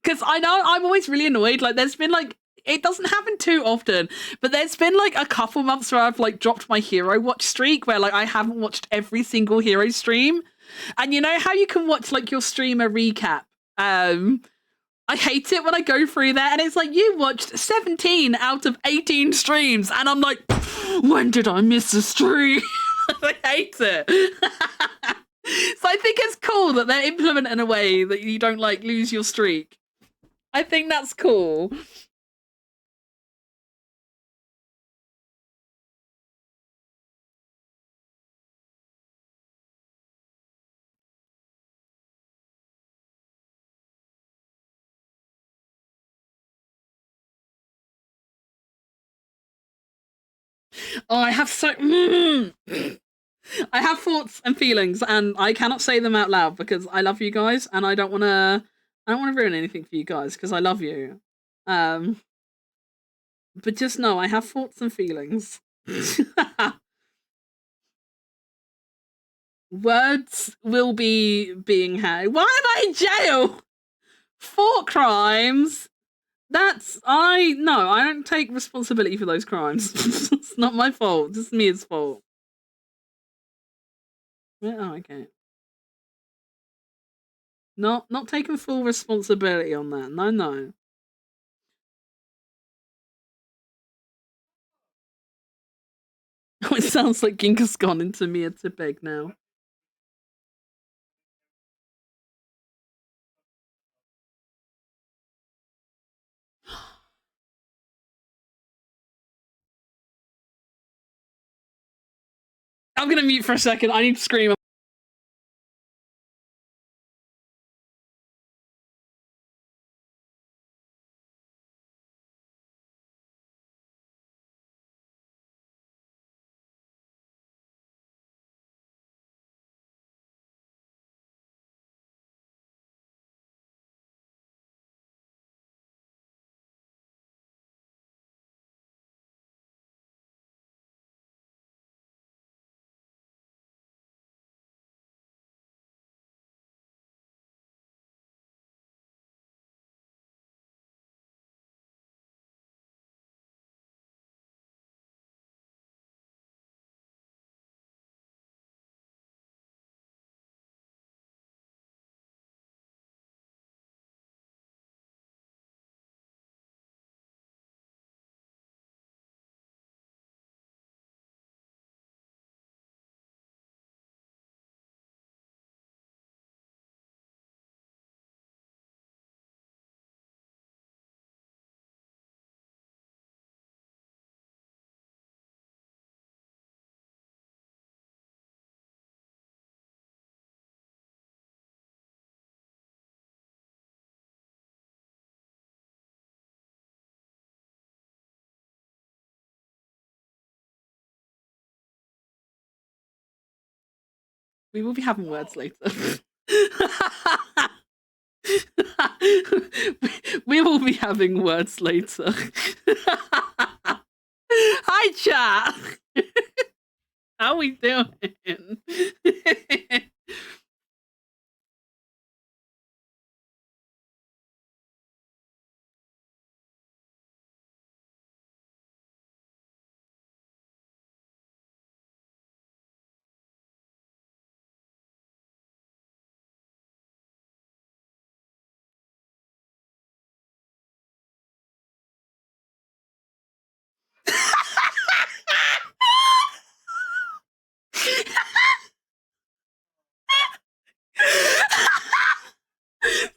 Because I know I'm always really annoyed. Like, there's been like, it doesn't happen too often, but there's been like a couple months where I've like dropped my hero watch streak where like I haven't watched every single hero stream. And you know how you can watch like your streamer recap? I hate it when I go through there and it's like, you watched 17 out of 18 streams. And I'm like, when did I miss a stream? I hate it. So I think it's cool that they're implementing a way that you don't like lose your streak. I think that's cool. Oh, I have so I have thoughts and feelings and I cannot say them out loud because I love you guys and I don't want to ruin anything for you guys because I love you. But just know I have thoughts and feelings. Words will be being had. Why am I in jail? 4 crimes. I don't take responsibility for those crimes. It's not my fault. It's Mia's fault. Yeah, oh, okay. Not taking full responsibility on that. No. Oh, it sounds like Ginka's gone into Mia to beg now. I'm gonna mute for a second. I need to scream. We will be having words later. We will be having words later. Hi, chat. How we doing?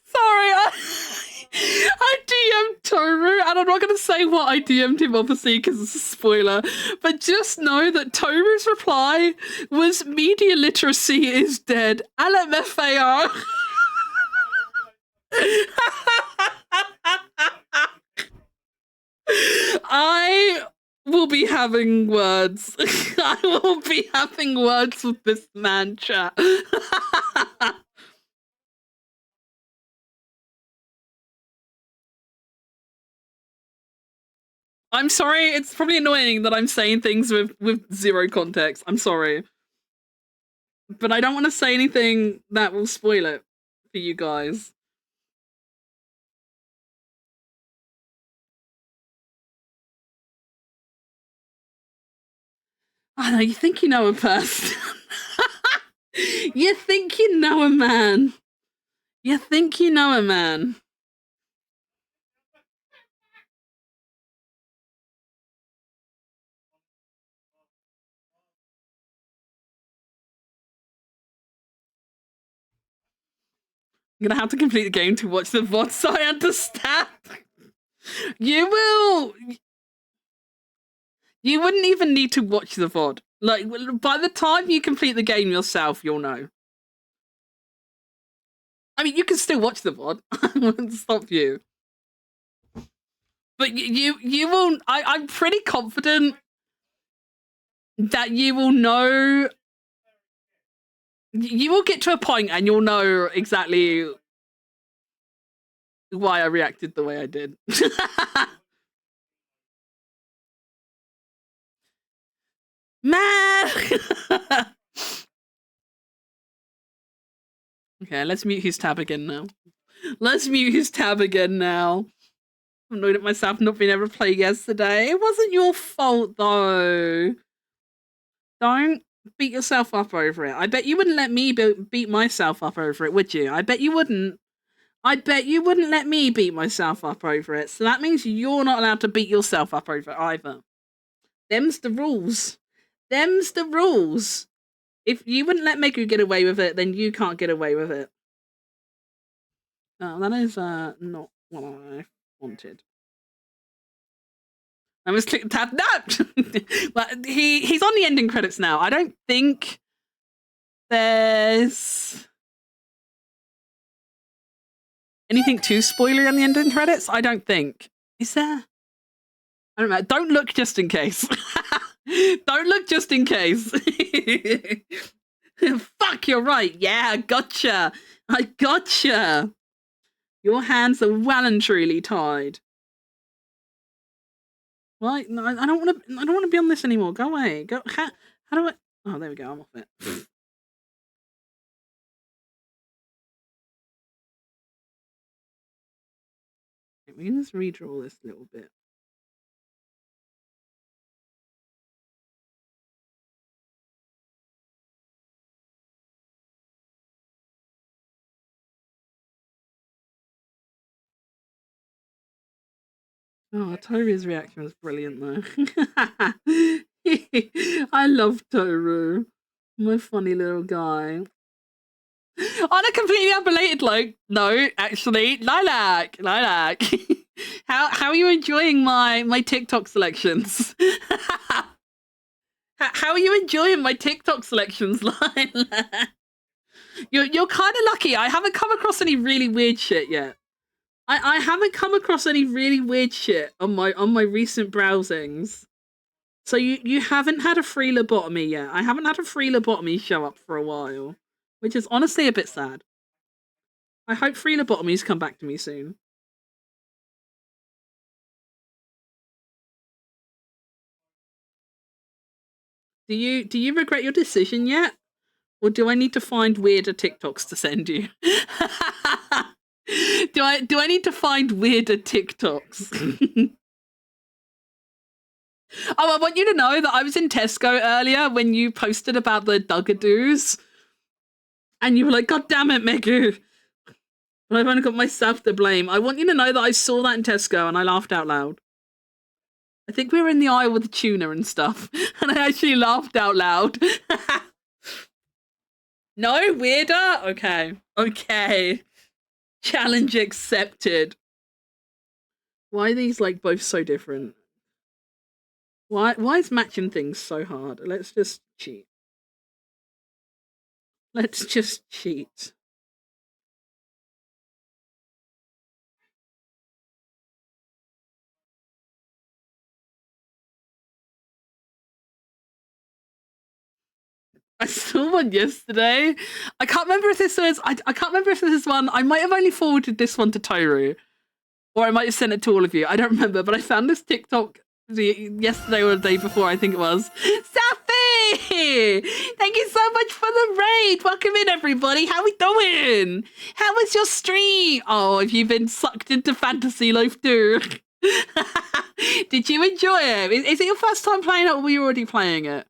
Sorry, I DM'd Toru, and I'm not going to say what I DM'd him, obviously, because it's a spoiler, but just know that Toru's reply was media literacy is dead. LMFAO. I will be having words. I will be having words with this man, chat. I'm sorry, it's probably annoying that I'm saying things with zero context. I'm sorry. But I don't want to say anything that will spoil it for you guys. I know, you think you know a person. You think you know a man. You think you know a man. I'm gonna have to complete the game to watch the VOD so I understand. You will. You wouldn't even need to watch the VOD. Like, by the time you complete the game yourself, you'll know. I mean, you can still watch the VOD. I won't stop you. But you will. I'm pretty confident that you will know. You will get to a point and you'll know exactly why I reacted the way I did. Man! Okay, let's mute his tab again now. Let's mute his tab again now. I'm annoyed at myself not being able to play yesterday. It wasn't your fault, though. Don't beat yourself up over it. I bet you wouldn't let me beat myself up over it, would you? I bet you wouldn't. I bet you wouldn't let me beat myself up over it. So that means you're not allowed to beat yourself up over it either. Them's the rules. Them's the rules. If you wouldn't let Megu get away with it, then you can't get away with it. Oh, that is not what I wanted. I must click the tab. No! But he's on the ending credits now. I don't think there's anything too spoilery on the ending credits. I don't think. Is there? I don't know. Don't look just in case. Don't look just in case. Fuck, you're right. Yeah, I gotcha. I gotcha. Your hands are well and truly tied. Right? No, I don't want to. I don't want to be on this anymore. Go away. Go. How do I? Oh, there we go. I'm off it. We can just redraw this a little bit. Oh, Toru's reaction was brilliant, though. I love Toru. My funny little guy. On a completely unrelated note, no, actually, Lilac. How are you enjoying my TikTok selections? How are you enjoying my TikTok selections, Lilac? You're kind of lucky. I haven't come across any really weird shit yet. I haven't come across any really weird shit on my recent browsings. So you haven't had a free lobotomy yet. I haven't had a free lobotomy show up for a while, which is honestly a bit sad. I hope free lobotomies come back to me soon. Do you regret your decision yet? Or do I need to find weirder TikToks to send you? do I need to find weirder TikToks? Oh, I want you to know that I was in Tesco earlier when you posted about the Dugadoos. And you were like, God damn it, Megu. But I've only got myself to blame. I want you to know that I saw that in Tesco and I laughed out loud. I think we were in the aisle with the tuna and stuff. And I actually laughed out loud. No? Weirder? Okay. Okay. Challenge accepted. Why are these like both so different? Why is matching things so hard? Let's just cheat. Let's just cheat. I saw one yesterday. I can't remember if this was. I can't remember if this is one. I might have only forwarded this one to Toru, or I might have sent it to all of you. I don't remember, but I found this TikTok yesterday or the day before, I think it was. Safi! Thank you so much for the raid. Welcome in, everybody. How we doing? How was your stream? Oh, have you been sucked into Fantasy Life too? Did you enjoy it? Is it your first time playing it, or were you already playing it?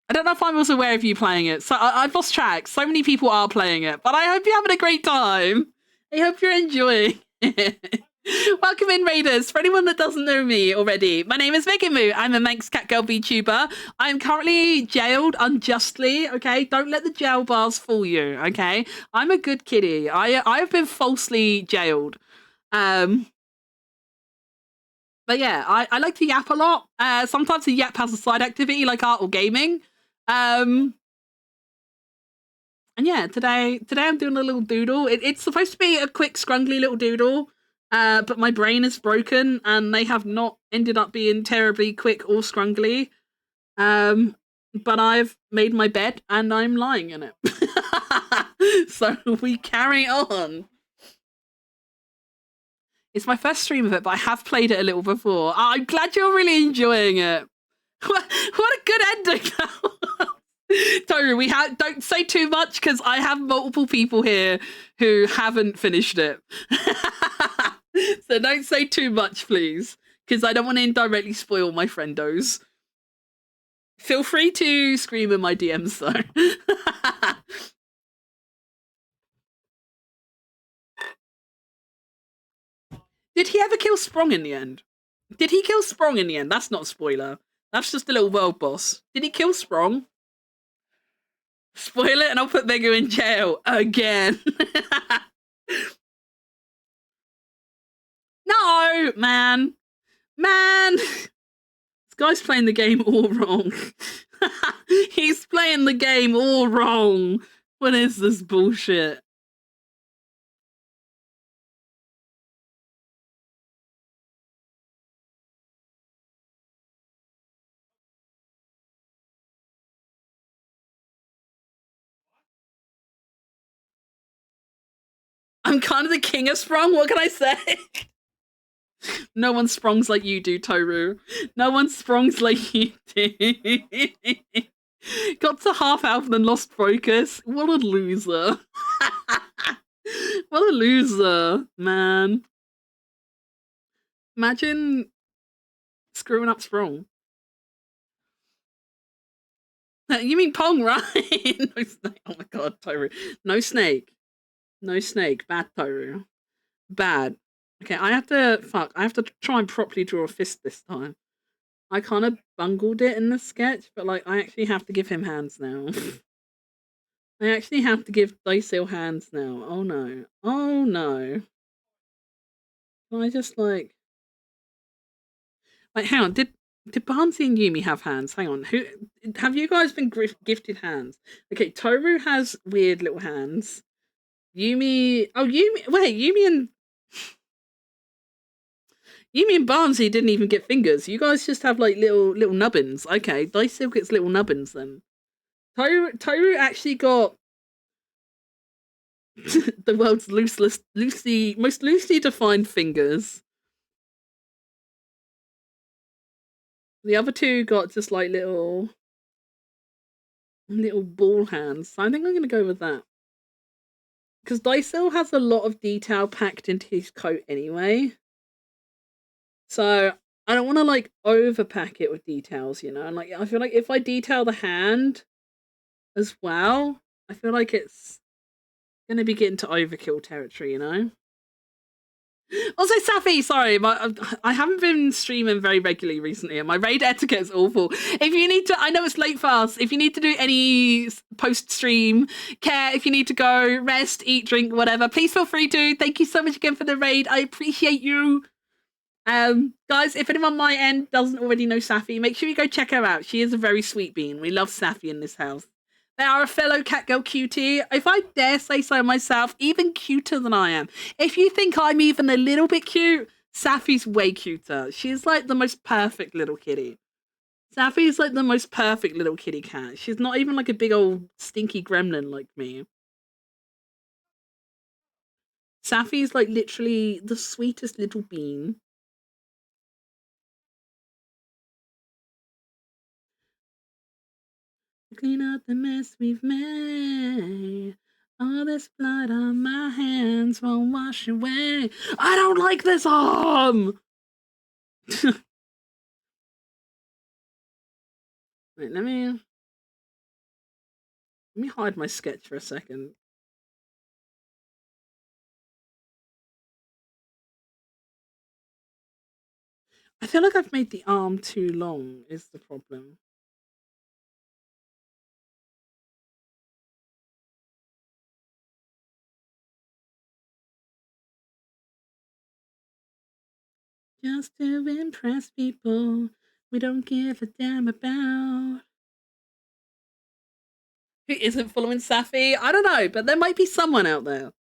I don't know if I was aware of you playing it. So I've lost track. So many people are playing it, but I hope you're having a great time. I hope you're enjoying it. Welcome in, Raiders. For anyone that doesn't know me already, my name is Megu. I'm a Manx Cat Girl VTuber. I'm currently jailed unjustly, okay? Don't let the jail bars fool you, okay? I'm a good kitty. I've been falsely jailed. But yeah, I like to yap a lot. Sometimes the yap has a side activity like art or gaming. And yeah, today I'm doing a little doodle. It's supposed to be a quick, scrungly little doodle, but my brain is broken, and they have not ended up being terribly quick or scrungly. But I've made my bed, and I'm lying in it. So we carry on. It's my first stream of it, but I have played it a little before. I'm glad you're really enjoying it. What a good ending! Toru, don't say too much because I have multiple people here who haven't finished it. So don't say too much, please, because I don't want to indirectly spoil my friendos. Feel free to scream in my DMs though. Did he ever kill Sprong in the end? Did he kill Sprong in the end? That's not a spoiler. That's just a little world boss. Did he kill Sprong? Spoil it and I'll put Megu in jail again. No, man. This guy's playing the game all wrong. He's playing the game all wrong. What is this bullshit? I'm kind of the king of Sprung. What can I say? No one sprongs like you do, Toru. No one sprongs like you do. Got to half health and then lost focus. What a loser. What a loser, man. Imagine screwing up Sprung. You mean Pong, right? No snake. Oh my god, Toru. No snake. No snake. Bad, Toru. Bad. Okay, I have to try and properly draw a fist this time. I kind of bungled it in the sketch, but like I actually have to give him hands now. I actually have to give Daisil hands now. Oh no. Oh no. Can I just like hang on, did Barnsey and Yumi have hands? Hang on. Who have you guys been gifted hands? Okay, Toru has weird little hands. Yumi Yumi and Barnsey didn't even get fingers. You guys just have like little nubbins. Okay, Daisil gets little nubbins then. Toru actually got the world's most loosely defined fingers. The other two got just like little ball hands. So I think I'm gonna go with that. Because Daisil has a lot of detail packed into his coat anyway. So I don't want to like overpack it with details, you know. And like I feel like if I detail the hand as well, I feel like it's gonna be getting to overkill territory, you know. Also, Safi, sorry, I haven't been streaming very regularly recently, and my raid etiquette is awful. If you need to, I know it's late for us. If you need to do any post-stream care, if you need to go rest, eat, drink, whatever, please feel free to. Thank you so much again for the raid. I appreciate you. Guys, if anyone on my end doesn't already know Safi, make sure you go check her out. She is a very sweet bean. We love Safi in this house. They are a fellow catgirl cutie. If I dare say so myself, even cuter than I am. If you think I'm even a little bit cute, Safi's way cuter. She's like the most perfect little kitty. Safi's like the most perfect little kitty cat. She's not even like a big old stinky gremlin like me. Safi's like literally the sweetest little bean. Clean out the mess we've made. All this blood on my hands won't wash away. I don't like this arm! Wait, let me hide my sketch for a second. I feel like I've made the arm too long, is the problem. Just to impress people we don't give a damn about. Who isn't following Safi? I don't know, but there might be someone out there.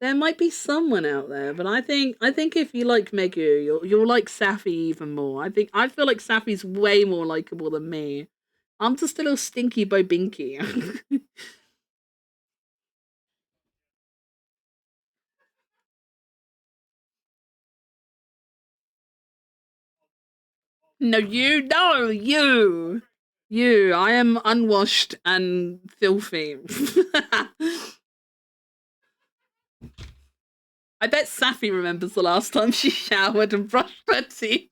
There might be someone out there, but I think if you like Megu, you'll like Safi even more. I feel like Safi's way more likable than me. I'm just a little stinky bobinky. No, you, no, you. I am unwashed and filthy. I bet Safi remembers the last time she showered and brushed her teeth.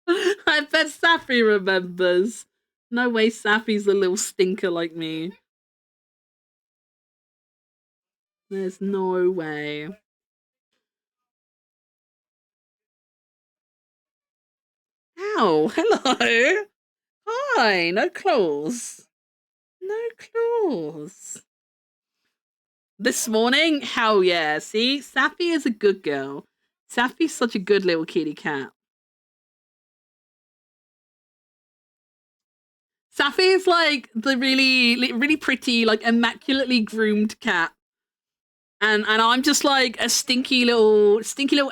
I bet Safi remembers. No way Safi's a little stinker like me. There's no way. Ow, hello. Hi, no claws. No claws. This morning? Hell yeah. See, Safi is a good girl. Safi's such a good little kitty cat. Safi is like the really pretty, like immaculately groomed cat. And I'm just like a stinky little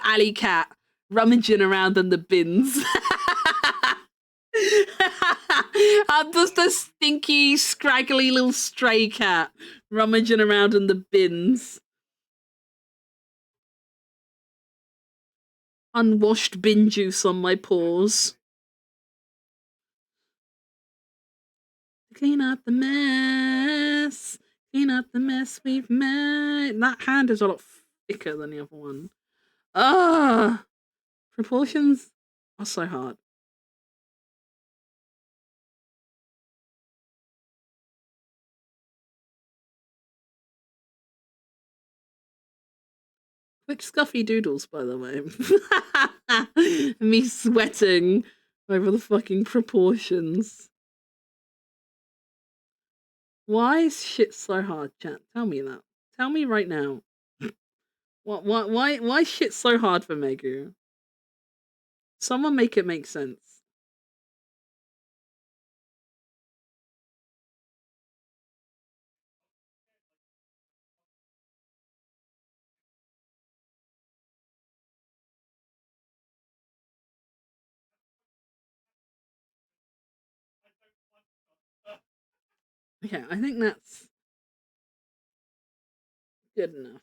alley cat rummaging around in the bins. I'm just a stinky, scraggly little stray cat rummaging around in the bins. Unwashed bin juice on my paws. Clean up the mess. Clean up the mess we've made. That hand is a lot thicker than the other one. Ah, proportions are so hard. Quick scuffy doodles, by the way. Me sweating over the fucking proportions. Why is shit so hard, chat? Tell me that. Tell me right now. Why shit so hard for Megu? Someone make it make sense. Okay, I think that's good enough.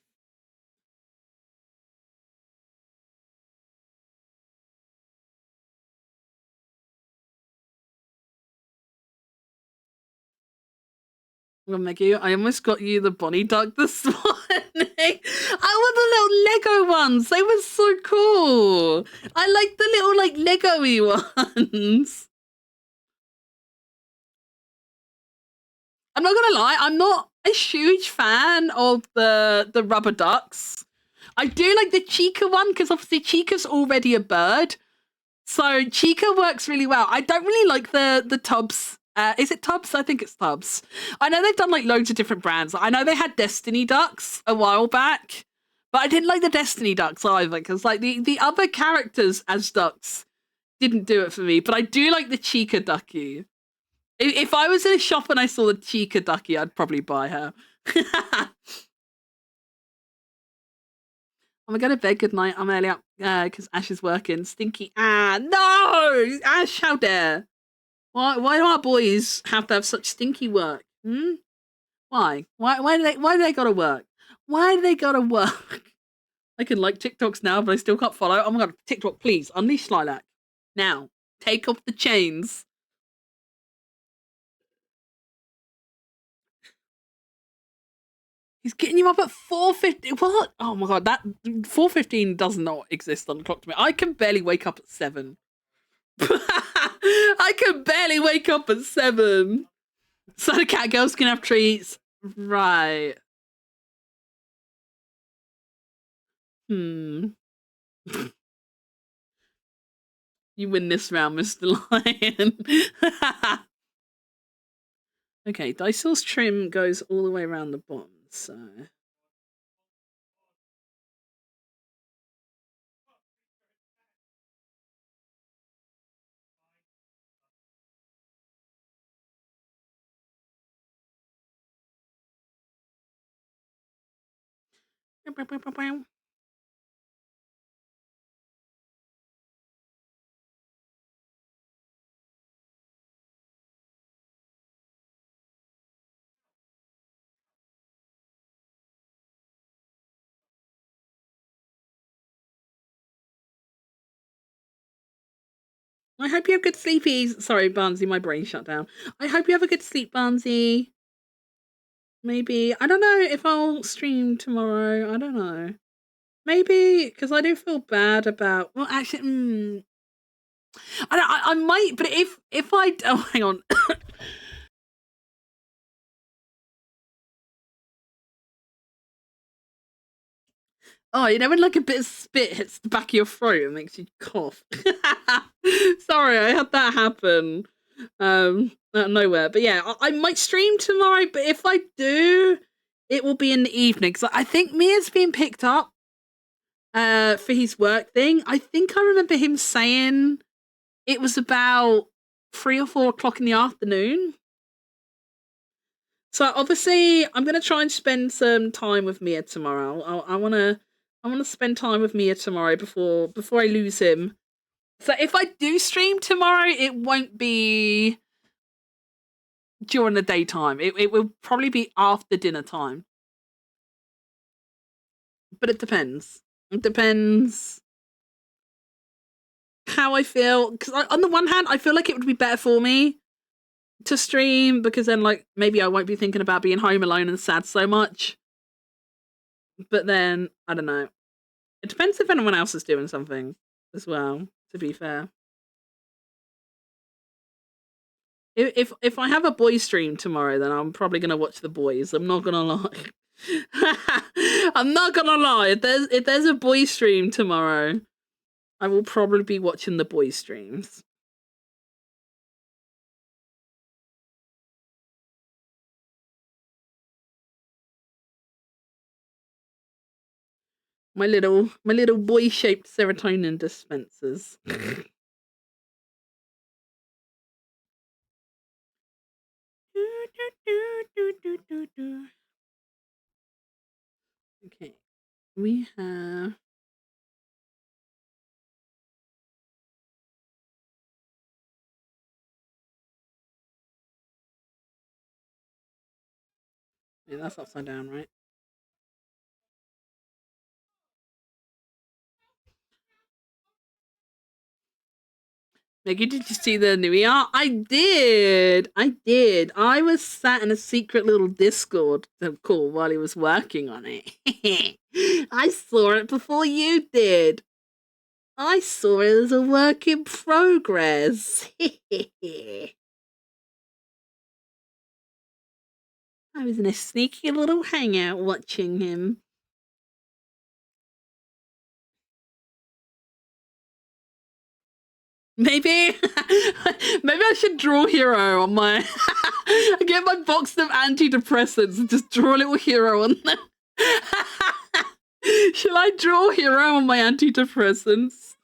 Well, Megu, I almost got you the Bonnie Duck this morning. I want the little Lego ones. They were so cool. I like the little like Lego-y ones. I'm not gonna lie, I'm not a huge fan of the rubber ducks. I do like the Chica one because obviously Chica's already a bird, so Chica works really well. I don't really like the tubs. Is it tubs? I think it's tubs. I know they've done like loads of different brands. I know they had Destiny ducks a while back, but I didn't like the Destiny ducks either because like the other characters as ducks didn't do it for me. But I do like the Chica ducky. If I was in a shop and I saw the Chica ducky, I'd probably buy her. I'm gonna go to bed. Good night. I'm early up because Ash is working. Stinky. Ah, no! Ash, how dare! Why do our boys have to have such stinky work? Hmm? Why? Why do they gotta work? Why do they gotta work? I can like TikToks now, but I still can't follow. Oh my god, TikTok, please unleash Lilac now. Take off the chains. He's getting you up at 4:50. What? Oh my god, that 4:15 does not exist on the clock to me. I can barely wake up at 7. I can barely wake up at 7. So the cat girls can have treats. Right. Hmm. You win this round, Mr. Lion. Okay, Dysel's trim goes all the way around the bottom, so. I hope you have good sleepies. Sorry, Barnsey, my brain shut down. I hope you have a good sleep, Barnsey. Maybe. I don't know if I'll stream tomorrow. I don't know. Maybe, because I do feel bad about. Well, actually, I might, but if I. Oh, hang on. Oh, you know when like a bit of spit hits the back of your throat and makes you cough. Sorry, I had that happen. Out of nowhere. But yeah, I might stream tomorrow, but if I do, it will be in the evening. So I think Mia's being picked up for his work thing. I think I remember him saying it was about 3 or 4 o'clock in the afternoon. So obviously, I'm gonna try and spend some time with Mia tomorrow. I wanna spend time with Mia tomorrow before I lose him. So if I do stream tomorrow, it won't be during the daytime. It will probably be after dinner time. But it depends. It depends how I feel. Because on the one hand, I feel like it would be better for me to stream because then, like, maybe I won't be thinking about being home alone and sad so much. But then, I don't know. It depends if anyone else is doing something as well, to be fair. If I have a boy stream tomorrow, then I'm probably gonna watch the boys. I'm not gonna lie. I'm not gonna lie. If there's a boy stream tomorrow, I will probably be watching the boy streams. My little boy shaped serotonin dispensers. Okay, we have. Yeah, that's upside down, right? Maggie, did you see the new ER? I did. I did. I was sat in a secret little Discord call while he was working on it. I saw it before you did. I saw it as a work in progress. I was in a sneaky little hangout watching him. Maybe, maybe I should draw hero on my. Get my box of antidepressants and just draw a little hero on them. Shall I draw hero on my antidepressants?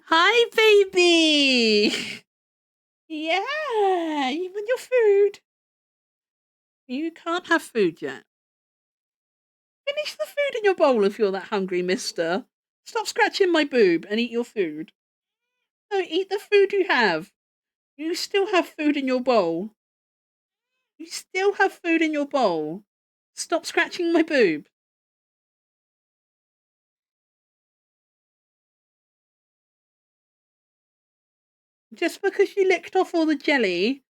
Hi, baby. Yeah, you want your food? You can't have food yet. Finish the food in your bowl if you're that hungry, mister. Stop scratching my boob and eat your food. No, eat the food you have. You still have food in your bowl. You still have food in your bowl. Stop scratching my boob. Just because you licked off all the jelly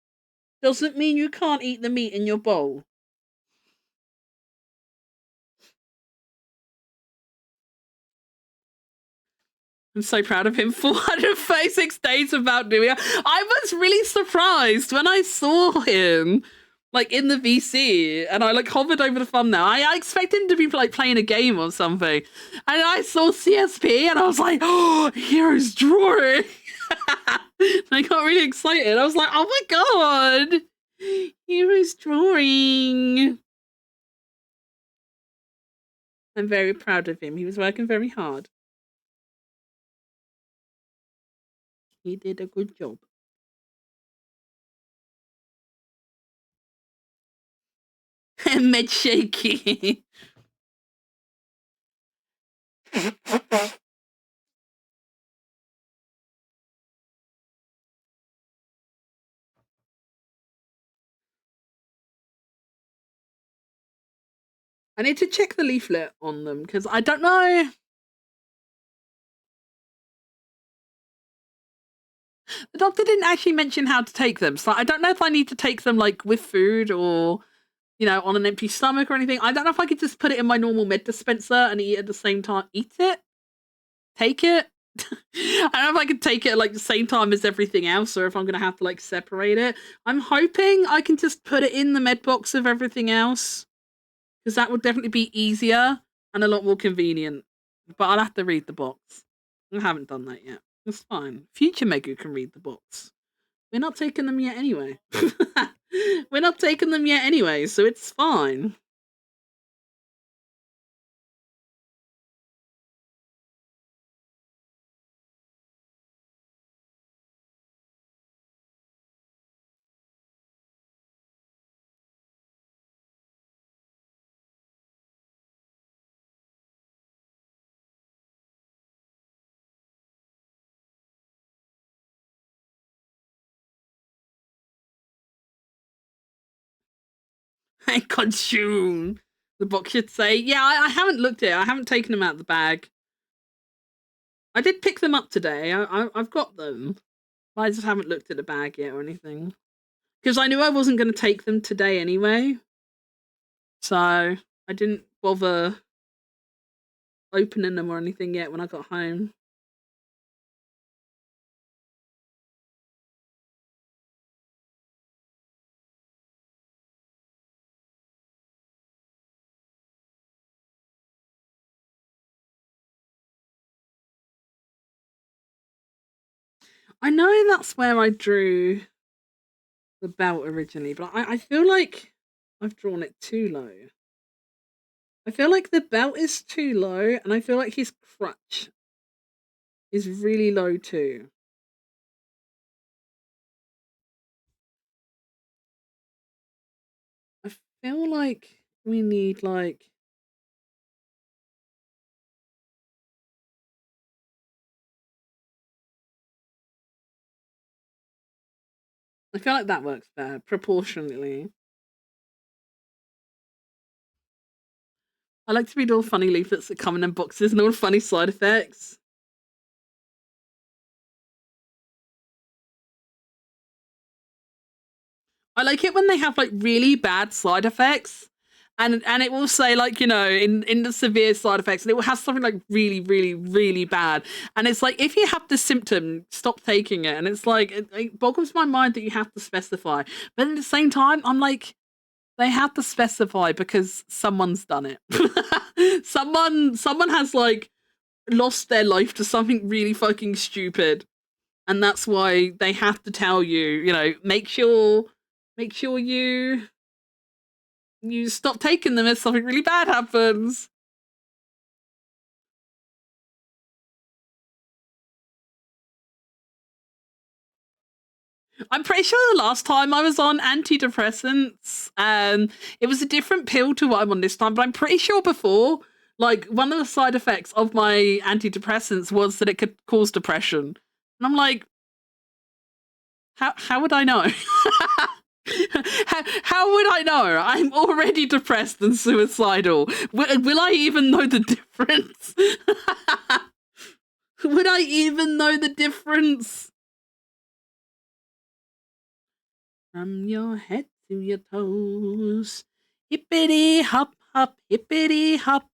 Doesn't mean you can't eat the meat in your bowl. I'm so proud of him. 436 days without doing it. I was really surprised when I saw him, like, in the VC, and I, like, hovered over the thumbnail. I expected him to be, like, playing a game or something. And I saw CSP, and I was like, oh, Hero's drawing. I got really excited. I was like, oh my god, Hero's drawing. I'm very proud of him. He was working very hard. He did a good job. Med shaky. I need to check the leaflet on them because I don't know. The doctor didn't actually mention how to take them, so I don't know if I need to take them like with food or, you know, on an empty stomach or anything. I don't know if I could just put it in my normal med dispenser and eat at the same time. Eat it? Take it? I don't know if I could take it at like the same time as everything else or if I'm going to have to like separate it. I'm hoping I can just put it in the med box of everything else because that would definitely be easier and a lot more convenient. But I'll have to read the box. I haven't done that yet. It's fine. Future Megu can read the box. We're not taking them yet anyway. We're not taking them yet anyway, so it's fine. And consume. The box should say, yeah, I haven't looked at it. I haven't taken them out of the bag. I did pick them up today. I've got them. I just haven't looked at the bag yet or anything. Because I knew I wasn't going to take them today anyway. So I didn't bother opening them or anything yet when I got home. I know that's where I drew the belt originally, but I feel like I've drawn it too low. I feel like the belt is too low, and I feel like his crutch is really low too. I feel like we need like... I feel like that works better, proportionately. I like to read all funny leaflets that come in boxes and all funny side effects. I like it when they have like really bad side effects. And it will say like, you know, in the severe side effects, and it will have something like really, really, really bad. And it's like, if you have the symptom, stop taking it. And it's like, it boggles my mind that you have to specify. But at the same time, I'm like, they have to specify because someone's done it. someone has like lost their life to something really fucking stupid. And that's why they have to tell you, you know, make sure you stop taking them if something really bad happens. I'm pretty sure the last time I was on antidepressants, it was a different pill to what I'm on this time, but I'm pretty sure before, like, one of the side effects of my antidepressants was that it could cause depression. And I'm like, how would I know? How would I know? I'm already depressed and suicidal. Will I even know the difference? Would I even know the difference? From your head to your toes. Hippity hop hop, hippity hop.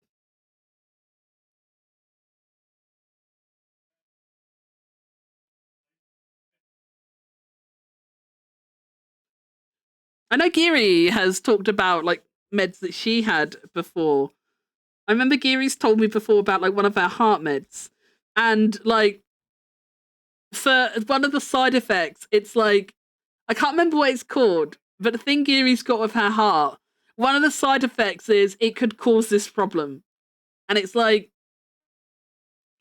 I know Giri has talked about like meds that she had before. I remember Giri's told me before about like one of her heart meds. And like for one of the side effects, it's like I can't remember what it's called, but the thing Giri's got with her heart, one of the side effects is it could cause this problem. And it's like,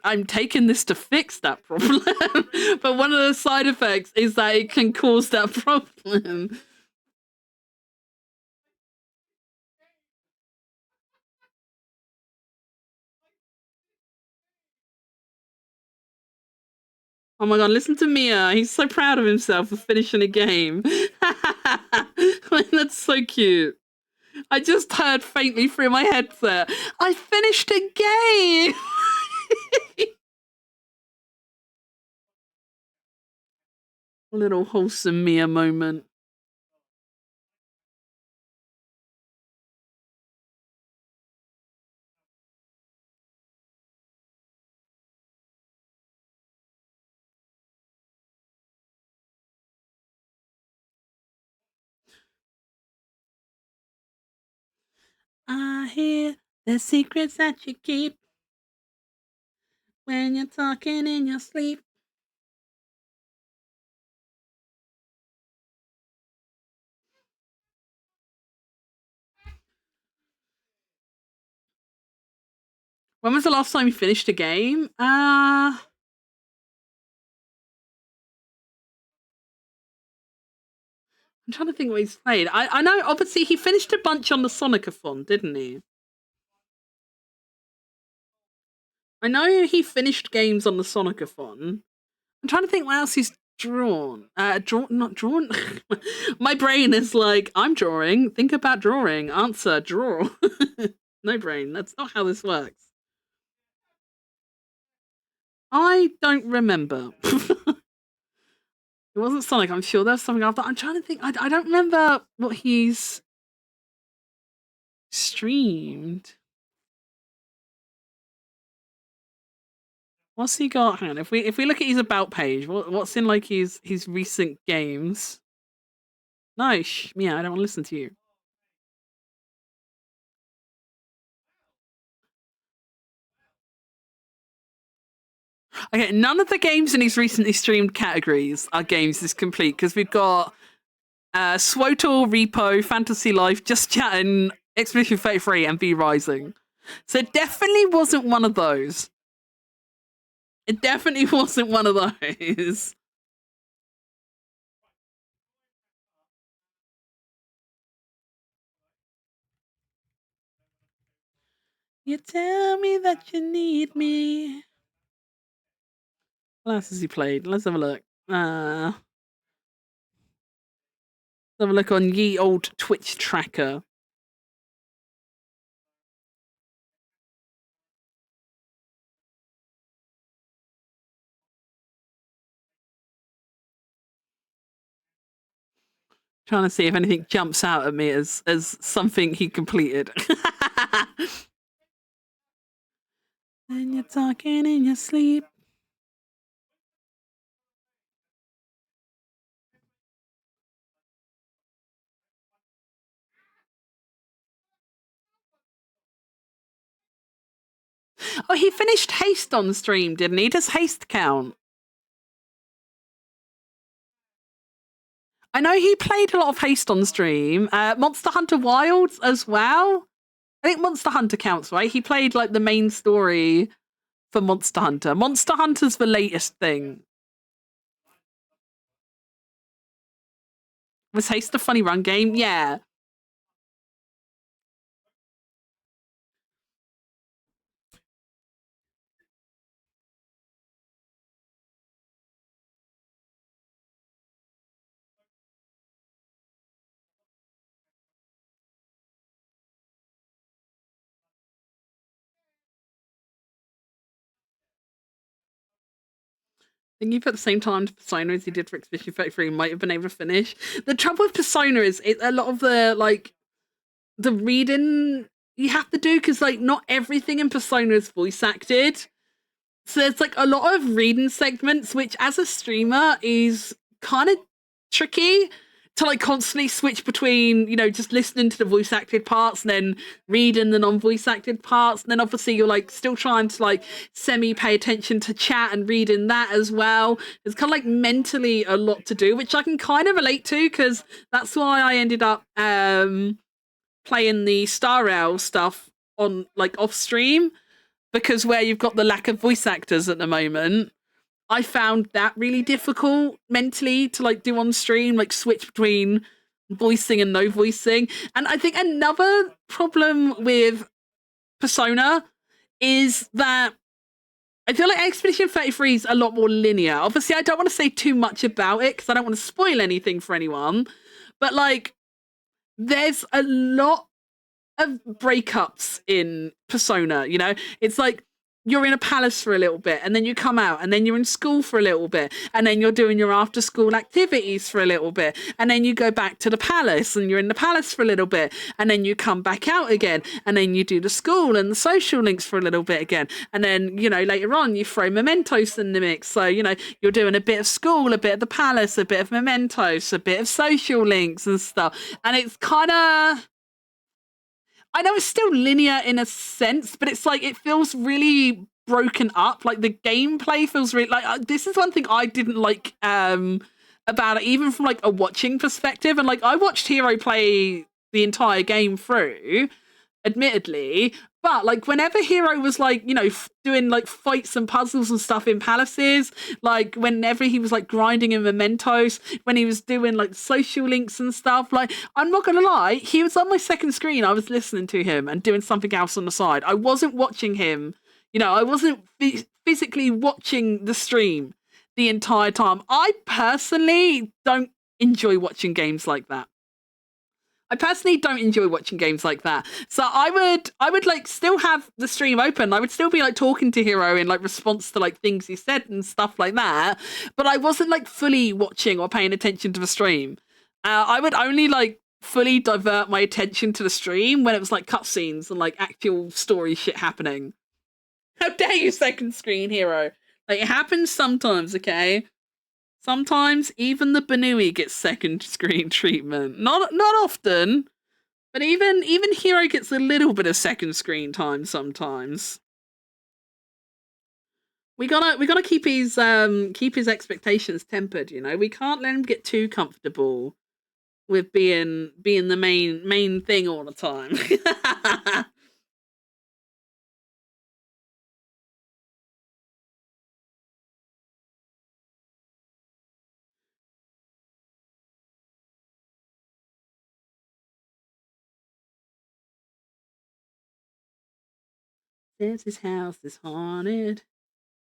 I'm taking this to fix that problem. But one of the side effects is that it can cause that problem. Oh my god, listen to Mia. He's so proud of himself for finishing a game. That's so cute. I just heard faintly through my headset, I finished a game! A little wholesome Mia moment. I hear the secrets that you keep when you're talking in your sleep. When was the last time you finished a game? I'm trying to think what he's played. I know, obviously, he finished a bunch on the Sonicathon, didn't he? I know he finished games on the Sonicathon. I'm trying to think what else he's drawn. Not drawn. My brain is like, I'm drawing. Think about drawing. Answer, draw. No brain. That's not how this works. I don't remember. It wasn't Sonic. I'm sure there's something after. I'm trying to think. I don't remember what he's streamed. What's he got? Hang on. If we look at his about page, what's in like his recent games? No, yeah, I don't want to listen to you. Okay, none of the games in his recently streamed categories are games this complete because we've got Swotal, Repo, Fantasy Life, Just Chatting, Expedition 33, and V Rising. So it definitely wasn't one of those. It definitely wasn't one of those. You tell me that you need me. What else has he played? Let's have a look. Let's have a look on ye old Twitch tracker. Trying to see if anything jumps out at me as something he completed. And you're talking in your sleep. Oh, he finished Haste on stream, didn't he? Does Haste count? I know he played a lot of Haste on stream. Monster Hunter Wilds as well. I think Monster Hunter counts, right? He played like the main story for Monster Hunter. Monster Hunter's the latest thing. Was Haste a funny run game? Yeah. think you put the same time to Persona as you did for Expedition 33, might have been able to finish. The trouble with Persona is a lot of the reading you have to do, because like not everything in Persona is voice acted. So there's like a lot of reading segments, which as a streamer is kind of tricky to like constantly switch between, just listening to the voice acted parts and then reading the non-voice acted parts. And then obviously you're like still trying to like semi pay attention to chat and reading that as well. It's kind of like mentally a lot to do, which I can kind of relate to, because that's why I ended up playing the Star Rail stuff on like off stream, because where you've got the lack of voice actors at the moment, I found that really difficult mentally to like do on stream, like switch between voicing and no voicing. And I think another problem with Persona is that I feel like Expedition 33 is a lot more linear. Obviously, I don't want to say too much about it because I don't want to spoil anything for anyone, but like there's a lot of breakups in Persona, It's like you're in a palace for a little bit and then you come out and then you're in school for a little bit and then you're doing your after school activities for a little bit and then you go back to the palace and you're in the palace for a little bit and then you come back out again and then you do the school and the social links for a little bit again and then later on you throw mementos in the mix, so you're doing a bit of school, a bit of the palace, a bit of mementos, a bit of social links and stuff, and it's kind of, I know it's still linear in a sense, but it's like it feels really broken up. Like the gameplay feels really like this is one thing I didn't like about it, even from like a watching perspective. And like I watched Hero play the entire game through, admittedly, but like whenever Hero was like doing like fights and puzzles and stuff in palaces, like whenever he was like grinding in mementos, when he was doing like social links and stuff, like I'm not gonna lie, he was on my second screen, I was listening to him and doing something else on the side. I wasn't watching him, I wasn't physically watching the stream the entire time. I personally don't enjoy watching games like that. I personally don't enjoy watching games like that. So I would like still have the stream open. I would still be like talking to Hero in like response to like things he said and stuff like that. But I wasn't like fully watching or paying attention to the stream. I would only like fully divert my attention to the stream when it was like cutscenes and like actual story shit happening. How dare you second screen, Hero? Like it happens sometimes, okay? Sometimes even the Banui gets second screen treatment. Not often, but even Hero gets a little bit of second screen time sometimes. We gotta keep his expectations tempered, We can't let him get too comfortable with being the main thing all the time. Says his house is haunted.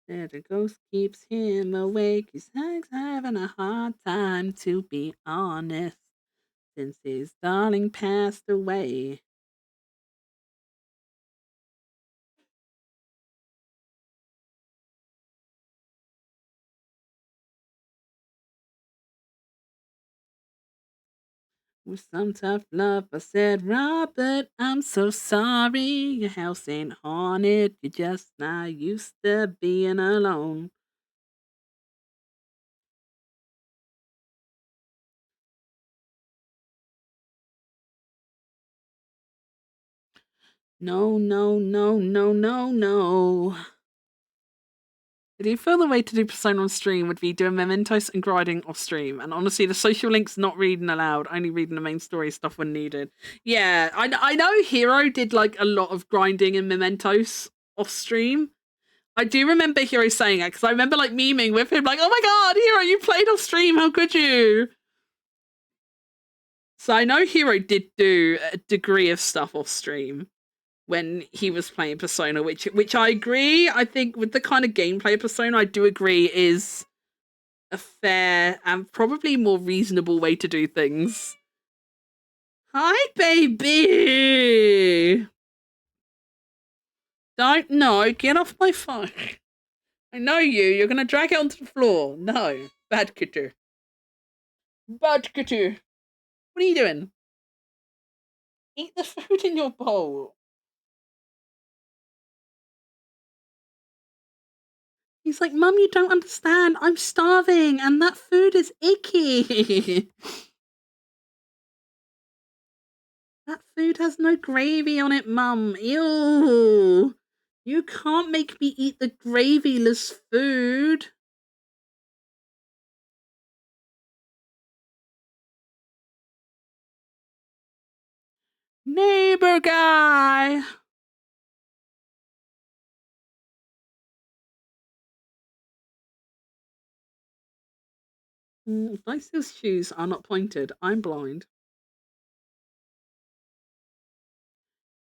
That a ghost keeps him awake. He's having a hard time, to be honest, since his darling passed away. With some tough love, I said, Robert, I'm so sorry. Your house ain't haunted. You're just not used to being alone. No, no, no, no, no, no. Do you feel the way to do Persona on stream would be doing mementos and grinding off stream? And honestly, the social links not reading aloud, only reading the main story stuff when needed. Yeah, I know Hero did like a lot of grinding and mementos off stream. I do remember Hero saying it because I remember like memeing with him, like, "Oh my god, Hero, you played off stream! How could you?" So I know Hero did do a degree of stuff off stream when he was playing Persona, which I agree. I think with the kind of gameplay of Persona, I do agree is a fair and probably more reasonable way to do things. Hi, baby. Don't know. Get off my phone. I know you. You're going to drag it onto the floor. No. Bad kitty. Bad kitty. What are you doing? Eat the food in your bowl. He's like, Mum, you don't understand. I'm starving and that food is icky. That food has no gravy on it, Mum. Ew. You can't make me eat the gravyless food. Neighbor guy. Dicey's shoes are not pointed. I'm blind.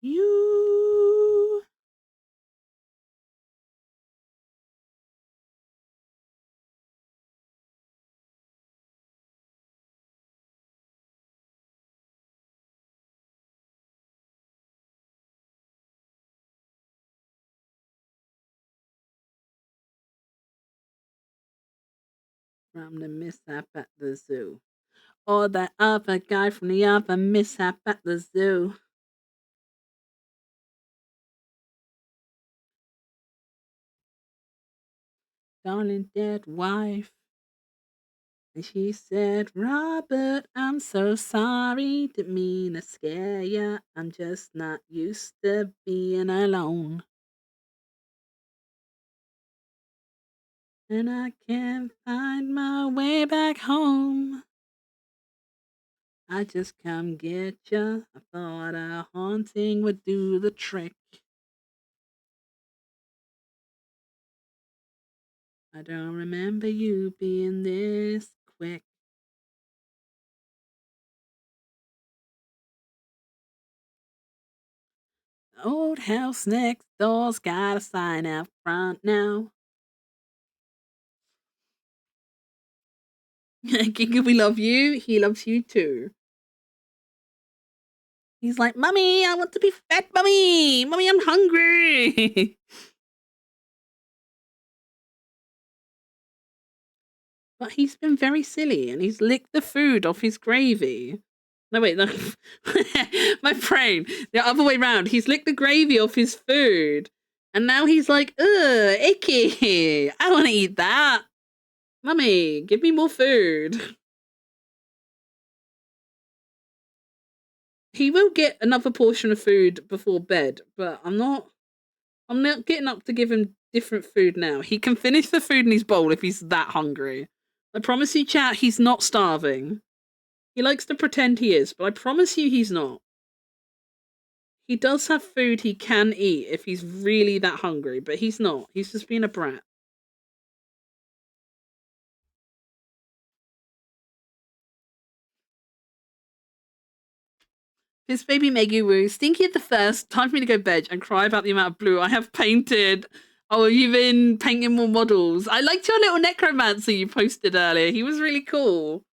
You. From the mishap at the zoo. Or that other guy from the other mishap at the zoo. Darling dead wife. And she said, Robert, I'm so sorry. Didn't mean to scare ya. I'm just not used to being alone. And I can't find my way back home. I just come get ya. I thought a haunting would do the trick. I don't remember you being this quick. The old house next door's got a sign out front now. Giga, we love you. He loves you too. He's like, Mummy, I want to be fed, Mummy. Mummy, I'm hungry. But he's been very silly and he's licked the food off his gravy. No, wait, no. My brain. The other way round. He's licked the gravy off his food. And now he's like, ugh, icky. I want to eat that. Mummy, give me more food. He will get another portion of food before bed, but I'm not getting up to give him different food now. He can finish the food in his bowl if he's that hungry. I promise you, chat, he's not starving. He likes to pretend he is, but I promise you he's not. He does have food he can eat if he's really that hungry, but he's not. He's just being a brat. This baby Megu Woo, stinky at the first, time for me to go bed and cry about the amount of blue I have painted. Oh, you've been painting more models. I liked your little necromancer you posted earlier. He was really cool.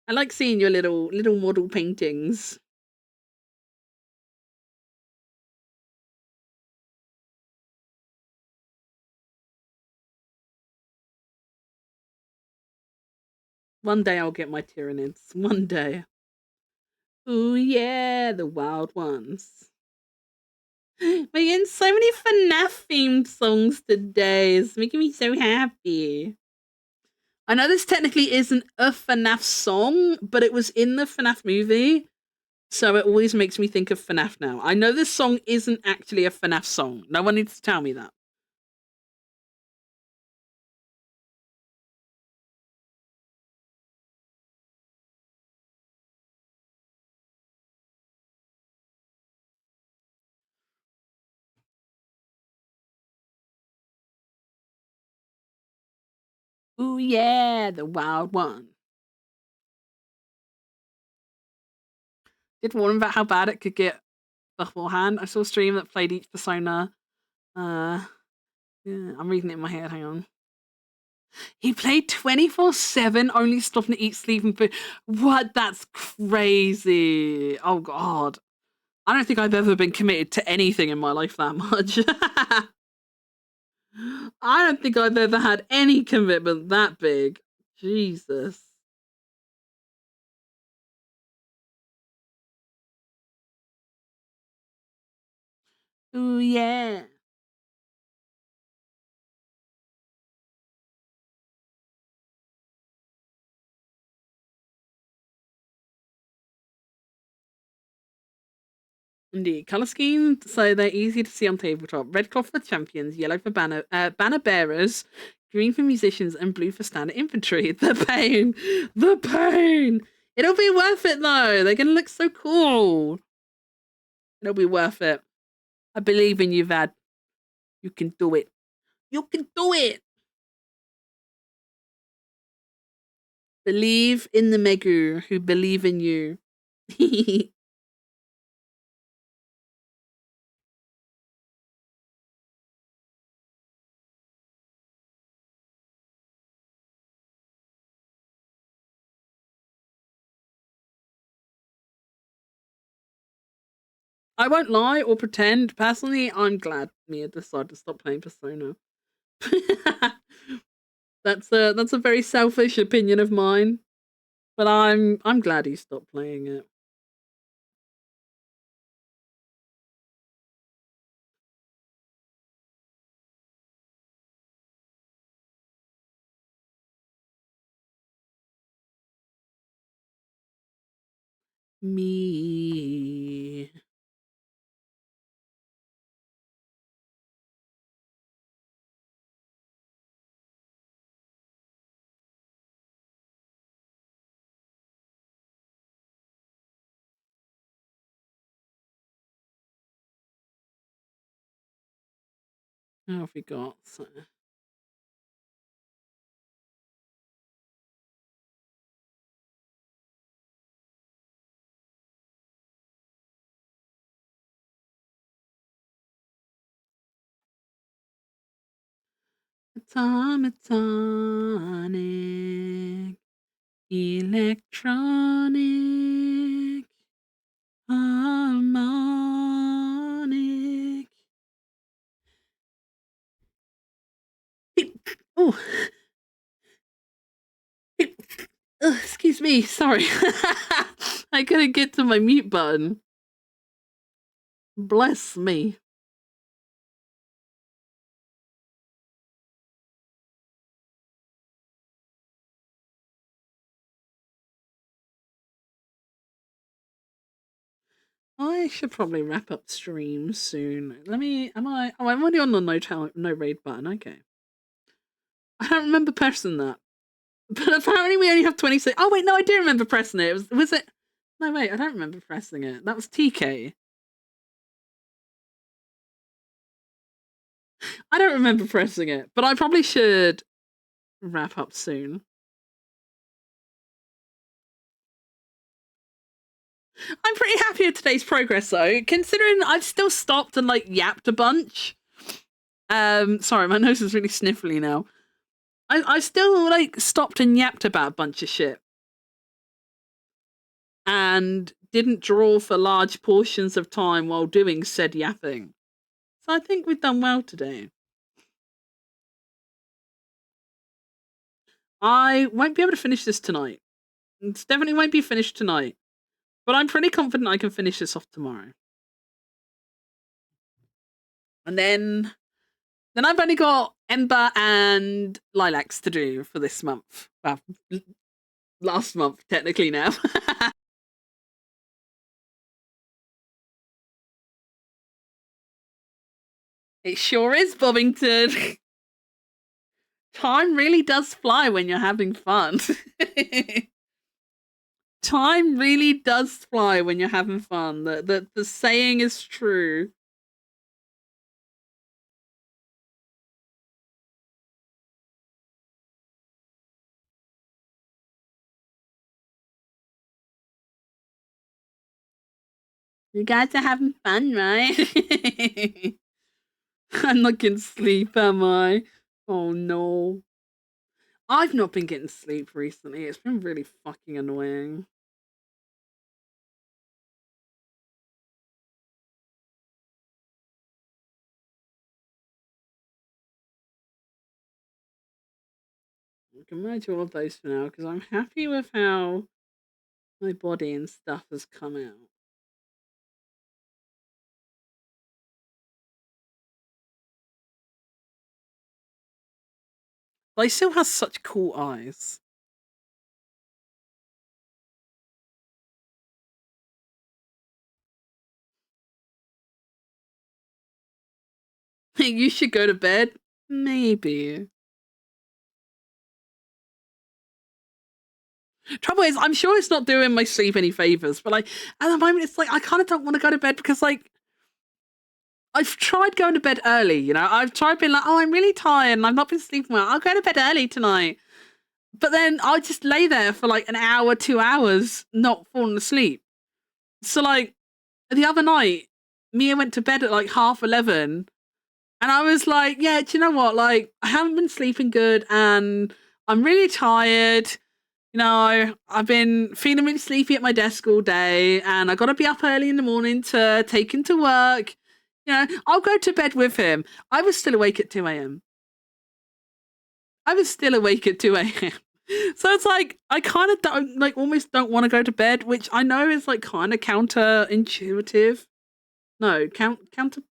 I like seeing your little model paintings. One day I'll get my Tyranids. One day. Ooh yeah, the wild ones. We're getting so many FNAF themed songs today. It's making me so happy. I know this technically isn't a FNAF song, but it was in the FNAF movie. So it always makes me think of FNAF now. I know this song isn't actually a FNAF song. No one needs to tell me that. Ooh yeah, the wild one. Did warn about how bad it could get beforehand. I saw a stream that played each persona. Yeah, I'm reading it in my head. Hang on. He played 24/7, only stopping to eat, sleep, and food. What? That's crazy. Oh god. I don't think I've ever been committed to anything in my life that much. I don't think I've ever had any commitment that big. Jesus. Ooh, yeah. Indeed. Colour scheme, so they're easy to see on tabletop. Red cloth for champions, yellow for banner bearers, green for musicians, and blue for standard infantry. The pain. The pain. It'll be worth it though. They're gonna look so cool. It'll be worth it. I believe in you, Vad. You can do it. You can do it. Believe in the Megu who believe in you. I won't lie or pretend. Personally, I'm glad Mia decided to stop playing Persona. That's a very selfish opinion of mine, but I'm glad he stopped playing it. Me. How have we got? Atomic, electronic, harmonic. Oh, excuse me. Sorry, I couldn't get to my mute button. Bless me. I should probably wrap up stream soon. Let me. Am I? Oh, I'm already on the no raid button. Okay. I don't remember pressing that, but apparently we only have 26. Oh wait, no, I do remember pressing it. Was it? No wait, I don't remember pressing it. That was TK. I don't remember pressing it, but I probably should wrap up soon. I'm pretty happy with today's progress though, considering I've still stopped and like yapped a bunch. Sorry, my nose is really sniffly now. I still like stopped and yapped about a bunch of shit and didn't draw for large portions of time while doing said yapping. So I think we've done well today. I won't be able to finish this tonight. It definitely won't be finished tonight, but I'm pretty confident I can finish this off tomorrow. And then I've only got Ember and Lilacs to do for this month. Well, last month technically now. It sure is, Bobbington. Time really does fly when you're having fun. Time really does fly when you're having fun. The saying is true. You guys are having fun, right? I'm not getting sleep, am I? Oh no. I've not been getting sleep recently. It's been really fucking annoying. I can merge all of those for now because I'm happy with how my body and stuff has come out. But he still has such cool eyes. You should go to bed? Maybe. Trouble is, I'm sure it's not doing my sleep any favors, but like at the moment, it's like I kind of don't want to go to bed because like I've tried going to bed early. I've tried being like, oh, I'm really tired and I've not been sleeping well. I'll go to bed early tonight, but then I'll just lay there for like an hour, 2 hours, not falling asleep. So like the other night, Mia went to bed at like 11:30. And I was like, yeah, do you know what? Like, I haven't been sleeping good and I'm really tired. I've been feeling really sleepy at my desk all day and I got to be up early in the morning to take him to work. I'll go to bed with him. I was still awake at 2 a.m. I was still awake at 2 a.m. So it's like, I kind of don't, like, almost don't want to go to bed, which I know is like kind of counterintuitive. No, counterproductive?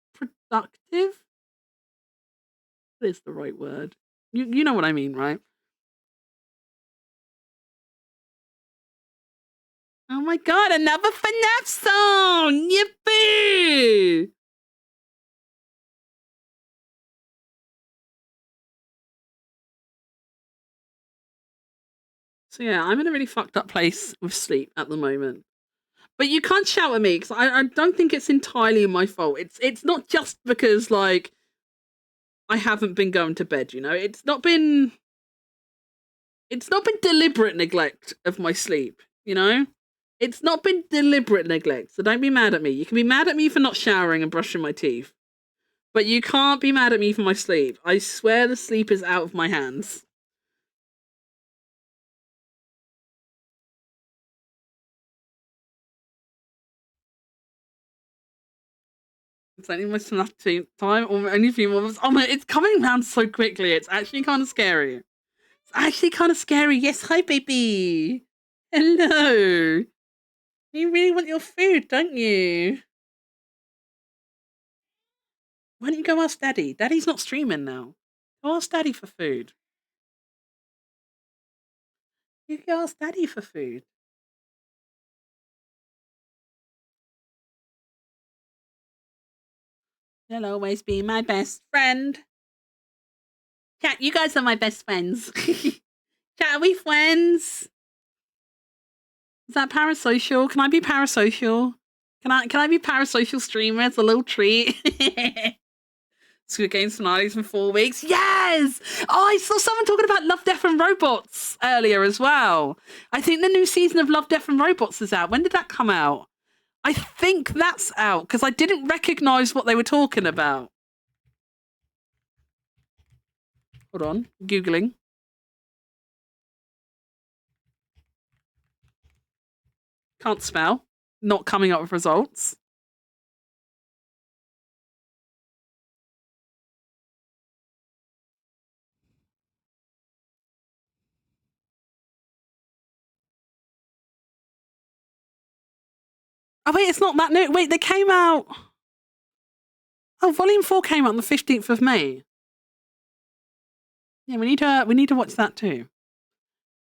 What is the right word? You know what I mean, right? Oh my god, another FNAF song! Yippee! So yeah, I'm in a really fucked up place with sleep at the moment. But you can't shout at me because I don't think it's entirely my fault. It's not just because like I haven't been going to bed. It's not been deliberate neglect of my sleep. It's not been deliberate neglect. So don't be mad at me. You can be mad at me for not showering and brushing my teeth. But you can't be mad at me for my sleep. I swear the sleep is out of my hands. It's only my enough time, or only a few moments. Oh my, it's coming around so quickly. It's actually kind of scary. It's actually kind of scary. Yes, hi, baby. Hello. You really want your food, don't you? Why don't you go ask Daddy? Daddy's not streaming now. Go ask Daddy for food. You go ask Daddy for food. You'll always be my best friend. Chat, you guys are my best friends. Chat, are we friends? Is that parasocial? Can I be parasocial? Can I be parasocial streamer? It's a little treat. Squid Games finales in 4 weeks. Yes! Oh, I saw someone talking about Love, Death and Robots earlier as well. I think the new season of Love, Death and Robots is out. When did that come out? I think that's out because I didn't recognize what they were talking about. Hold on, Googling. Can't spell. Not coming up with results. Oh wait, it's not that new. Wait, they came out. Oh, Volume 4 came out on the 15th of May. Yeah, we need to watch that too.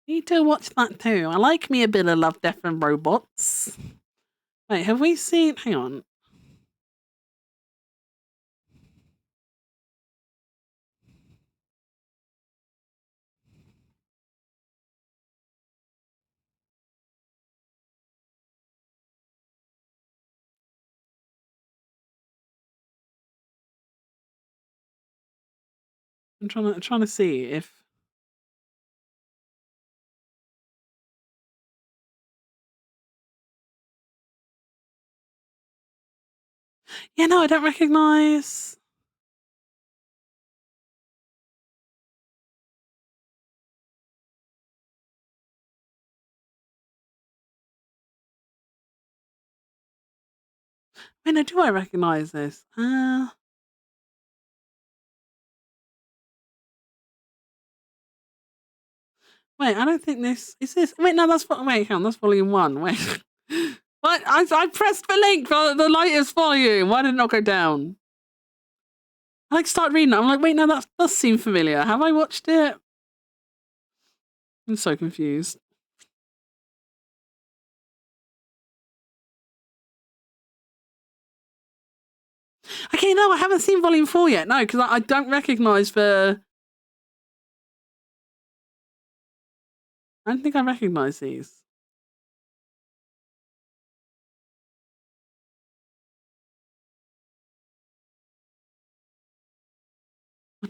Need to watch that too. I like me a bit of Love, Death and Robots. Wait, have we seen? Hang on. I'm trying to see if. Yeah, no, I don't recognize. I mean, do I recognize this? Wait, I don't think this is this. Wait, no, that's wait, hang on, that's volume 1. Wait, what? I pressed the link for the latest volume. Why did it not go down? I like start reading it. I'm like, wait, no, that does seem familiar. Have I watched it? I'm so confused. Okay, no, I haven't seen volume 4 yet. No, because I don't recognise the. I don't think I recognise these.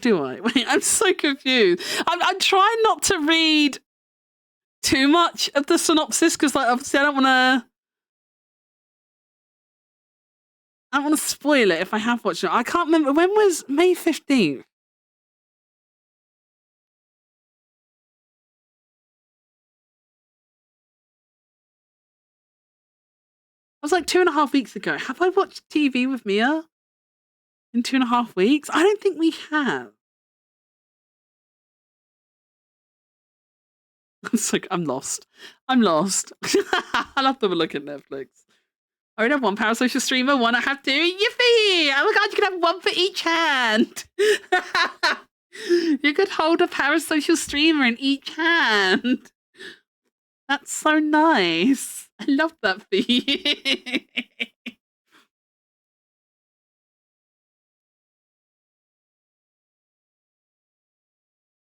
Do I? Wait, I'm so confused. I'm trying not to read too much of the synopsis because, like, obviously, I don't want to spoil it if I have watched it. I can't remember when was May 15th. I was like 2.5 weeks ago. Have I watched TV with Mia in 2.5 weeks? I don't think we have. It's like I'm lost. I'll have to have a look at Netflix. I already have one parasocial streamer, one I have two. Yippee! Oh my god, you can have one for each hand. You could hold a parasocial streamer in each hand. That's so nice. I love that for you.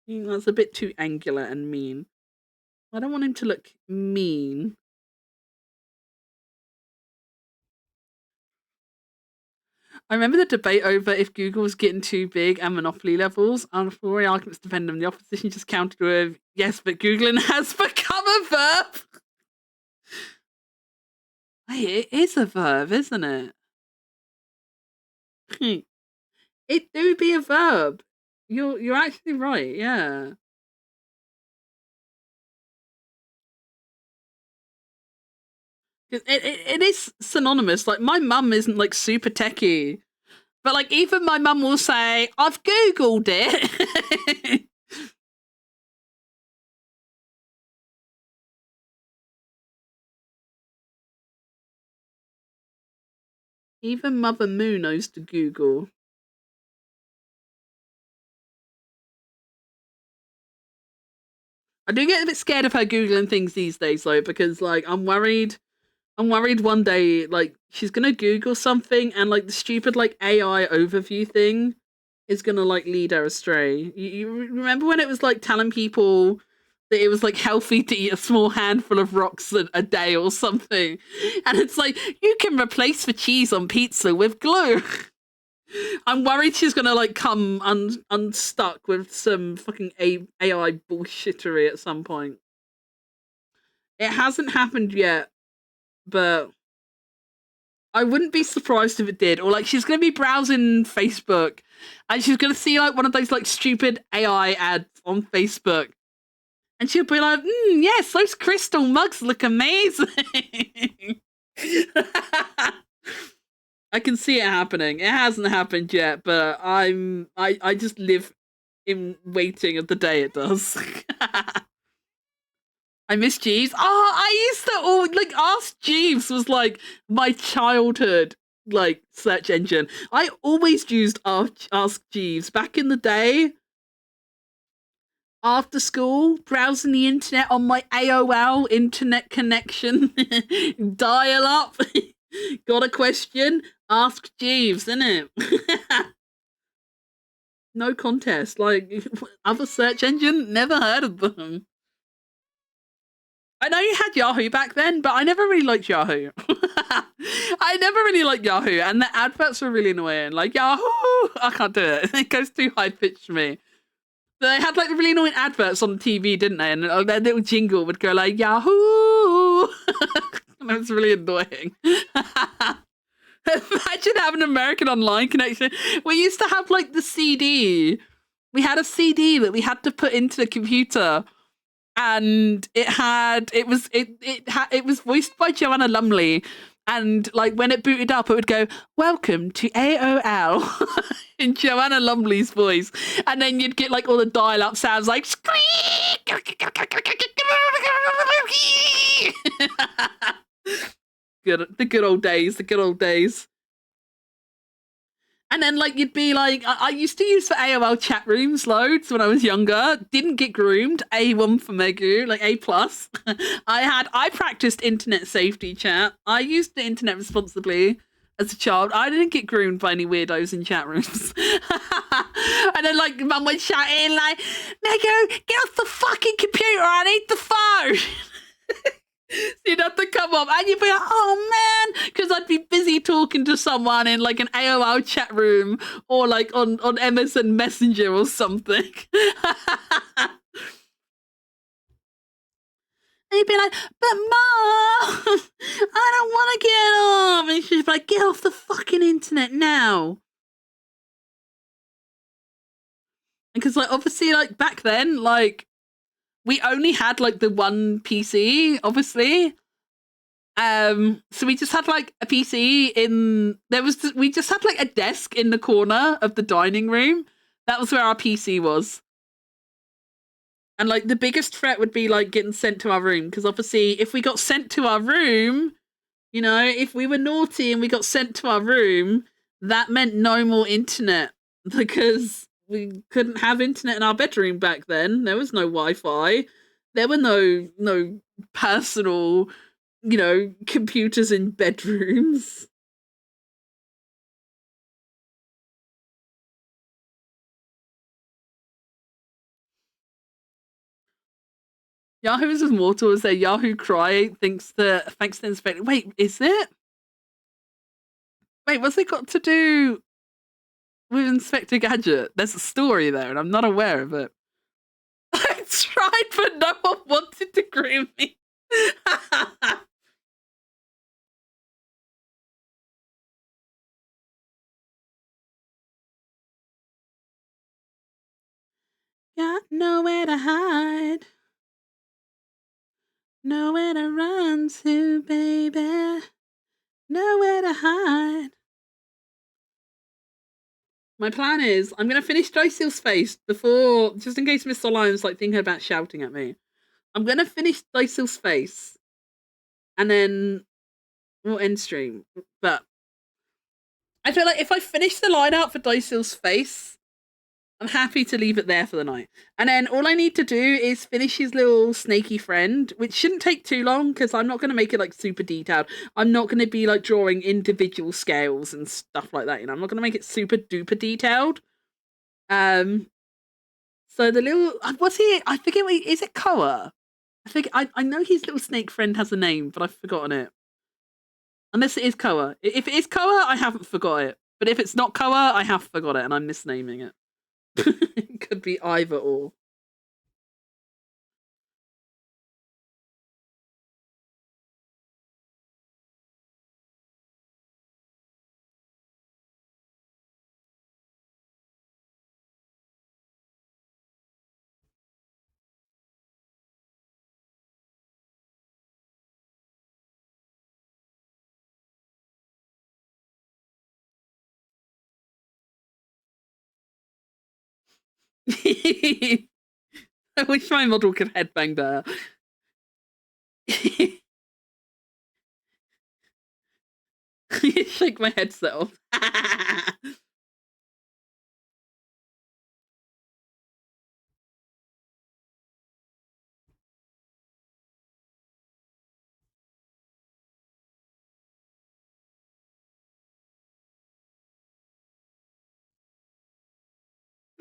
That's a bit too angular and mean. I don't want him to look mean. I remember the debate over if Google was getting too big and monopoly levels. Before arguments depend on the opposition just countered with, yes, but Googling has become a verb. Hey, it is a verb, isn't it? It do be a verb. You're actually right, yeah. It is synonymous. Like, my mum isn't like super techie, but like even my mum will say, I've Googled it. Even Mother Moo knows to Google. I do get a bit scared of her Googling things these days though, because like I'm worried one day like she's gonna Google something and like the stupid like AI overview thing is gonna like lead her astray. You remember when it was like telling people that it was like healthy to eat a small handful of rocks a day or something, and it's like you can replace the cheese on pizza with glue. I'm worried she's gonna like come unstuck with some fucking AI bullshittery at some point. It hasn't happened yet, but I wouldn't be surprised if it did. Or like she's gonna be browsing Facebook and she's gonna see like one of those like stupid AI ads on Facebook. And she'll be like, yes, those crystal mugs look amazing. I can see it happening. It hasn't happened yet, but I just live in waiting of the day it does. I miss Jeeves. Oh, I used to like Ask Jeeves was like my childhood like search engine. I always used Ask Jeeves back in the day. After school, browsing the internet on my AOL internet connection, dial up. Got a question? Ask Jeeves, innit? No contest. Like other search engine, never heard of them. I know you had Yahoo back then, but I never really liked Yahoo. I never really liked Yahoo, and the adverts were really annoying. Like Yahoo, I can't do it. It goes too high pitched for me. They had like really annoying adverts on TV, didn't they? And their little jingle would go like Yahoo, and it was really annoying. Imagine having an American Online connection. We used to have like the CD. We had a CD that we had to put into the computer, and it was voiced by Joanna Lumley. And like when it booted up, it would go, "Welcome to AOL" in Joanna Lumley's voice, and then you'd get like all the dial-up sounds like squeak, The good old days, the good old days. And then, like, you'd be like, I used to use for AOL chat rooms loads when I was younger. Didn't get groomed. A1 for Megu, like A plus. I practiced internet safety chat. I used the internet responsibly as a child. I didn't get groomed by any weirdos in chat rooms. And then, like, mum would shout in, like, Megu, get off the fucking computer. I need the phone. So you'd have to come up and you'd be like, oh man, because I'd be busy talking to someone in like an AOL chat room or like on MSN Messenger or something. And you'd be like, but Mom, I don't want to get off. And she'd be like, get off the fucking internet now. Because like obviously like back then, like we only had like the one PC, obviously. So we just had like a PC we just had like a desk in the corner of the dining room. That was where our PC was. And like the biggest threat would be like getting sent to our room, because obviously if we got sent to our room, you know, if we were naughty and we got sent to our room, that meant no more internet, because we couldn't have internet in our bedroom back then. There was no Wi-Fi. There were no personal, you know, computers in bedrooms. Yahoo is as mortal as their Yahoo cry thinks that thanks to Inspector. Wait, is it? Wait, what's it got to do with Inspector Gadget? There's a story there, and I'm not aware of it. I tried, but no one wanted to groom me. Got nowhere to hide. Nowhere to run to, baby. Nowhere to hide. My plan is I'm gonna finish Dryseal's face before, just in case Mr. Lion's like thinking about shouting at me. I'm gonna finish Dryseal's face, and then we'll end stream. But I feel like if I finish the line out for Dryseal's face, I'm happy to leave it there for the night. And then all I need to do is finish his little snaky friend, which shouldn't take too long because I'm not going to make it like super detailed. I'm not going to be like drawing individual scales and stuff like that. You know, I'm not going to make it super duper detailed. So the little, what's he? I forget. Is it Koa? I think I know his little snake friend has a name, but I've forgotten it. Unless it is Koa. If it is Koa, I haven't forgot it. But if it's not Koa, I have forgot it and I'm misnaming it. It could be either or. I wish my model could headbang better. Shake my headset off.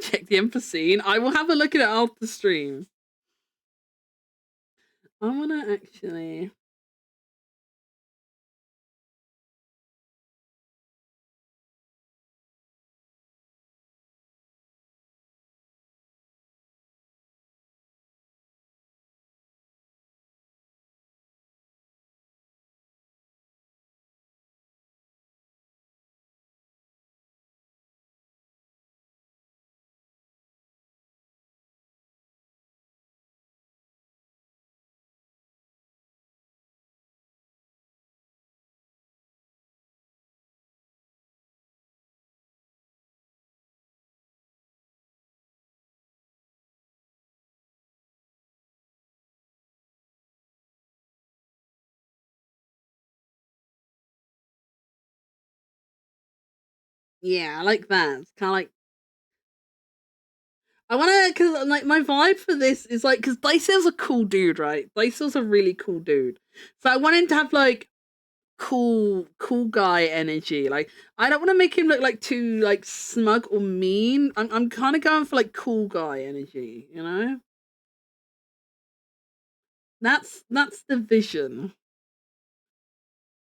Check the empathy. I will have a look at it after the stream. I wanna actually. Yeah, I like that. It's kind of like I want to, because like my vibe for this is like, because Daisel's a cool dude, right? Daisel's a really cool dude. So I want him to have like cool guy energy. Like I don't want to make him look like too like smug or mean. I'm kind of going for like cool guy energy, you know? That's the vision.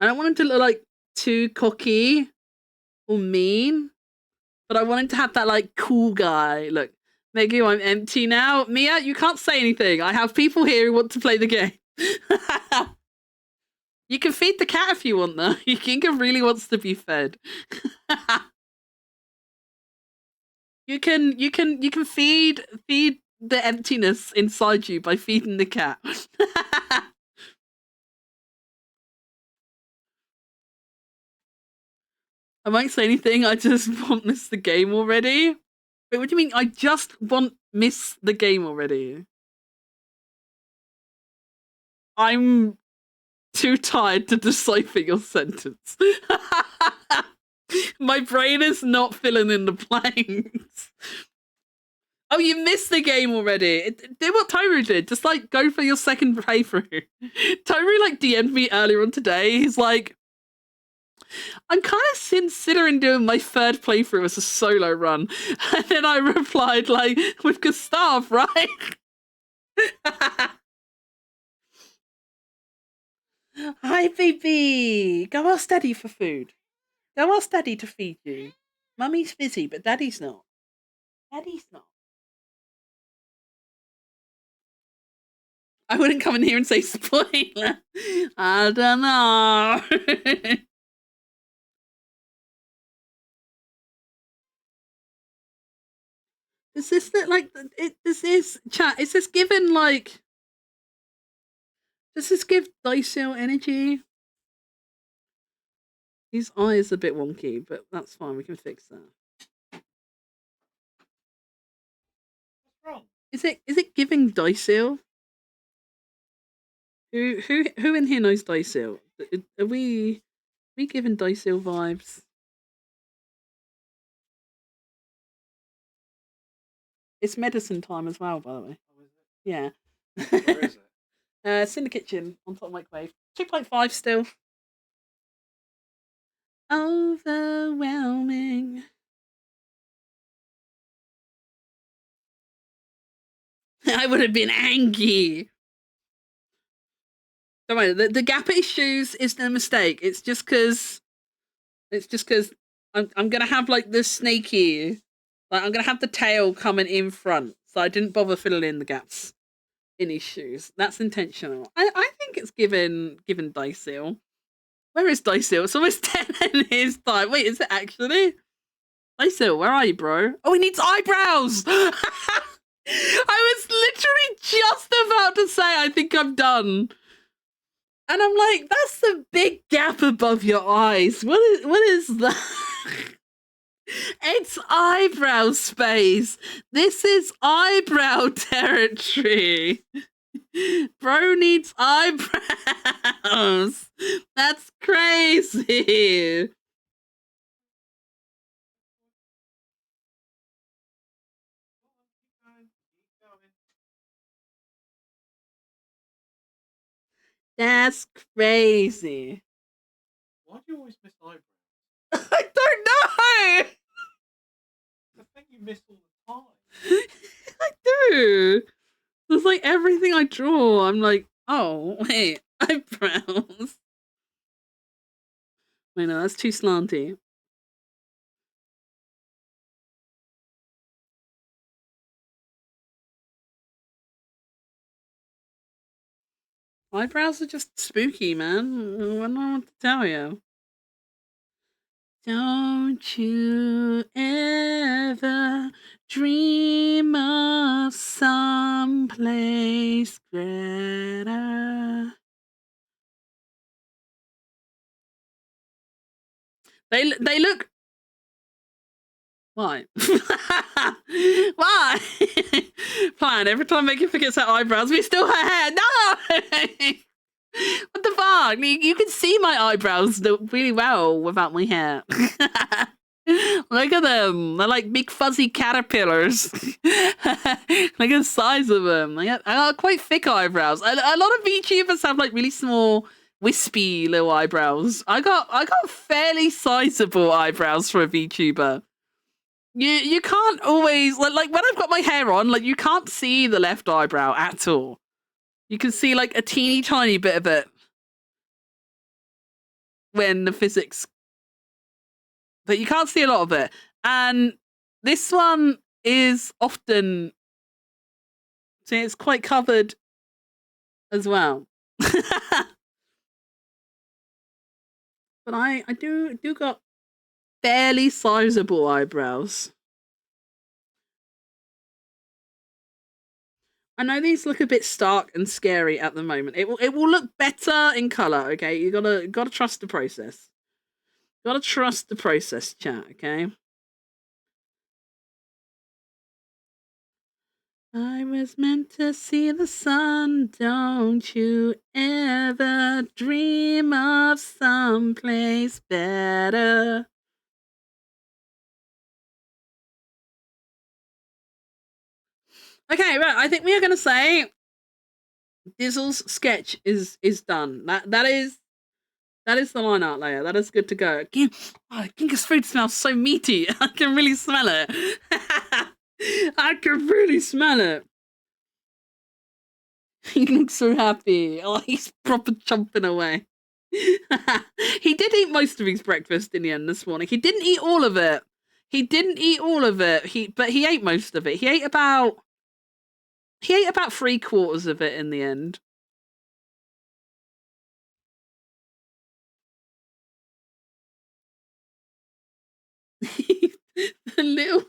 I don't want him to look like too cocky or mean, but I want him to have that like cool guy. Look, Megu, I'm empty now. Mia, you can't say anything. I have people here who want to play the game. You can feed the cat if you want, though. Kinga really wants to be fed. you can feed the emptiness inside you by feeding the cat. I won't say anything. I just want miss the game already. Wait, what do you mean? I just want miss the game already. I'm too tired to decipher your sentence. My brain is not filling in the blanks. Oh, you missed the game already. Do what Toru did. Just like go for your second playthrough. Toru like DM'd me earlier on today. He's like, I'm kind of considering doing my third playthrough as a solo run. And then I replied like, with Gustav, right? Hi, baby. Go ask Daddy for food. Go ask Daddy to feed you. Mummy's busy, but Daddy's not. Daddy's not. I wouldn't come in here and say spoiler. I don't know. Is this like it? Does this chat? Is this given like? Does this give Daisel energy? His eye is a bit wonky, but that's fine. We can fix that. What's wrong? Is it giving Daisel? Who in here knows Daisel? Are we giving Daisel vibes? It's medicine time as well, by the way. Oh, is it? Yeah. Where is it? It's in the kitchen on top of the microwave. 2.5 still. Overwhelming. I would have been angry. Don't worry, the gap issues isn't a mistake. It's just because I'm gonna have like the snaky, like I'm gonna have the tail coming in front, so I didn't bother filling in the gaps in his shoes. That's intentional. I think it's given Diceel. Where is Diceel? It's almost 10 in his time. Wait, is it actually? Diceel, where are you, bro? Oh, he needs eyebrows! I was literally just about to say I think I'm done. And I'm like, that's the big gap above your eyes. What is that? It's eyebrow space. This is eyebrow territory. Bro needs eyebrows. That's crazy. That's crazy. Why do you always miss eyebrows? I don't know. The thing you miss all the time. I do. It's like everything I draw, I'm like, oh, wait, eyebrows. Wait, no, that's too slanty. Eyebrows are just spooky, man. I don't know what to tell you. Don't you ever dream of someplace greater. They look. Why? Why? Fine. Every time Megan forgets her eyebrows, we still her hair. No. What the fuck? You can see my eyebrows really well without my hair. Look at them. They're like big fuzzy caterpillars. Look at the size of them. I got quite thick eyebrows. A lot of VTubers have like really small, wispy little eyebrows. I got fairly sizable eyebrows for a VTuber. You can't always like when I've got my hair on, like you can't see the left eyebrow at all. You can see like a teeny tiny bit of it when the physics, but you can't see a lot of it. And this one is often, see, it's quite covered as well. But I do got fairly sizable eyebrows. I know these look a bit stark and scary at the moment. It will look better in color. Okay, you gotta trust the process. Gotta trust the process, chat. Okay. I was meant to see the sun. Don't you ever dream of someplace better. Okay, right. I think we are going to say Dizzle's sketch is done. That is the line art layer. That is good to go. Again, Ginga's food smells so meaty. I can really smell it. I can really smell it. He looks so happy. Oh, he's proper chomping away. He did eat most of his breakfast in the end this morning. He didn't eat all of it. But he ate most of it. He ate about 3/4 of it in the end. The little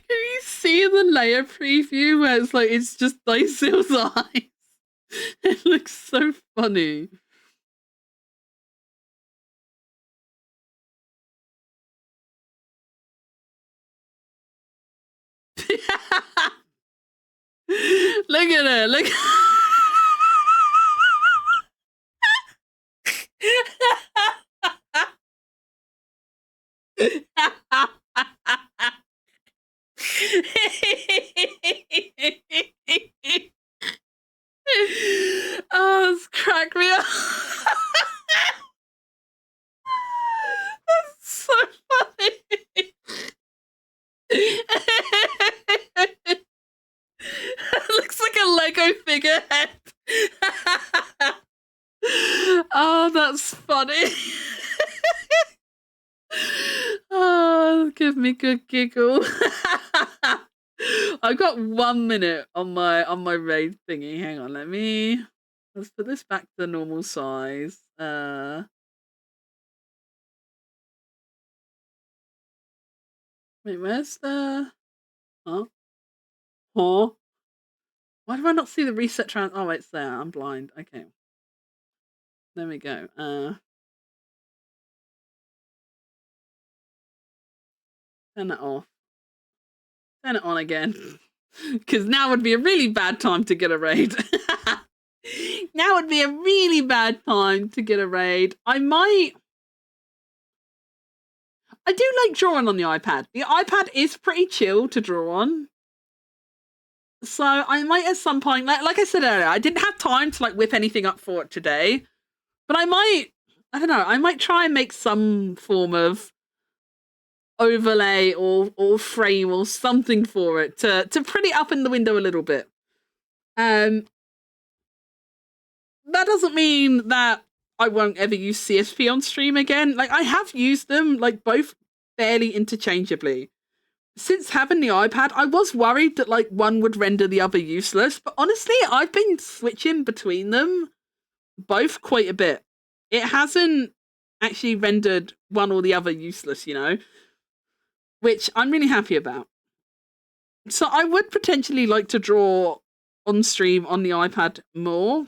Can you see the layer preview where it's just Dicyl's eyes? It looks so funny. Look at it. Look. Oh, it's cracked me up. That's so funny. It looks like a Lego figurehead. Oh, that's funny. Oh, give me good giggle. I've got 1 minute on my raid thingy. Hang on, let's put this back to the normal size. Wait, where's the huh? Why do I not see the reset trans? Oh, it's there. I'm blind. Okay. There we go. Turn that off. Turn it on again. Because now would be a really bad time to get a raid. Now would be a really bad time to get a raid. I do like drawing on the iPad. The iPad is pretty chill to draw on. So I might at some point, like I said earlier, I didn't have time to whip anything up for it today. But I don't know, I might try and make some form of overlay or frame or something for it to pretty up in the window a little bit. That doesn't mean that I won't ever use CSP on stream again. I have used them both fairly interchangeably. Since having the iPad, I was worried that one would render the other useless, but honestly, I've been switching between them both quite a bit. It hasn't actually rendered one or the other useless, which I'm really happy about. So I would potentially like to draw on stream on the iPad more.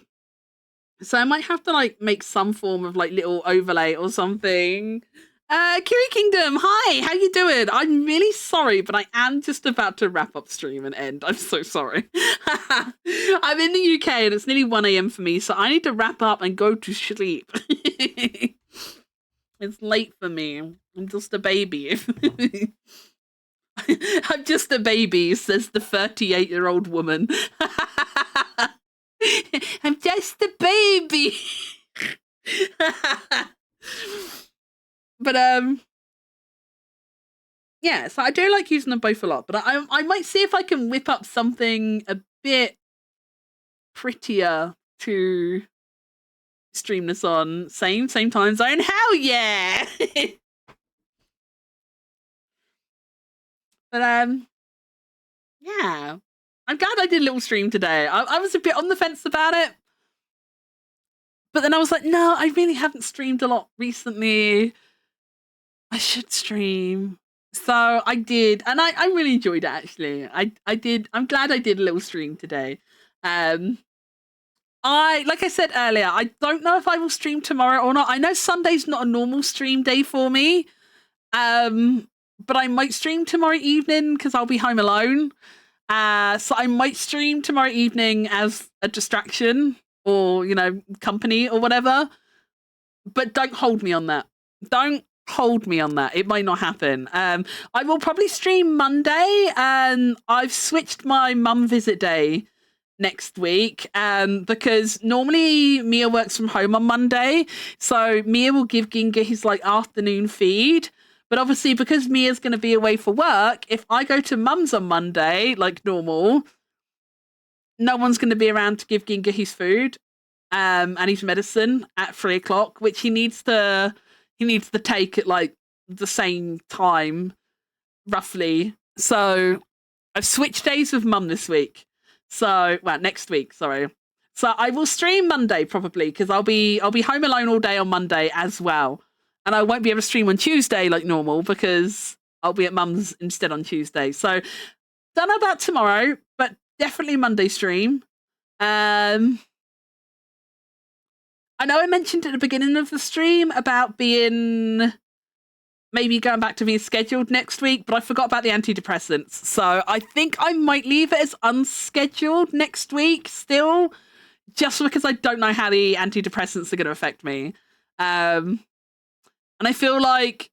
So I might have to make some form of little overlay or something Kiri Kingdom, hi, how you doing? I'm really sorry, but I am just about to wrap up stream and end. I'm so sorry. I'm in the UK and it's nearly 1 a.m. for me, so I need to wrap up and go to sleep. It's late for me. I'm just a baby. I'm just a baby, says the 38-year-old woman. I'm just a baby. But yeah, so I do like using them both a lot, but I might see if I can whip up something a bit prettier to stream this on. Same time zone. Hell yeah. But yeah, I'm glad I did a little stream today. I was a bit on the fence about it, but then I was like, no, I really haven't streamed a lot recently. I should stream. So I did, and I really enjoyed it actually. I did. I'm glad I did a little stream today. Like I said earlier, I don't know if I will stream tomorrow or not. I know Sunday's not a normal stream day for me. But I might stream tomorrow evening because I'll be home alone. So I might stream tomorrow evening as a distraction or, company or whatever. But don't hold me on that. Don't hold me on that. It might not happen. I will probably stream Monday, and I've switched my mum visit day next week because normally Mia works from home on Monday. So Mia will give Ginga his afternoon feed. But obviously, because Mia's going to be away for work, if I go to Mum's on Monday, like normal, no one's going to be around to give Ginga his food and his medicine at 3 o'clock, which he needs to take at the same time, roughly. So I've switched days with Mum this week. So, next week, sorry. So I will stream Monday probably because I'll be home alone all day on Monday as well. And I won't be able to stream on Tuesday like normal because I'll be at Mum's instead on Tuesday. So don't know about tomorrow, but definitely Monday stream. I know I mentioned at the beginning of the stream about being maybe going back to being scheduled next week, but I forgot about the antidepressants. So I think I might leave it as unscheduled next week still, just because I don't know how the antidepressants are going to affect me. And I feel like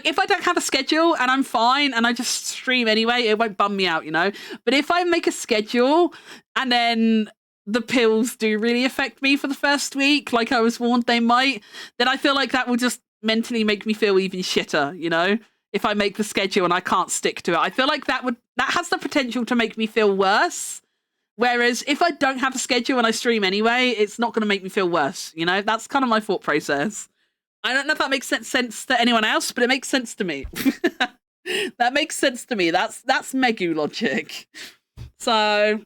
if I don't have a schedule and I'm fine and I just stream anyway, it won't bum me out, But if I make a schedule and then the pills do really affect me for the first week, like I was warned they might, then I feel like that will just mentally make me feel even shitter, if I make the schedule and I can't stick to it. I feel like that has the potential to make me feel worse. Whereas if I don't have a schedule and I stream anyway, it's not going to make me feel worse. That's kind of my thought process. I don't know if that makes sense to anyone else, but it makes sense to me. That makes sense to me. That's Megu logic. So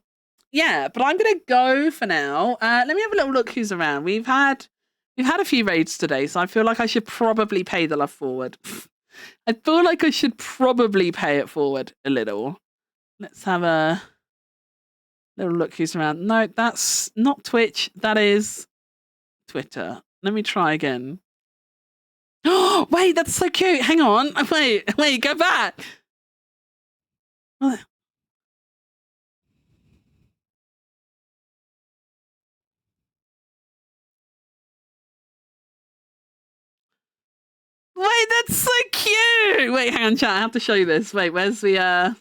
yeah, but I'm going to go for now. Let me have a little look who's around. We've had a few raids today, so I feel like I should probably pay the love forward. I feel like I should probably pay it forward a little. Let's have a little look who's around. No, that's not Twitch. That is Twitter. Let me try again. Oh, wait, that's so cute. Hang on. Wait, go back. Wait, that's so cute. Wait, hang on, chat. I have to show you this. Wait, where's the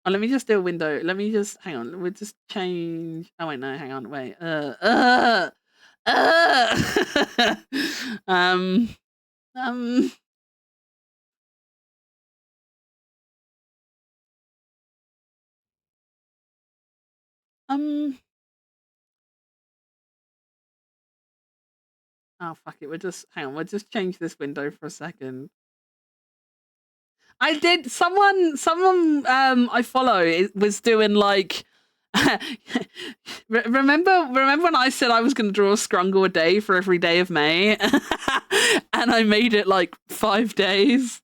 Oh, let me just do a window. Let me just hang on. We'll just change. Oh wait, no, hang on. Wait. um. Oh fuck it. Hang on. We'll just change this window for a second. I did. Someone I follow was doing remember when I said I was going to draw a scrungle a day for every day of May, and I made it 5 days.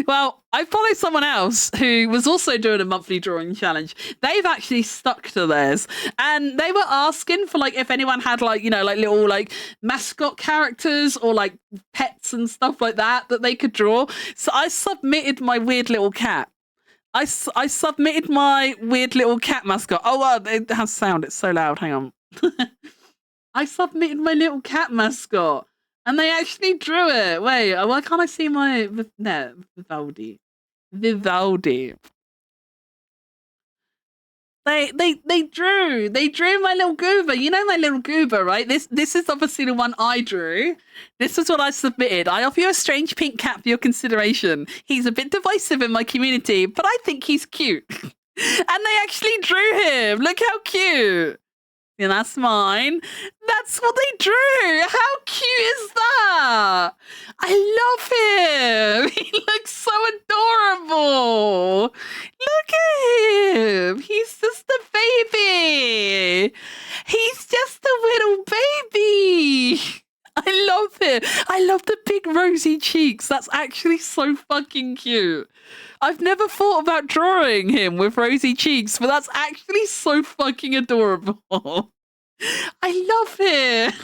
Well, I follow someone else who was also doing a monthly drawing challenge. They've actually stuck to theirs, and they were asking for like if anyone had like like little like mascot characters or like pets and stuff like that they could draw. So I submitted my weird little cat. I submitted my weird little cat mascot. Oh, wow, it has sound. It's so loud. Hang on. I submitted my little cat mascot, and they actually drew it. Wait, why can't I see my Vivaldi? Vivaldi. They drew my little goober. You know my little goober, right? This is obviously the one I drew. This is what I submitted. I offer you a strange pink cat for your consideration. He's a bit divisive in my community, but I think he's cute. And they actually drew him. Look how cute. Yeah, that's mine. That's what they drew. How cute is that? I love him. He looks so adorable. Look at him. He's just a baby. He's just a little baby. I love it. I love the big rosy cheeks. That's actually so fucking cute. I've never thought about drawing him with rosy cheeks, but that's actually so fucking adorable. I love it.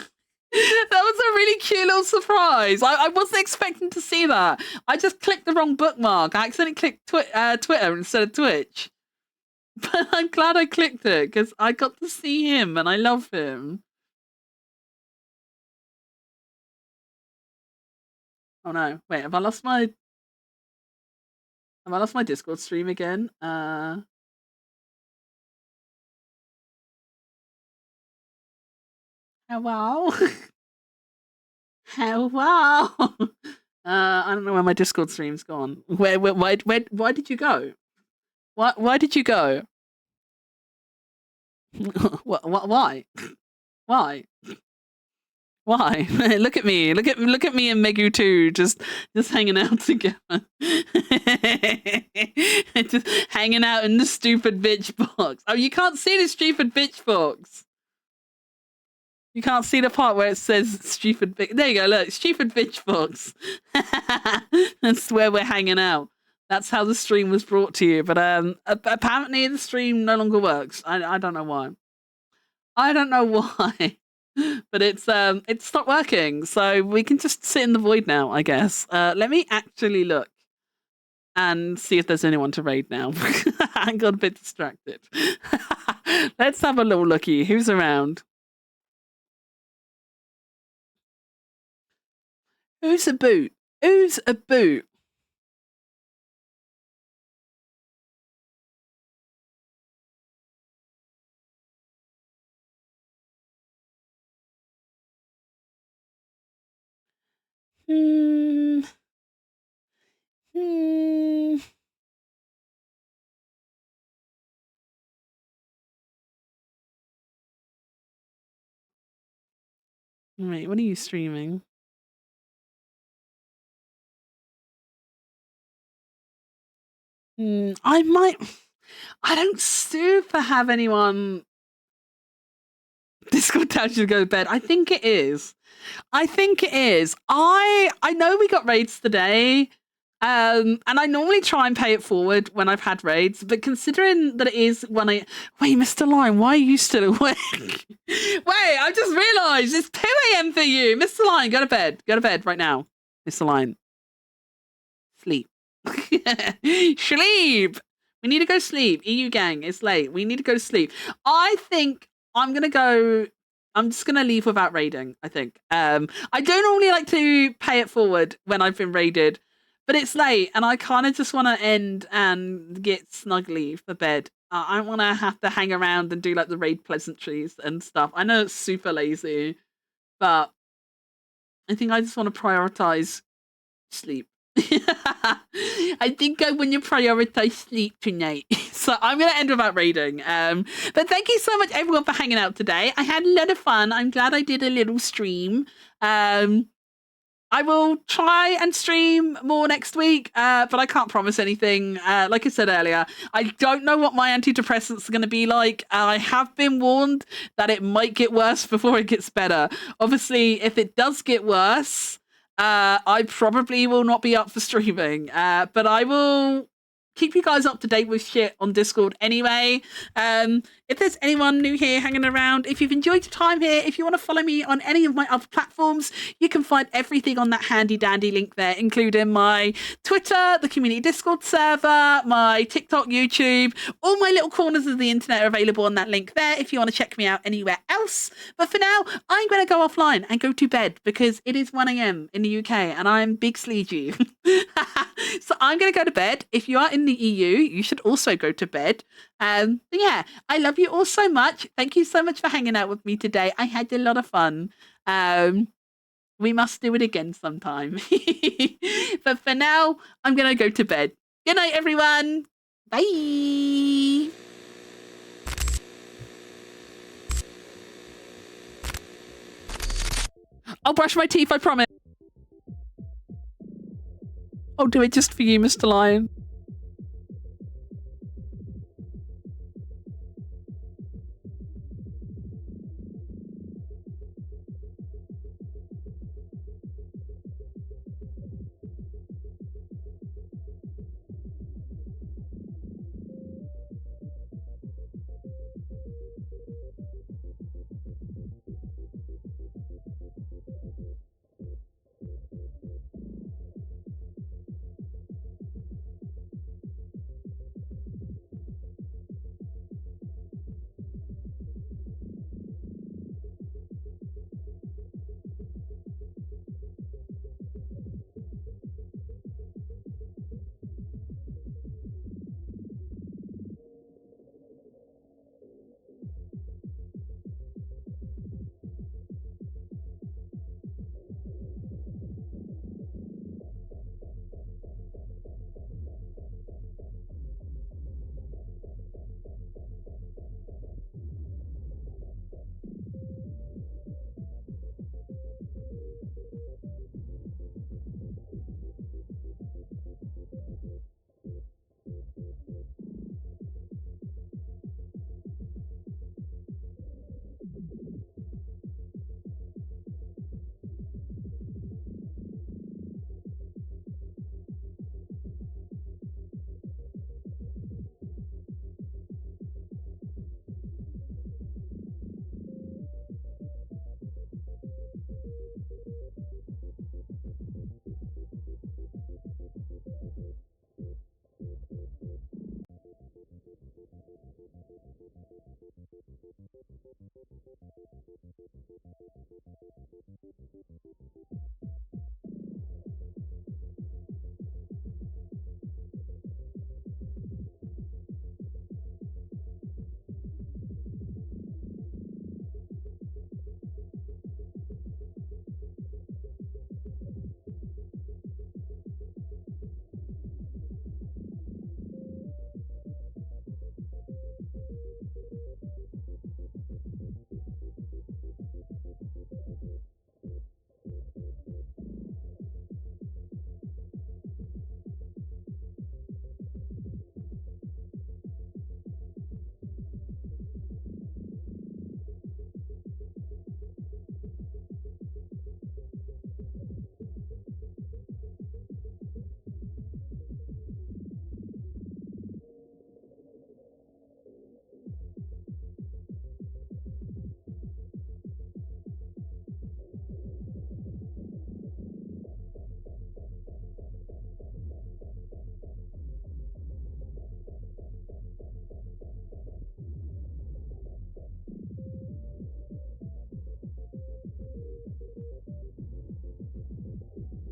That was a really cute little surprise. I wasn't expecting to see that. I just clicked the wrong bookmark. I accidentally clicked Twitter instead of Twitch. But I'm glad I clicked it because I got to see him and I love him. Oh no, wait, have I lost my Discord stream again? Oh wow. Hello. I don't know where my Discord stream's gone. Why did you go? Why did you go? Why? Why? Why? Look at me. Look at me and Megu too, just hanging out together. Just hanging out in the stupid bitch box. Oh, you can't see the stupid bitch box. You can't see the part where it says stupid bitch. There you go, look, stupid bitch box. That's where we're hanging out. That's how the stream was brought to you. But apparently the stream no longer works. I don't know why. I don't know why. But it's stopped working, so we can just sit in the void now, I guess. Let me actually look and see if there's anyone to raid now. I got a bit distracted. Let's have a little looky. Who's around? Who's a boot? Who's a boot? Wait, what are you streaming? I don't super have anyone. Discord tells you to go to bed. I think it is. I know we got raids today. And I normally try and pay it forward when I've had raids, but considering that it is when wait, Mr. Lion, why are you still awake? Wait, I just realised it's 2 a.m. for you. Mr. Lion, go to bed. Go to bed right now. Mr. Lion. Sleep. Sleep. We need to go sleep. EU gang, it's late. We need to go to sleep. I think I'm just gonna leave without raiding, I think. I don't normally like to pay it forward when I've been raided, but it's late and I kind of just want to end and get snuggly for bed. I don't want to have to hang around and do like the raid pleasantries and stuff. I know it's super lazy, but I think I just want to prioritize sleep. I think I want to prioritize sleep tonight. So I'm going to end without raiding. But thank you so much, everyone, for hanging out today. I had a lot of fun. I'm glad I did a little stream. I will try and stream more next week, but I can't promise anything. Like I said earlier, I don't know what my antidepressants are going to be like. I have been warned that it might get worse before it gets better. Obviously, if it does get worse, I probably will not be up for streaming, but I will keep you guys up to date with shit on Discord anyway. If there's anyone new here hanging around, if you've enjoyed your time here, if you want to follow me on any of my other platforms, you can find everything on that handy dandy link there, including my Twitter, the community Discord server, my TikTok, YouTube, all my little corners of the internet are available on that link there if you want to check me out anywhere else. But for now, I'm going to go offline and go to bed because it is 1 a.m. in the UK and I'm big sleepy. So I'm going to go to bed. If you are in the EU, you should also go to bed. Yeah, I love you all so much. Thank you so much for hanging out with me today. I had a lot of fun. We must do it again sometime. But for now, I'm going to go to bed. Good night, everyone. Bye. I'll brush my teeth, I promise. I'll do it just for you, Mr. Lion.